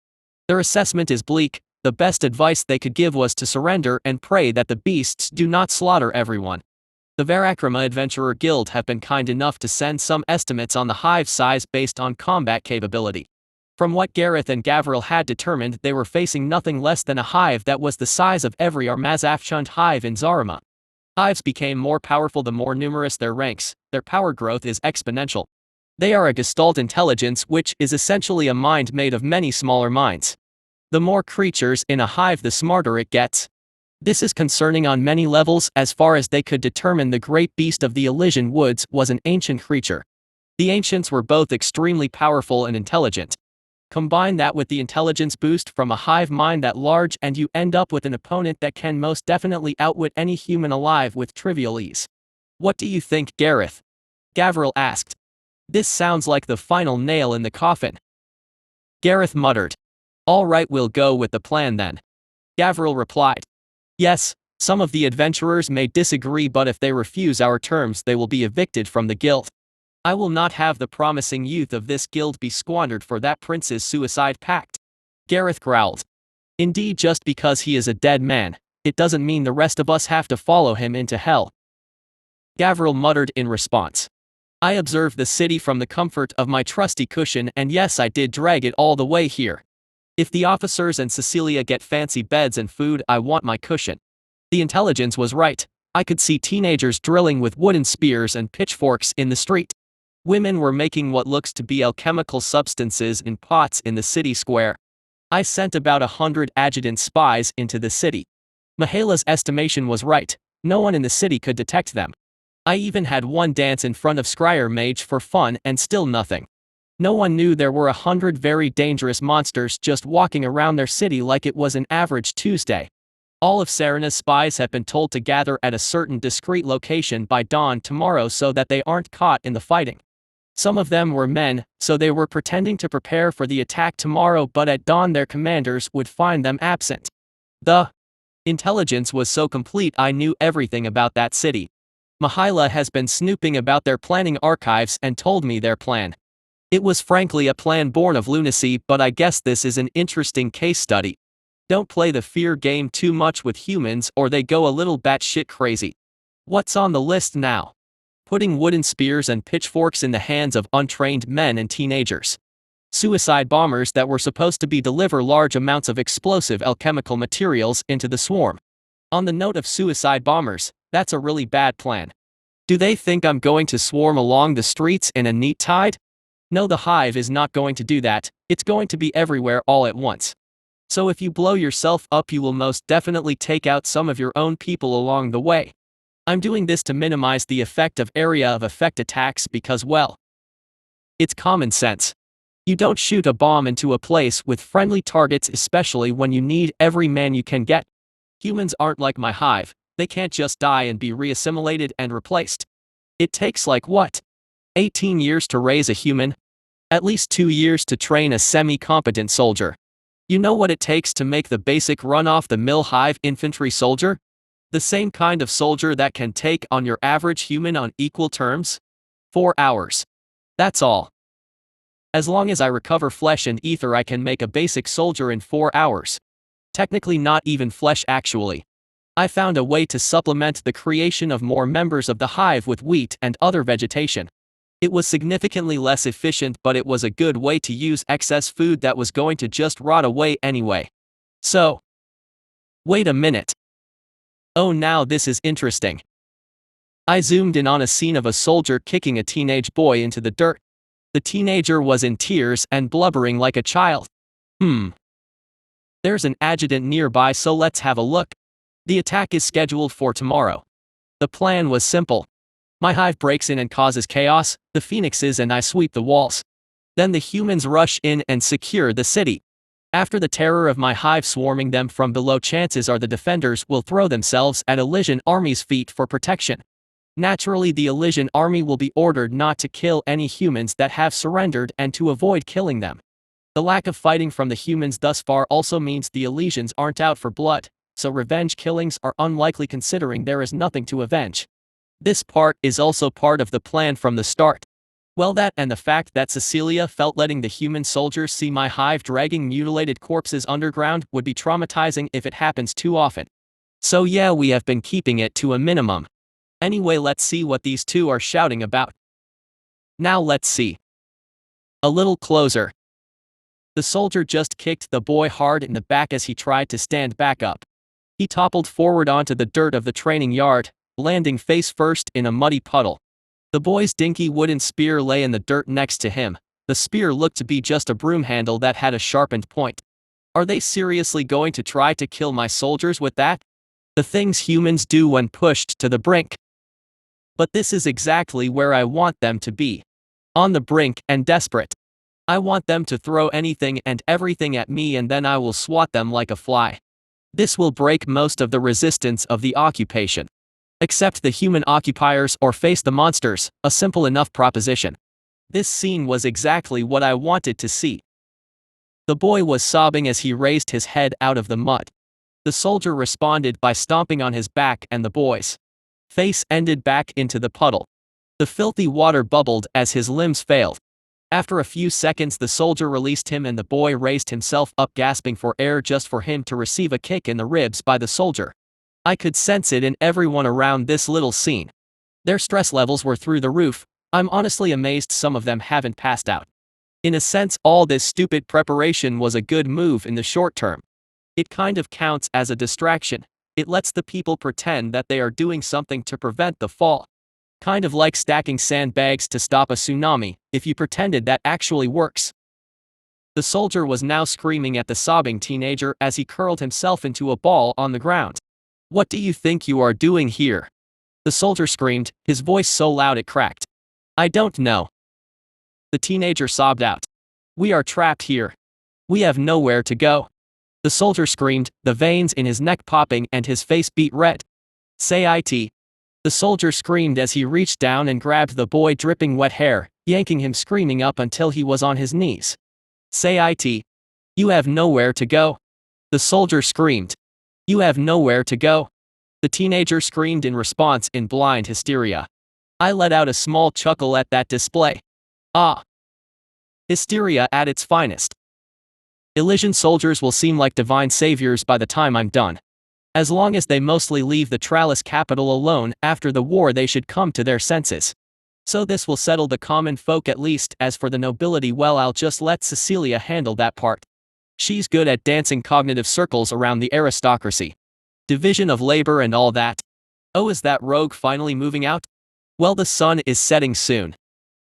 [SPEAKER 1] Their assessment is bleak. The best advice they could give was to surrender and pray that the beasts do not slaughter everyone. The Verakrama Adventurer Guild have been kind enough to send some estimates on the hive size based on combat capability. From what Gareth and Gavril had determined, they were facing nothing less than a hive that was the size of every Armazafchund hive in Zarama. Hives became more powerful the more numerous their ranks. Their power growth is exponential. They are a gestalt intelligence, which is essentially a mind made of many smaller minds. The more creatures in a hive, the smarter it gets. This is concerning on many levels. As far as they could determine, the great beast of the Elysian woods was an ancient creature. The ancients were both extremely powerful and intelligent. Combine that with the intelligence boost from a hive mind that large and you end up with an opponent that can most definitely outwit any human alive with trivial ease. What do you think, Gareth? Gavriel asked. This sounds like the final nail in the coffin. Gareth muttered. All right, we'll go with the plan then. Gavriel replied. Yes, some of the adventurers may disagree, but if they refuse our terms they will be evicted from the guild. I will not have the promising youth of this guild be squandered for that prince's suicide pact. Gareth growled. Indeed, just because he is a dead man, it doesn't mean the rest of us have to follow him into hell. Gavriel muttered in response. I observed the city from the comfort of my trusty cushion, and yes, I did drag it all the way here. If the officers and Cecilia get fancy beds and food, I want my cushion. The intelligence was right. I could see teenagers drilling with wooden spears and pitchforks in the street. Women were making what looks to be alchemical substances in pots in the city square. I sent about 100 adjutant spies into the city. Mahala's estimation was right. No one in the city could detect them. I even had one dance in front of Scryer Mage for fun, and still nothing. No one knew there were 100 very dangerous monsters just walking around their city like it was an average Tuesday. All of Serena's spies have been told to gather at a certain discreet location by dawn tomorrow so that they aren't caught in the fighting. Some of them were men, so they were pretending to prepare for the attack tomorrow, but at dawn their commanders would find them absent. The intelligence was so complete I knew everything about that city. Mahala has been snooping about their planning archives and told me their plan. It was frankly a plan born of lunacy, but I guess this is an interesting case study. Don't play the fear game too much with humans or they go a little batshit crazy. What's on the list now? Putting wooden spears and pitchforks in the hands of untrained men and teenagers. Suicide bombers that were supposed to deliver large amounts of explosive alchemical materials into the swarm. On the note of suicide bombers, that's a really bad plan. Do they think I'm going to swarm along the streets in a neat tide? No, the hive is not going to do that. It's going to be everywhere all at once. So if you blow yourself up, you will most definitely take out some of your own people along the way. I'm doing this to minimize the effect of area of effect attacks because, well, it's common sense. You don't shoot a bomb into a place with friendly targets, especially when you need every man you can get. Humans aren't like my hive. They can't just die and be reassimilated and replaced. It takes like what? 18 years to raise a human? At least 2 years to train a semi-competent soldier. You know what it takes to make the basic run-off-the-mill hive infantry soldier? The same kind of soldier that can take on your average human on equal terms? 4 hours. That's all. As long as I recover flesh and ether, I can make a basic soldier in 4 hours. Technically not even flesh actually. I found a way to supplement the creation of more members of the hive with wheat and other vegetation. It was significantly less efficient, but it was a good way to use excess food that was going to just rot away anyway. So, wait a minute. Oh, now this is interesting. I zoomed in on a scene of a soldier kicking a teenage boy into the dirt. The teenager was in tears and blubbering like a child. There's an adjutant nearby, so let's have a look. The attack is scheduled for tomorrow. The plan was simple. My hive breaks in and causes chaos, the phoenixes and I sweep the walls. Then the humans rush in and secure the city. After the terror of my hive swarming them from below, chances are the defenders will throw themselves at Elysian army's feet for protection. Naturally, the Elysian army will be ordered not to kill any humans that have surrendered and to avoid killing them. The lack of fighting from the humans thus far also means the Elysians aren't out for blood, so revenge killings are unlikely considering there is nothing to avenge. This part is also part of the plan from the start. Well, that and the fact that Cecilia felt letting the human soldiers see my hive dragging mutilated corpses underground would be traumatizing if it happens too often. So yeah, we have been keeping it to a minimum. Anyway, let's see what these two are shouting about. Now let's see. A little closer. The soldier just kicked the boy hard in the back as he tried to stand back up. He toppled forward onto the dirt of the training yard, landing face first in a muddy puddle. The boy's dinky wooden spear lay in the dirt next to him. The spear looked to be just a broom handle that had a sharpened point. Are they seriously going to try to kill my soldiers with that? The things humans do when pushed to the brink. But this is exactly where I want them to be. On the brink and desperate. I want them to throw anything and everything at me and then I will swat them like a fly. This will break most of the resistance of the occupation. Accept the human occupiers or face the monsters, a simple enough proposition. This scene was exactly what I wanted to see. The boy was sobbing as he raised his head out of the mud. The soldier responded by stomping on his back and the boy's face ended back into the puddle. The filthy water bubbled as his limbs failed. After a few seconds the soldier released him and the boy raised himself up gasping for air just for him to receive a kick in the ribs by the soldier. I could sense it in everyone around this little scene. Their stress levels were through the roof. I'm honestly amazed some of them haven't passed out. In a sense, all this stupid preparation was a good move in the short term. It kind of counts as a distraction. It lets the people pretend that they are doing something to prevent the fall. Kind of like stacking sandbags to stop a tsunami, if you pretended that actually works. The soldier was now screaming at the sobbing teenager as he curled himself into a ball on the ground. "What do you think you are doing here?" the soldier screamed, his voice so loud it cracked. "I don't know." The teenager sobbed out. "We are trapped here. We have nowhere to go." The soldier screamed, the veins in his neck popping and his face beat red. "Say it." The soldier screamed as he reached down and grabbed the boy dripping wet hair, yanking him screaming up until he was on his knees. "Say it. You have nowhere to go." The soldier screamed. "You have nowhere to go." The teenager screamed in response in blind hysteria. I let out a small chuckle at that display. Ah! Hysteria at its finest. Elysian soldiers will seem like divine saviors by the time I'm done. As long as they mostly leave the Trallis capital alone after the war they should come to their senses. So this will settle the common folk at least. As for the nobility, well, I'll just let Cecilia handle that part. She's good at dancing cognitive circles around the aristocracy. Division of labor and all that. Oh, is that rogue finally moving out? Well, the sun is setting soon.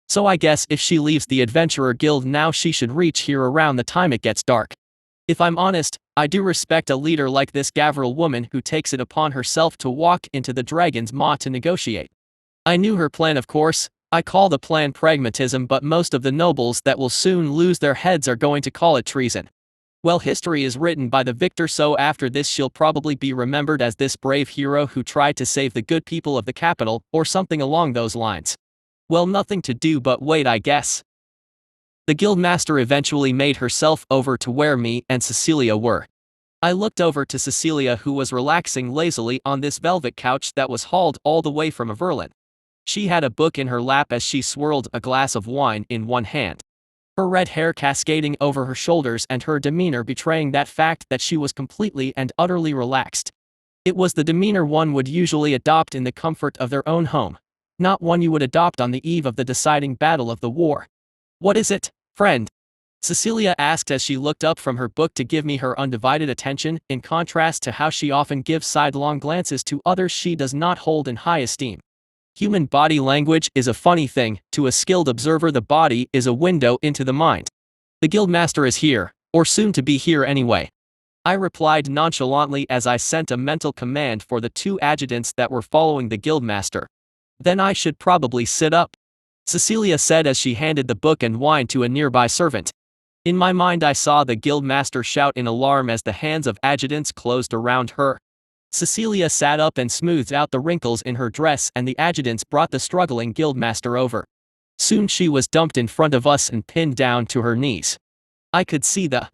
[SPEAKER 1] So I guess if she leaves the Adventurer Guild now she should reach here around the time it gets dark. If I'm honest, I do respect a leader like this Gavriel woman who takes it upon herself to walk into the Dragon's Maw to negotiate. I knew her plan, of course. I call the plan pragmatism, but most of the nobles that will soon lose their heads are going to call it treason. Well, history is written by the victor, so after this she'll probably be remembered as this brave hero who tried to save the good people of the capital, or something along those lines. Well, nothing to do but wait, I guess. The guildmaster eventually made herself over to where me and Cecilia were. I looked over to Cecilia, who was relaxing lazily on this velvet couch that was hauled all the way from Averlin. She had a book in her lap as she swirled a glass of wine in one hand. Her red hair cascading over her shoulders and her demeanor betraying that fact that she was completely and utterly relaxed. It was the demeanor one would usually adopt in the comfort of their own home, not one you would adopt on the eve of the deciding battle of the war. "What is it, friend?" Cecilia asked as she looked up from her book to give me her undivided attention, in contrast to how she often gives sidelong glances to others she does not hold in high esteem. Human body language is a funny thing. To a skilled observer, the body is a window into the mind. "The guildmaster is here, or soon to be here anyway," I replied nonchalantly as I sent a mental command for the two adjutants that were following the guildmaster. "Then I should probably sit up," Cecilia said as she handed the book and wine to a nearby servant. In my mind I saw the guildmaster shout in alarm as the hands of adjutants closed around her. Cecilia sat up and smoothed out the wrinkles in her dress, and the adjutants brought the struggling guildmaster over. Soon she was dumped in front of us and pinned down to her knees. I could see the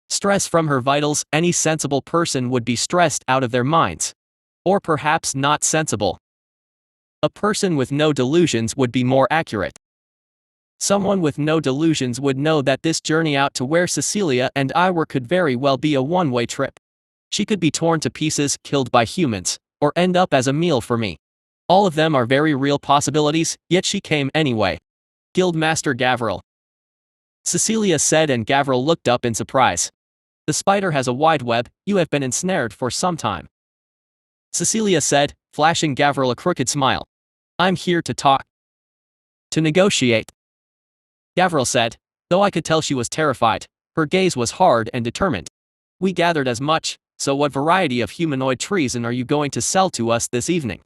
[SPEAKER 1] stress from her vitals. Any sensible person would be stressed out of their minds. Or perhaps not sensible. A person with no delusions would be more accurate. Someone with no delusions would know that this journey out to where Cecilia and I were could very well be a one-way trip. She could be torn to pieces, killed by humans, or end up as a meal for me. All of them are very real possibilities, yet she came anyway. "Guildmaster Gavriel," Cecilia said, and Gavriel looked up in surprise. "The spider has a wide web. You have been ensnared for some time," Cecilia said, flashing Gavriel a crooked smile. "I'm here to talk. To negotiate," Gavriel said, though I could tell she was terrified. Her gaze was hard and determined. "We gathered as much So what variety of humanoid treason are you going to sell to us this evening?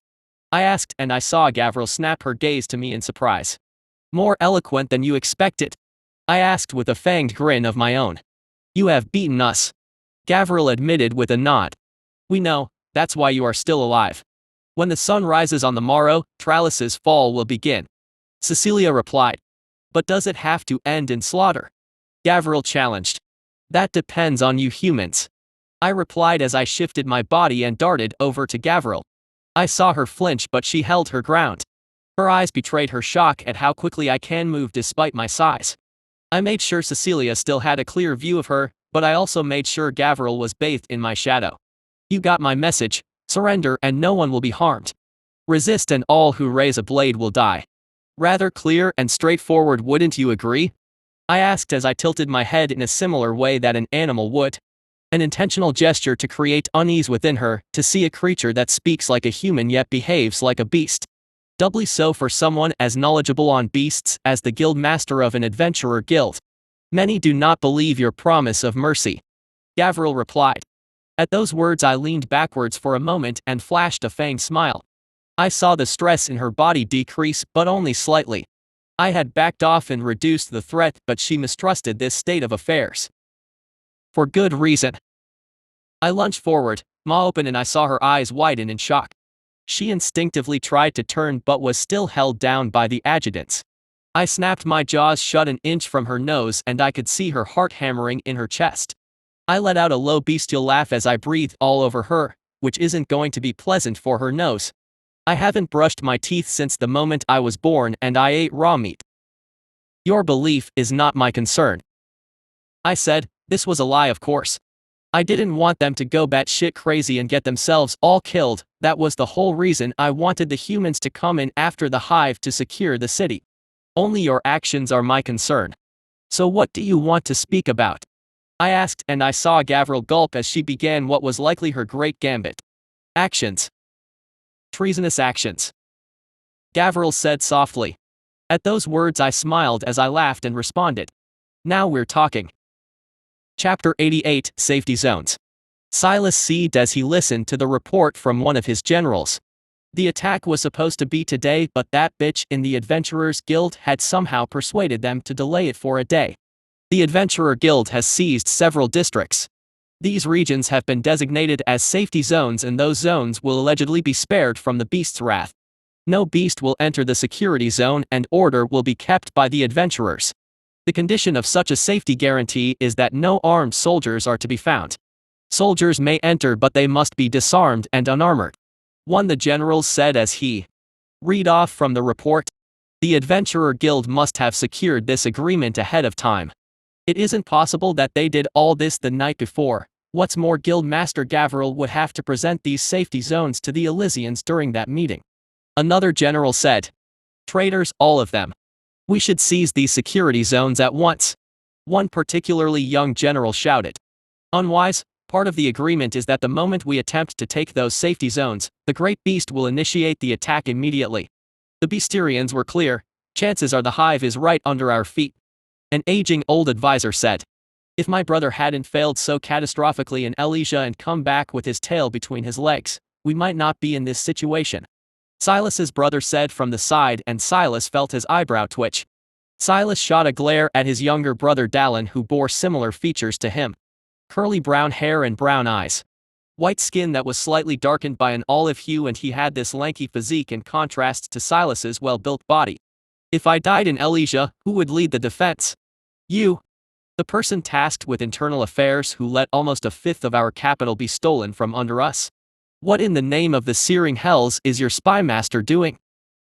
[SPEAKER 1] I asked, and I saw Gavril snap her gaze to me in surprise. More eloquent than you expected? I asked with a fanged grin of my own. You have beaten us. Gavril admitted with a nod. We know, that's why you are still alive. When the sun rises on the morrow, Trallus's fall will begin. Cecilia replied. But does it have to end in slaughter? Gavril challenged. That depends on you humans. I replied as I shifted my body and darted over to Gavril. I saw her flinch, but she held her ground. Her eyes betrayed her shock at how quickly I can move despite my size. I made sure Cecilia still had a clear view of her, but I also made sure Gavril was bathed in my shadow. You got my message. Surrender and no one will be harmed. Resist and all who raise a blade will die. Rather clear and straightforward, wouldn't you agree? I asked as I tilted my head in a similar way that an animal would. An intentional gesture to create unease within her, to see a creature that speaks like a human yet behaves like a beast. Doubly so for someone as knowledgeable on beasts as the guild master of an adventurer guild. Many do not believe your promise of mercy. Gavril replied. At those words I leaned backwards for a moment and flashed a fanged smile. I saw the stress in her body decrease, but only slightly. I had backed off and reduced the threat, but she mistrusted this state of affairs. For good reason. I lunged forward, maw open, and I saw her eyes widen in shock. She instinctively tried to turn but was still held down by the adjutants. I snapped my jaws shut an inch from her nose and I could see her heart hammering in her chest. I let out a low bestial laugh as I breathed all over her, which isn't going to be pleasant for her nose. I haven't brushed my teeth since the moment I was born and I ate raw meat. Your belief is not my concern. I said. This was a lie, of course. I didn't want them to go batshit crazy and get themselves all killed. That was the whole reason I wanted the humans to come in after the hive to secure the city. Only your actions are my concern. So what do you want to speak about? I asked, and I saw Gavril gulp as she began what was likely her great gambit. Actions. Treasonous actions. Gavril said softly. At those words I smiled as I laughed and responded. Now we're talking. Chapter 88, Safety Zones. Silas seethed as he listened to the report from one of his generals. The attack was supposed to be today, but that bitch in the Adventurers Guild had somehow persuaded them to delay it for a day. The Adventurer Guild has seized several districts. These regions have been designated as safety zones, and those zones will allegedly be spared from the beast's wrath. No beast will enter the security zone, and order will be kept by the adventurers. The condition of such a safety guarantee is that no armed soldiers are to be found. Soldiers may enter, but they must be disarmed and unarmored. One the generals said as he read off from the report. The Adventurer Guild must have secured this agreement ahead of time. It isn't possible that they did all this the night before. What's more, Guildmaster Gavril would have to present these safety zones to the Elysians during that meeting. Another general said. Traitors, all of them. We should seize these security zones at once. One particularly young general shouted. Unwise. Part of the agreement is that the moment we attempt to take those safety zones, the great beast will initiate the attack immediately. The Beasterians were clear. Chances are the hive is right under our feet. An aging old advisor said. If my brother hadn't failed so catastrophically in Elysia and come back with his tail between his legs, we might not be in this situation. Silas's brother said from the side, and Silas felt his eyebrow twitch. Silas shot a glare at his younger brother Dallin, who bore similar features to him. Curly brown hair and brown eyes. White skin that was slightly darkened by an olive hue, and he had this lanky physique in contrast to Silas's well-built body. If I died in Elysia, who would lead the defense? You. The person tasked with internal affairs who let almost a fifth of our capital be stolen from under us. What in the name of the searing hells is your spymaster doing?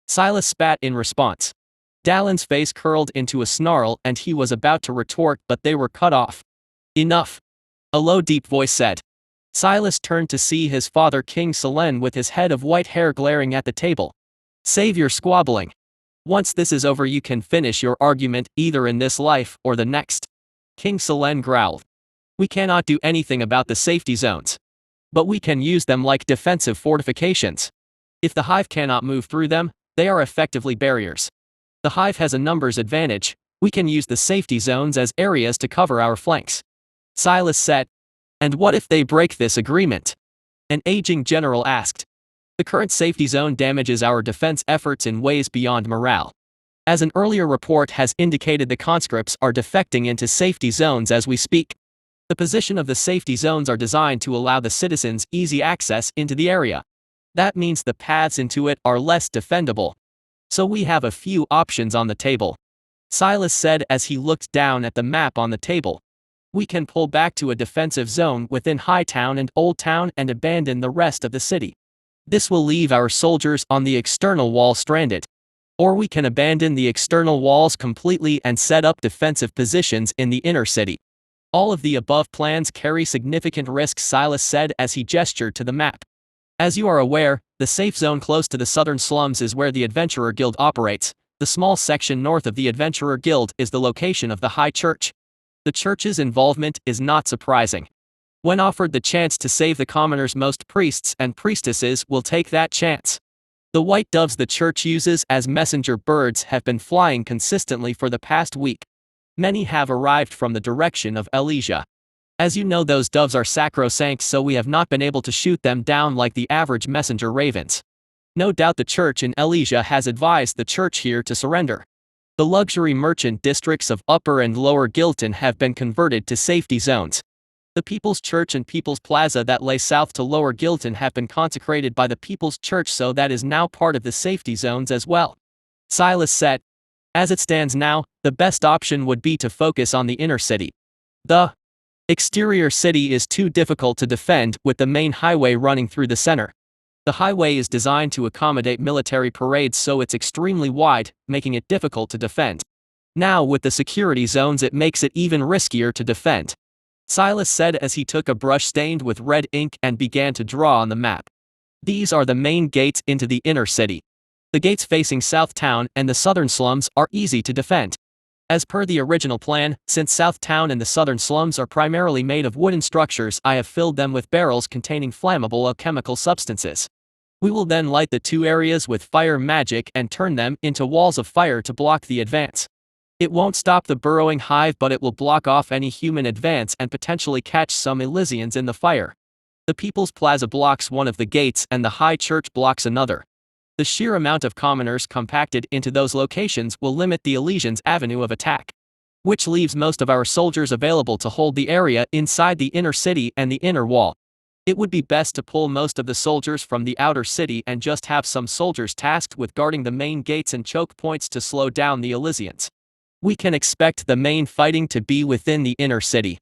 [SPEAKER 1] Silas spat in response. Dallin's face curled into a snarl, and he was about to retort, but they were cut off. Enough. A low deep voice said. Silas turned to see his father King Selen with his head of white hair glaring at the table. Save your squabbling. Once this is over you can finish your argument either in this life or the next. King Selen growled. We cannot do anything about the safety zones. But we can use them like defensive fortifications. If the hive cannot move through them, they are effectively barriers. The hive has a numbers advantage. We can use the safety zones as areas to cover our flanks. Silas said. And what if they break this agreement? An aging general asked. The current safety zone damages our defense efforts in ways beyond morale. As an earlier report has indicated, the conscripts are defecting into safety zones as we speak. The position of the safety zones are designed to allow the citizens easy access into the area. That means the paths into it are less defendable. So we have a few options on the table. Silas said as he looked down at the map on the table. We can pull back to a defensive zone within Hightown and Old Town and abandon the rest of the city. This will leave our soldiers on the external wall stranded. Or we can abandon the external walls completely and set up defensive positions in the inner city. All of the above plans carry significant risks, Silas said as he gestured to the map. As you are aware, the safe zone close to the southern slums is where the Adventurer Guild operates. The small section north of the Adventurer Guild is the location of the High Church. The church's involvement is not surprising. When offered the chance to save the commoners, most priests and priestesses will take that chance. The white doves the church uses as messenger birds have been flying consistently for the past week. Many have arrived from the direction of Elysia. As you know, those doves are sacrosanct, so we have not been able to shoot them down like the average messenger ravens. No doubt the church in Elysia has advised the church here to surrender. The luxury merchant districts of Upper and Lower Gilton have been converted to safety zones. The People's Church and People's Plaza that lay south to Lower Gilton have been consecrated by the People's Church, so that is now part of the safety zones as well. Silas said, as it stands now, the best option would be to focus on the inner city. The exterior city is too difficult to defend with the main highway running through the center. The highway is designed to accommodate military parades, so it's extremely wide, making it difficult to defend. Now with the security zones, it makes it even riskier to defend. Silas said as he took a brush stained with red ink and began to draw on the map. These are the main gates into the inner city. The gates facing South Town and the southern slums are easy to defend. As per the original plan, since South Town and the southern slums are primarily made of wooden structures, I have filled them with barrels containing flammable alchemical substances. We will then light the two areas with fire magic and turn them into walls of fire to block the advance. It won't stop the burrowing hive, but it will block off any human advance and potentially catch some Elysians in the fire. The People's Plaza blocks one of the gates and the High Church blocks another. The sheer amount of commoners compacted into those locations will limit the Elysians' avenue of attack, which leaves most of our soldiers available to hold the area inside the inner city and the inner wall. It would be best to pull most of the soldiers from the outer city and just have some soldiers tasked with guarding the main gates and choke points to slow down the Elysians. We can expect the main fighting to be within the inner city.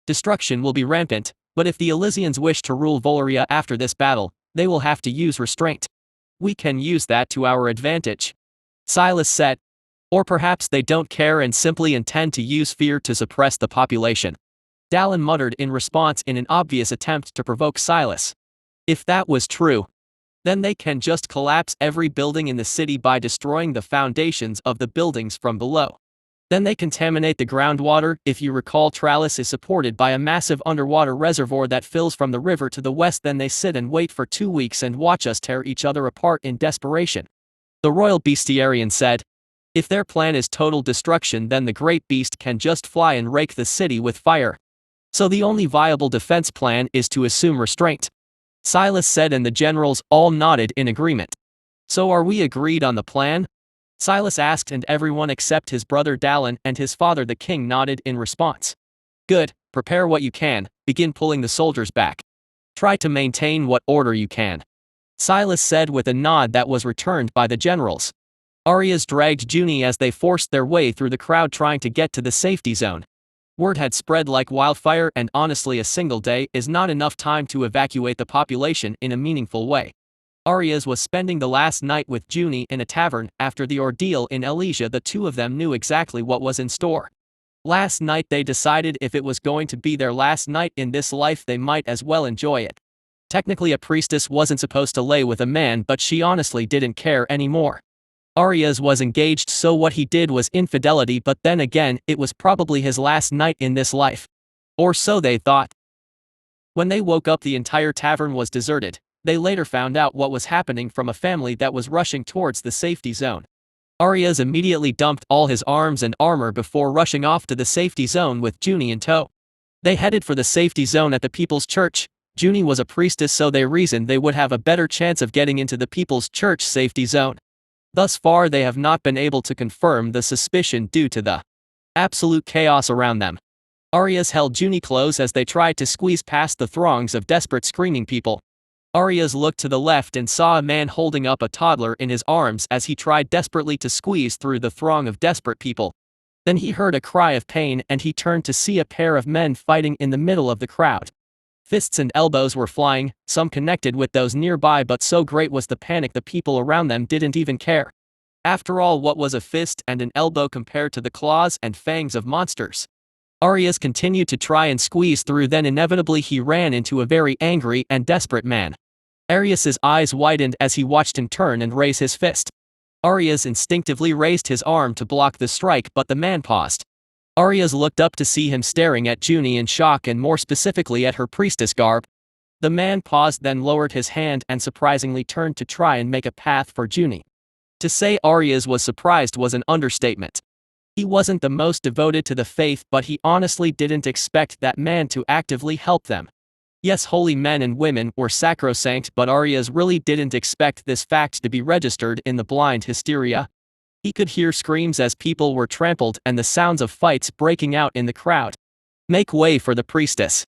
[SPEAKER 1] Destruction will be rampant, but if the Elysians wish to rule Valoria after this battle, they will have to use restraint. We can use that to our advantage, Silas said. Or perhaps they don't care and simply intend to use fear to suppress the population. Dallin muttered in response in an obvious attempt to provoke Silas. If that was true, then they can just collapse every building in the city by destroying the foundations of the buildings from below. Then they contaminate the groundwater. If you recall, Tralis is supported by a massive underwater reservoir that fills from the river to the west. Then they sit and wait for 2 weeks and watch us tear each other apart in desperation, the royal bestiarian said. If their plan is total destruction, then the great beast can just fly and rake the city with fire. So the only viable defense plan is to assume restraint, Silas said, and the generals all nodded in agreement. So are we agreed on the plan? Silas asked, and everyone except his brother Dallin and his father the king nodded in response. Good, prepare what you can, begin pulling the soldiers back. Try to maintain what order you can, Silas said with a nod that was returned by the generals. Arias dragged Junie as they forced their way through the crowd trying to get to the safety zone. Word had spread like wildfire, and honestly a single day is not enough time to evacuate the population in a meaningful way. Arias was spending the last night with Junie in a tavern. After the ordeal in Elysia, the two of them knew exactly what was in store. Last night they decided if it was going to be their last night in this life, they might as well enjoy it. Technically a priestess wasn't supposed to lay with a man, but she honestly didn't care anymore. Arias was engaged, so what he did was infidelity, but then again, it was probably his last night in this life. Or so they thought. When they woke up, the entire tavern was deserted. They later found out what was happening from a family that was rushing towards the safety zone. Arias immediately dumped all his arms and armor before rushing off to the safety zone with Junie in tow. They headed for the safety zone at the People's Church. Junie was a priestess, so they reasoned they would have a better chance of getting into the People's Church safety zone. Thus far they have not been able to confirm the suspicion due to the absolute chaos around them. Arias held Junie close as they tried to squeeze past the throngs of desperate screaming people. Arias looked to the left and saw a man holding up a toddler in his arms as he tried desperately to squeeze through the throng of desperate people. Then he heard a cry of pain and he turned to see a pair of men fighting in the middle of the crowd. Fists and elbows were flying, some connected with those nearby, but so great was the panic the people around them didn't even care. After all, what was a fist and an elbow compared to the claws and fangs of monsters? Arias continued to try and squeeze through, then inevitably he ran into a very angry and desperate man. Arias's eyes widened as he watched him turn and raise his fist. Arias instinctively raised his arm to block the strike, but the man paused. Arias looked up to see him staring at Junie in shock, and more specifically at her priestess garb. The man paused, then lowered his hand and surprisingly turned to try and make a path for Junie. To say Arias was surprised was an understatement. He wasn't the most devoted to the faith, but he honestly didn't expect that man to actively help them. Yes, holy men and women were sacrosanct, but Arias really didn't expect this fact to be registered in the blind hysteria. He could hear screams as people were trampled and the sounds of fights breaking out in the crowd. "Make way for the priestess!"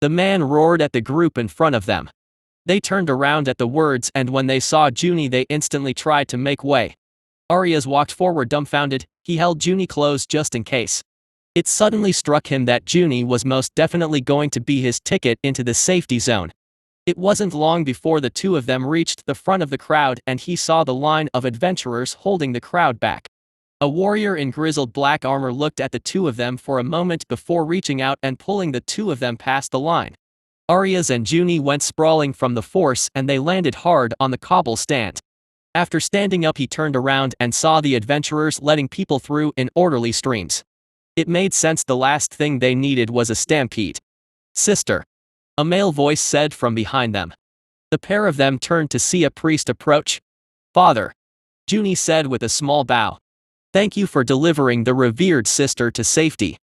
[SPEAKER 1] the man roared at the group in front of them. They turned around at the words, and when they saw Junie they instantly tried to make way. Arias walked forward dumbfounded. He held Junie close just in case. It suddenly struck him that Junie was most definitely going to be his ticket into the safety zone. It wasn't long before the two of them reached the front of the crowd and he saw the line of adventurers holding the crowd back. A warrior in grizzled black armor looked at the two of them for a moment before reaching out and pulling the two of them past the line. Arias and Junie went sprawling from the force and they landed hard on the cobble stand. After standing up, he turned around and saw the adventurers letting people through in orderly streams. It made sense. The last thing they needed was a stampede. "Sister," a male voice said from behind them. The pair of them turned to see a priest approach. "Father," Junie said with a small bow. "Thank you for delivering the revered sister to safety,"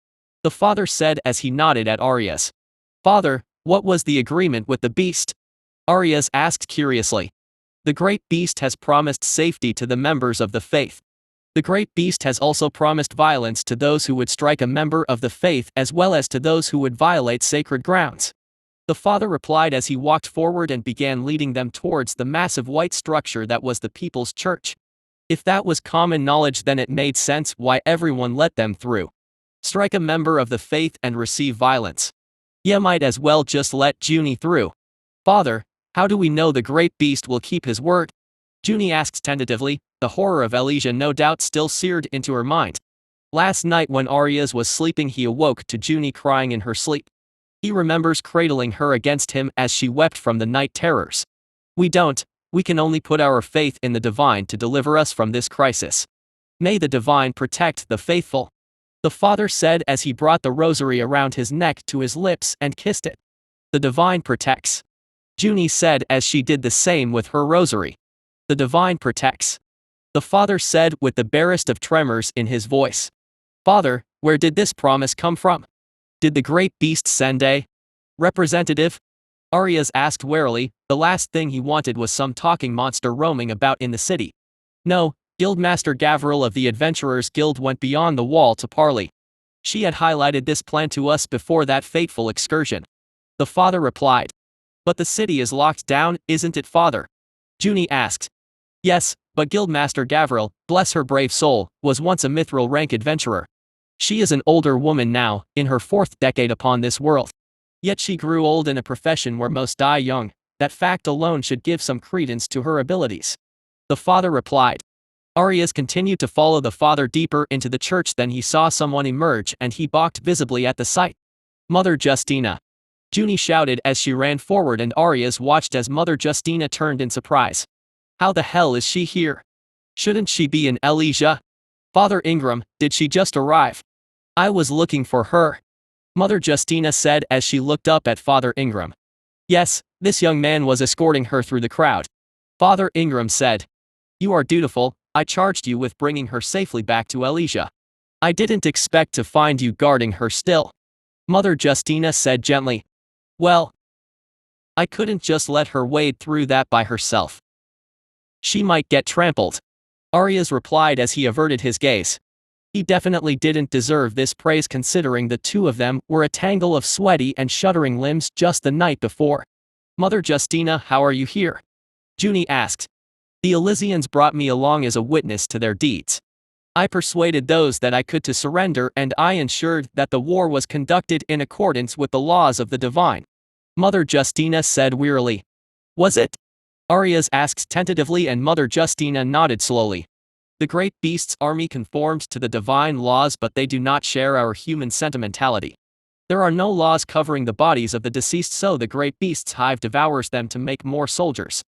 [SPEAKER 1] the father said as he nodded at Arias. "Father, what was the agreement with the beast?" Arias asked curiously. "The great beast has promised safety to the members of the faith. The great beast has also promised violence to those who would strike a member of the faith, as well as to those who would violate sacred grounds," the father replied as he walked forward and began leading them towards the massive white structure that was the People's Church. If that was common knowledge, then it made sense why everyone let them through. Strike a member of the faith and receive violence. You might as well just let Junie through. "Father, how do we know the great beast will keep his word?" Junie asked tentatively, the horror of Elijah no doubt still seared into her mind. Last night when Arias was sleeping, he awoke to Junie crying in her sleep. He remembers cradling her against him as she wept from the night terrors. We can only put our faith in the divine to deliver us from this crisis. May the divine protect the faithful," the father said as he brought the rosary around his neck to his lips and kissed it. "The divine protects," Junie said as she did the same with her rosary. "The divine protects," the father said with the barest of tremors in his voice. "Father, where did this promise come from? Did the great beast send a representative?" Arias asked warily. The last thing he wanted was some talking monster roaming about in the city. "No, Guildmaster Gavril of the Adventurers Guild went beyond the wall to parley. She had highlighted this plan to us before that fateful excursion," the father replied. "But the city is locked down, isn't it, father?" Junie asked. "Yes, but Guildmaster Gavril, bless her brave soul, was once a mithril rank adventurer. She is an older woman now, in her 4th decade upon this world. Yet she grew old in a profession where most die young. That fact alone should give some credence to her abilities," the father replied. Arias continued to follow the father deeper into the church. Then he saw someone emerge and he balked visibly at the sight. "Mother Justina!" Junie shouted as she ran forward, and Arias watched as Mother Justina turned in surprise. "How the hell is she here? Shouldn't she be in Elijah? Father Ingram, did she just arrive? I was looking for her," Mother Justina said as she looked up at Father Ingram. "Yes, this young man was escorting her through the crowd," Father Ingram said. "You are dutiful. I charged you with bringing her safely back to Elijah. I didn't expect to find you guarding her still." Mother Justina said gently. Well, I couldn't just let her wade through that by herself. She might get trampled. Arias replied as he averted his gaze. He definitely didn't deserve this praise considering the two of them were a tangle of sweaty and shuddering limbs just the night before. Mother Justina, how are you here? Junie asked. The Elysians brought me along as a witness to their deeds. I persuaded those that I could to surrender and I ensured that the war was conducted in accordance with the laws of the divine. Mother Justina said wearily. Was it? Arias asked tentatively and Mother Justina nodded slowly. The great beast's army conforms to the divine laws but they do not share our human sentimentality. There are no laws covering the bodies of the deceased so the great beast's hive devours them to make more soldiers.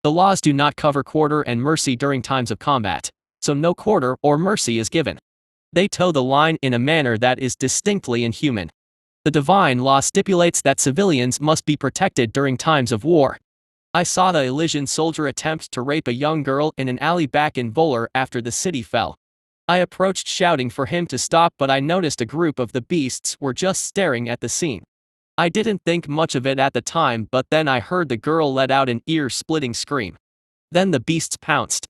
[SPEAKER 1] The laws do not cover quarter and mercy during times of combat, so no quarter or mercy is given. They toe the line in a manner that is distinctly inhuman. The divine law stipulates that civilians must be protected during times of war. I saw the Elysian soldier attempt to rape a young girl in an alley back in DEVOURER after the city fell. I approached shouting for him to stop but I noticed a group of the beasts were just staring at the scene. I didn't think much of it at the time but then I heard the girl let out an ear-splitting scream. Then the beasts pounced.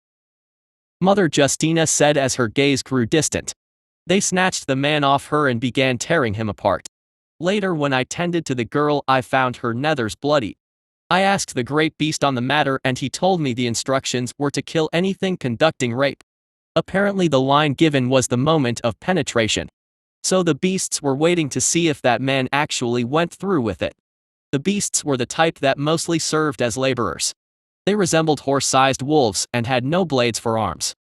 [SPEAKER 1] Mother Justina said as her gaze grew distant. They snatched the man off her and began tearing him apart. Later when I tended to the girl I found her nethers bloody. I asked the great beast on the matter and he told me the instructions were to kill anything conducting rape. Apparently the line given was the moment of penetration. So the beasts were waiting to see if that man actually went through with it. The beasts were the type that mostly served as laborers. They resembled horse-sized wolves and had no blades for arms.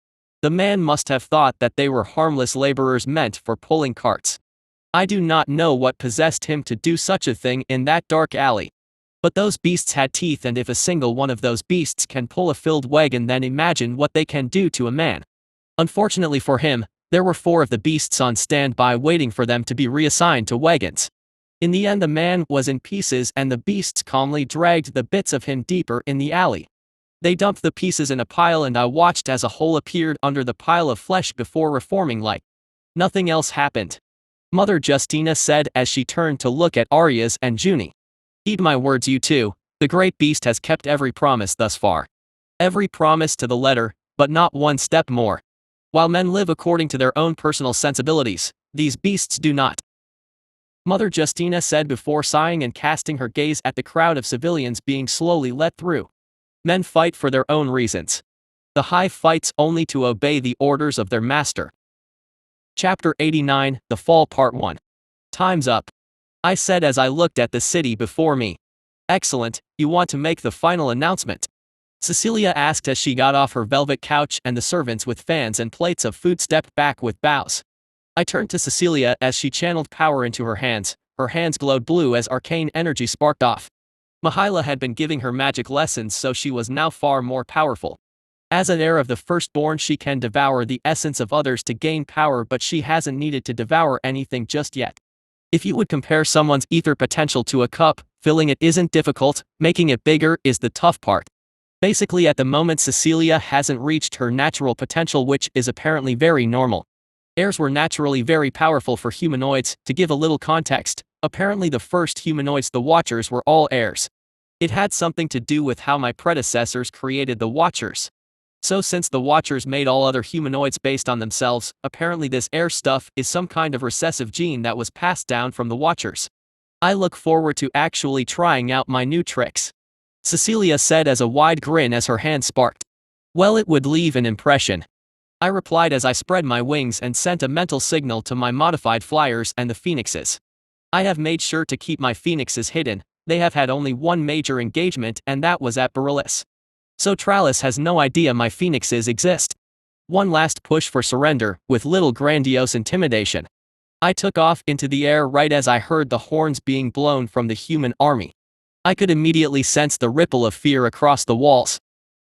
[SPEAKER 1] The man must have thought that they were harmless laborers meant for pulling carts. I do not know what possessed him to do such a thing in that dark alley. But those beasts had teeth and if a single one of those beasts can pull a filled wagon then imagine what they can do to a man. Unfortunately for him, there were 4 of the beasts on standby waiting for them to be reassigned to wagons. In the end the man was in pieces and the beasts calmly dragged the bits of him deeper in the alley. They dumped the pieces in a pile and I watched as a hole appeared under the pile of flesh before reforming like nothing else happened. Mother Justina said as she turned to look at Arias and Junie. Heed my words you two, the great beast has kept every promise thus far. Every promise to the letter, but not one step more. While men live according to their own personal sensibilities, these beasts do not. Mother Justina said before sighing and casting her gaze at the crowd of civilians being slowly let through. Men fight for their own reasons. The hive fights only to obey the orders of their master. Chapter 89, The Fall Part 1. Time's up. I said as I looked at the city before me. Excellent, you want to make the final announcement? Cecilia asked as she got off her velvet couch and the servants with fans and plates of food stepped back with bows. I turned to Cecilia as she channeled power into her hands glowed blue as arcane energy sparked off. Mahila had been giving her magic lessons so she was now far more powerful. As an heir of the firstborn she can devour the essence of others to gain power but she hasn't needed to devour anything just yet. If you would compare someone's ether potential to a cup, filling it isn't difficult, making it bigger is the tough part. Basically at the moment Cecilia hasn't reached her natural potential which is apparently very normal. Heirs were naturally very powerful for humanoids, to give a little context, apparently the first humanoids the Watchers were all heirs. It had something to do with how my predecessors created the Watchers. So since the Watchers made all other humanoids based on themselves, apparently this heir stuff is some kind of recessive gene that was passed down from the Watchers. I look forward to actually trying out my new tricks. Cecilia said as a wide grin as her hand sparked. Well, it would leave an impression. I replied as I spread my wings and sent a mental signal to my modified flyers and the phoenixes. I have made sure to keep my phoenixes hidden, they have had only one major engagement and that was at Borealis. So Tralis has no idea my phoenixes exist. One last push for surrender, with little grandiose intimidation. I took off into the air right as I heard the horns being blown from the human army. I could immediately sense the ripple of fear across the walls.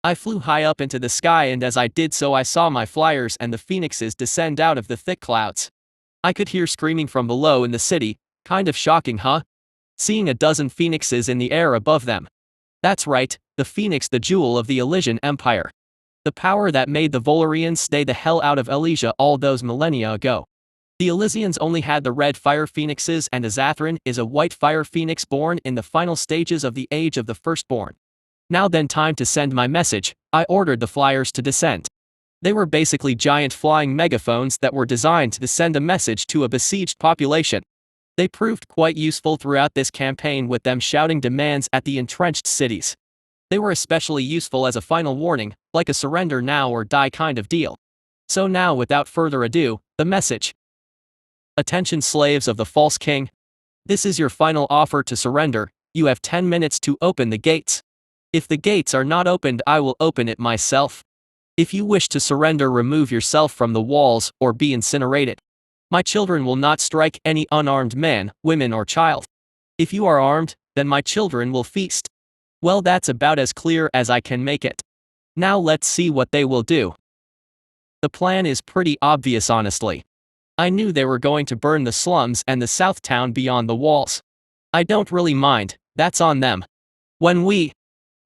[SPEAKER 1] I flew high up into the sky and as I did so I saw my flyers and the phoenixes descend out of the thick clouds. I could hear screaming from below in the city, kind of shocking huh? Seeing a dozen phoenixes in the air above them. That's right, the phoenix, the jewel of the Elysian Empire. The power that made the Volarians stay the hell out of Elysia all those millennia ago. The Elysians only had the red fire phoenixes, and Azathrin is a white fire phoenix born in the final stages of the age of the firstborn. Now then, time to send my message. I ordered the flyers to descend. They were basically giant flying megaphones that were designed to send a message to a besieged population. They proved quite useful throughout this campaign, with them shouting demands at the entrenched cities. They were especially useful as a final warning, like a surrender now or die kind of deal. So now, without further ado, the message. Attention, slaves of the false king. This is your final offer to surrender. You have 10 minutes to open the gates. If the gates are not opened, I will open it myself. If you wish to surrender, remove yourself from the walls or be incinerated. My children will not strike any unarmed man, women or child. If you are armed, then my children will feast. Well, that's about as clear as I can make it. Now let's see what they will do. The plan is pretty obvious, honestly. I knew they were going to burn the slums and the south town beyond the walls. I don't really mind, that's on them. When we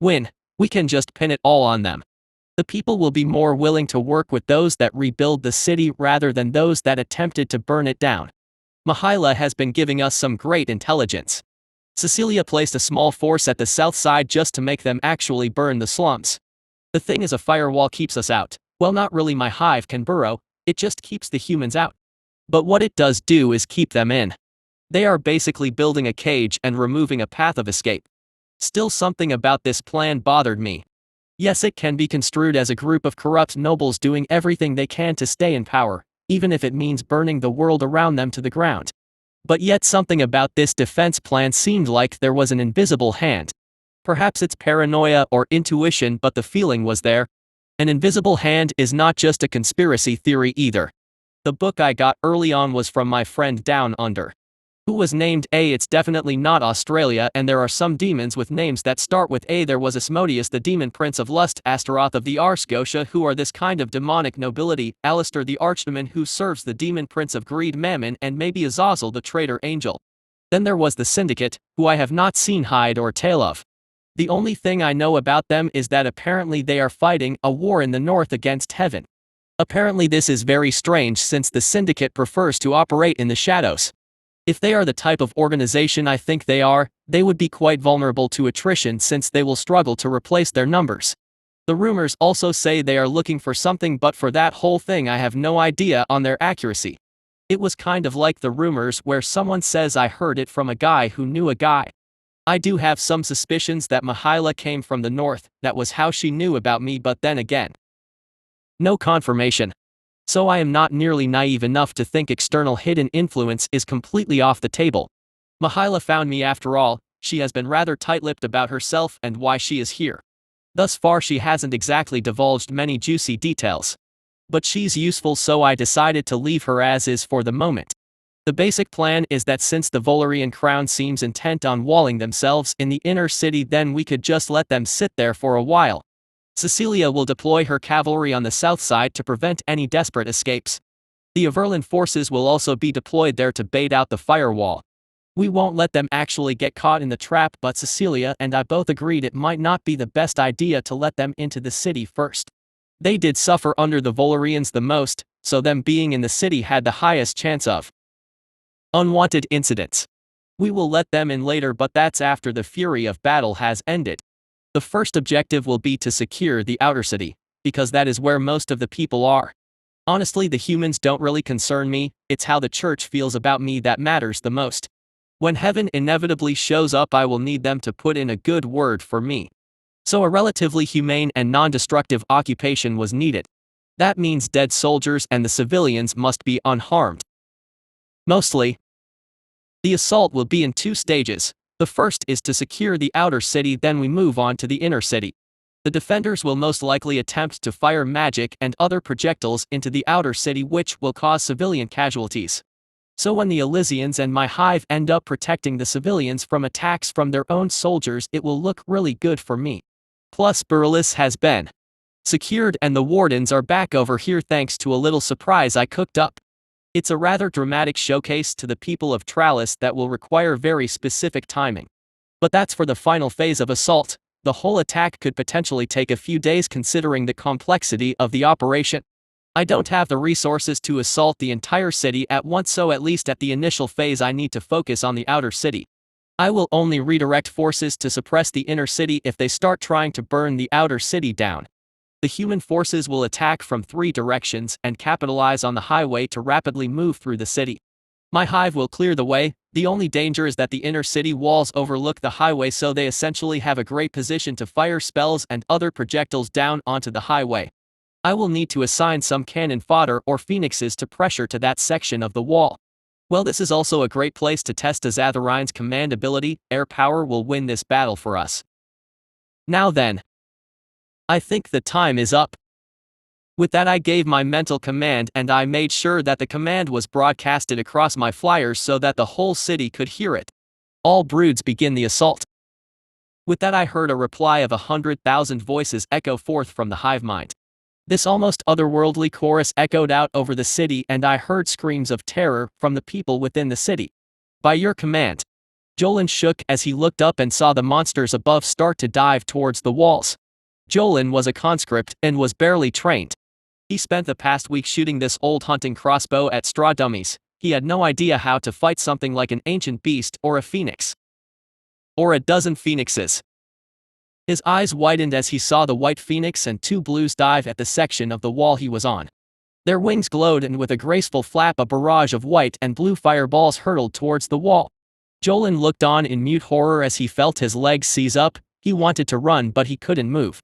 [SPEAKER 1] win, we can just pin it all on them. The people will be more willing to work with those that rebuild the city rather than those that attempted to burn it down. Mihaela has been giving us some great intelligence. Cecilia placed a small force at the south side just to make them actually burn the slums. The thing is, a firewall keeps us out. Well, not really. My hive can burrow, it just keeps the humans out. But what it does do is keep them in. They are basically building a cage and removing a path of escape. Still, something about this plan bothered me. Yes, it can be construed as a group of corrupt nobles doing everything they can to stay in power, even if it means burning the world around them to the ground. But yet something about this defense plan seemed like there was an invisible hand. Perhaps it's paranoia or intuition, but the feeling was there. An invisible hand is not just a conspiracy theory either. The book I got early on was from my friend Down Under, who was named A. It's definitely not Australia, and there are some demons with names that start with A. There was Asmodeus, the demon prince of lust, Astaroth of the Arscotia, who are this kind of demonic nobility, Alistair the archdemon, who serves the demon prince of greed, Mammon, and maybe Azazel the traitor angel. Then there was the Syndicate, who I have not seen hide or tail of. The only thing I know about them is that apparently they are fighting a war in the north against heaven. Apparently this is very strange, since the Syndicate prefers to operate in the shadows. If they are the type of organization I think they are, they would be quite vulnerable to attrition, since they will struggle to replace their numbers. The rumors also say they are looking for something, but for that whole thing I have no idea on their accuracy. It was kind of like the rumors where someone says I heard it from a guy who knew a guy. I do have some suspicions that Mihaela came from the north, that was how she knew about me, but then again, no confirmation. So I am not nearly naive enough to think external hidden influence is completely off the table. Mihaela found me after all. She has been rather tight-lipped about herself and why she is here. Thus far she hasn't exactly divulged many juicy details. But she's useful, so I decided to leave her as is for the moment. The basic plan is that since the Volarian crown seems intent on walling themselves in the inner city, then we could just let them sit there for a while. Cecilia will deploy her cavalry on the south side to prevent any desperate escapes. The Averlan forces will also be deployed there to bait out the firewall. We won't let them actually get caught in the trap, but Cecilia and I both agreed it might not be the best idea to let them into the city first. They did suffer under the Volarians the most, so them being in the city had the highest chance of unwanted incidents. We will let them in later, but that's after the fury of battle has ended. The first objective will be to secure the outer city, because that is where most of the people are. Honestly, the humans don't really concern me, it's how the church feels about me that matters the most. When heaven inevitably shows up, I will need them to put in a good word for me. So a relatively humane and non-destructive occupation was needed. That means dead soldiers and the civilians must be unharmed. Mostly. The assault will be in 2 stages. The first is to secure the outer city, then we move on to the inner city. The defenders will most likely attempt to fire magic and other projectiles into the outer city, which will cause civilian casualties. So when the Elysians and my hive end up protecting the civilians from attacks from their own soldiers, it will look really good for me. Plus, Berlis has been secured and the wardens are back over here thanks to a little surprise I cooked up. It's a rather dramatic showcase to the people of Tralis that will require very specific timing. But that's for the final phase of assault. The whole attack could potentially take a few days considering the complexity of the operation. I don't have the resources to assault the entire city at once, so at least at the initial phase I need to focus on the outer city. I will only redirect forces to suppress the inner city if they start trying to burn the outer city down. The human forces will attack from 3 directions and capitalize on the highway to rapidly move through the city. My hive will clear the way. The only danger is that the inner city walls overlook the highway, so they essentially have a great position to fire spells and other projectiles down onto the highway. I will need to assign some cannon fodder or phoenixes to pressure to that section of the wall. Well, this is also a great place to test Azathorin's command ability. Air power will win this battle for us. Now then. I think the time is up. With that, I gave my mental command and I made sure that the command was broadcasted across my flyers so that the whole city could hear it. All broods begin the assault. With that, I heard a reply of 100,000 voices echo forth from the hive mind. This almost otherworldly chorus echoed out over the city, and I heard screams of terror from the people within the city. By your command. Jolin shook as he looked up and saw the monsters above start to dive towards the walls. Jolin was a conscript and was barely trained. He spent the past week shooting this old hunting crossbow at straw dummies. He had no idea how to fight something like an ancient beast or a phoenix. Or a dozen phoenixes. His eyes widened as he saw the white phoenix and 2 blues dive at the section of the wall he was on. Their wings glowed, and with a graceful flap a barrage of white and blue fireballs hurtled towards the wall. Jolin looked on in mute horror as he felt his legs seize up. He wanted to run, but he couldn't move.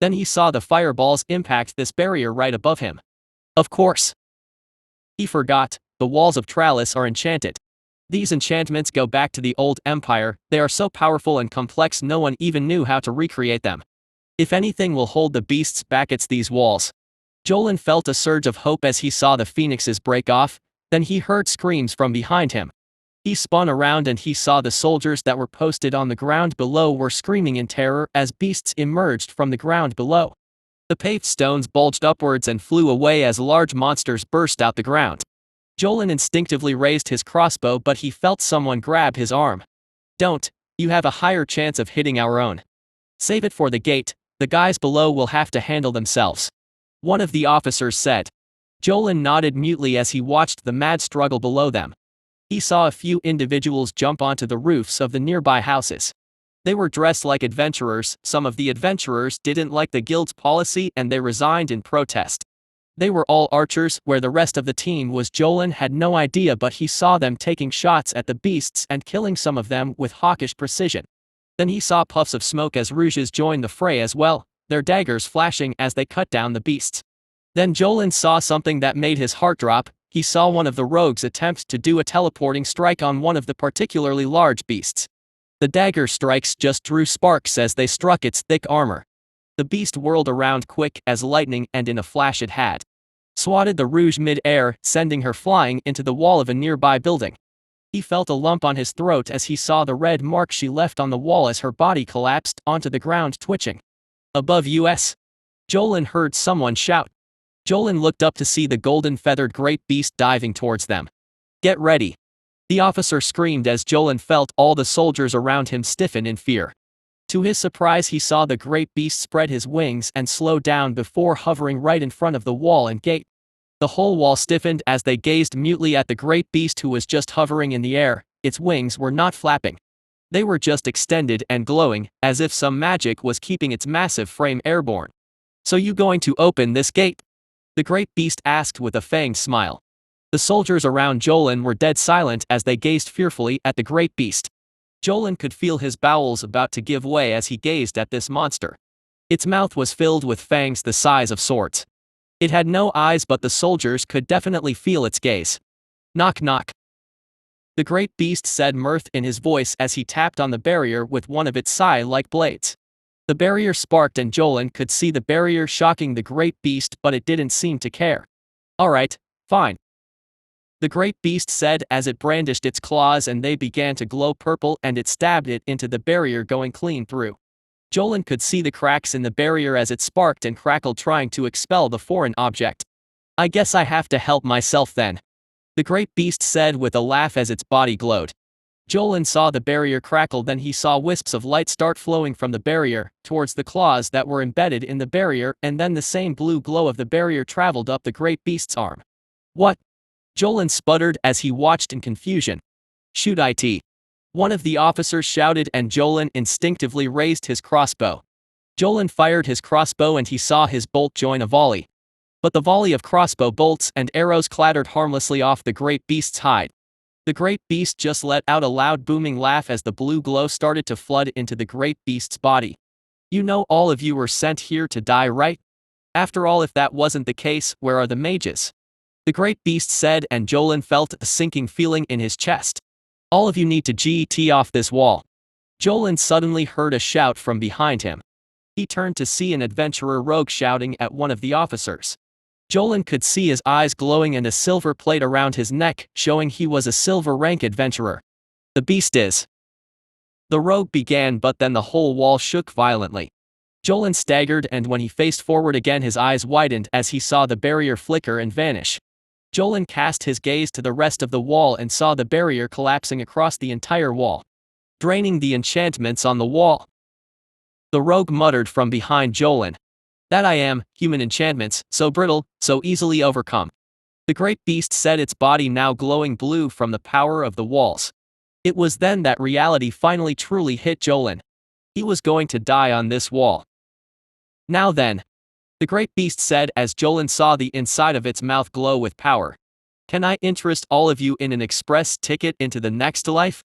[SPEAKER 1] Then he saw the fireballs impact this barrier right above him. Of course. He forgot, the walls of Tralis are enchanted. These enchantments go back to the old empire. They are so powerful and complex no one even knew how to recreate them. If anything will hold the beasts back, it's these walls. Jolin felt a surge of hope as he saw the phoenixes break off. Then he heard screams from behind him. He spun around and he saw the soldiers that were posted on the ground below were screaming in terror as beasts emerged from the ground below. The paved stones bulged upwards and flew away as large monsters burst out the ground. Jolin instinctively raised his crossbow, but he felt someone grab his arm. Don't, you have a higher chance of hitting our own. Save it for the gate, the guys below will have to handle themselves. One of the officers said. Jolin nodded mutely as he watched the mad struggle below them. He saw a few individuals jump onto the roofs of the nearby houses. They were dressed like adventurers. Some of the adventurers didn't like the guild's policy and they resigned in protest. They were all archers, where the rest of the team was. Jolin had no idea, but he saw them taking shots at the beasts and killing some of them with hawkish precision. Then he saw puffs of smoke as Rouges joined the fray as well, their daggers flashing as they cut down the beasts. Then Jolin saw something that made his heart drop. He saw one of the rogues attempt to do a teleporting strike on one of the particularly large beasts. The dagger strikes just drew sparks as they struck its thick armor. The beast whirled around quick as lightning, and in a flash it had swatted the Rouge mid-air, sending her flying into the wall of a nearby building. He felt a lump on his throat as he saw the red mark she left on the wall as her body collapsed onto the ground, twitching. Above us. Jolin heard someone shout. Jolin looked up to see the golden-feathered great beast diving towards them. Get ready. The officer screamed as Jolin felt all the soldiers around him stiffen in fear. To his surprise, he saw the great beast spread his wings and slow down before hovering right in front of the wall and gate. The whole wall stiffened as they gazed mutely at the great beast who was just hovering in the air. Its wings were not flapping. They were just extended and glowing, as if some magic was keeping its massive frame airborne. So you going to open this gate? The great beast asked with a fanged smile. The soldiers around Jolin were dead silent as they gazed fearfully at the great beast. Jolin could feel his bowels about to give way as he gazed at this monster. Its mouth was filled with fangs the size of swords. It had no eyes, but the soldiers could definitely feel its gaze. Knock knock. The great beast said, mirth in his voice as he tapped on the barrier with one of its sai-like blades. The barrier sparked and Jolin could see the barrier shocking the great beast, but it didn't seem to care. Alright, fine. The great beast said as it brandished its claws and they began to glow purple and it stabbed it into the barrier, going clean through. Jolin could see the cracks in the barrier as it sparked and crackled, trying to expel the foreign object. I guess I have to help myself then. The great beast said with a laugh as its body glowed. Jolin saw the barrier crackle, then he saw wisps of light start flowing from the barrier, towards the claws that were embedded in the barrier, and then the same blue glow of the barrier traveled up the great beast's arm. What? Jolin sputtered as he watched in confusion. Shoot it! One of the officers shouted, and Jolin instinctively raised his crossbow. Jolin fired his crossbow and he saw his bolt join a volley. But the volley of crossbow bolts and arrows clattered harmlessly off the great beast's hide. The great beast just let out a loud booming laugh as the blue glow started to flood into the great beast's body. You know, all of you were sent here to die, right? After all, if that wasn't the case, where are the mages? The great beast said, and Jolin felt a sinking feeling in his chest. All of you need to get off this wall. Jolin suddenly heard a shout from behind him. He turned to see an adventurer rogue shouting at one of the officers. Jolin could see his eyes glowing and a silver plate around his neck, showing he was a silver rank adventurer. The beast is. The rogue began, but then the whole wall shook violently. Jolin staggered, and when he faced forward again his eyes widened as he saw the barrier flicker and vanish. Jolin cast his gaze to the rest of the wall and saw the barrier collapsing across the entire wall, draining the enchantments on the wall. The rogue muttered from behind Jolin. That I am, human enchantments, so brittle, so easily overcome. The great beast said, its body now glowing blue from the power of the walls. It was then that reality finally truly hit Jolin. He was going to die on this wall. Now then, the great beast said as Jolin saw the inside of its mouth glow with power. Can I interest all of you in an express ticket into the next life?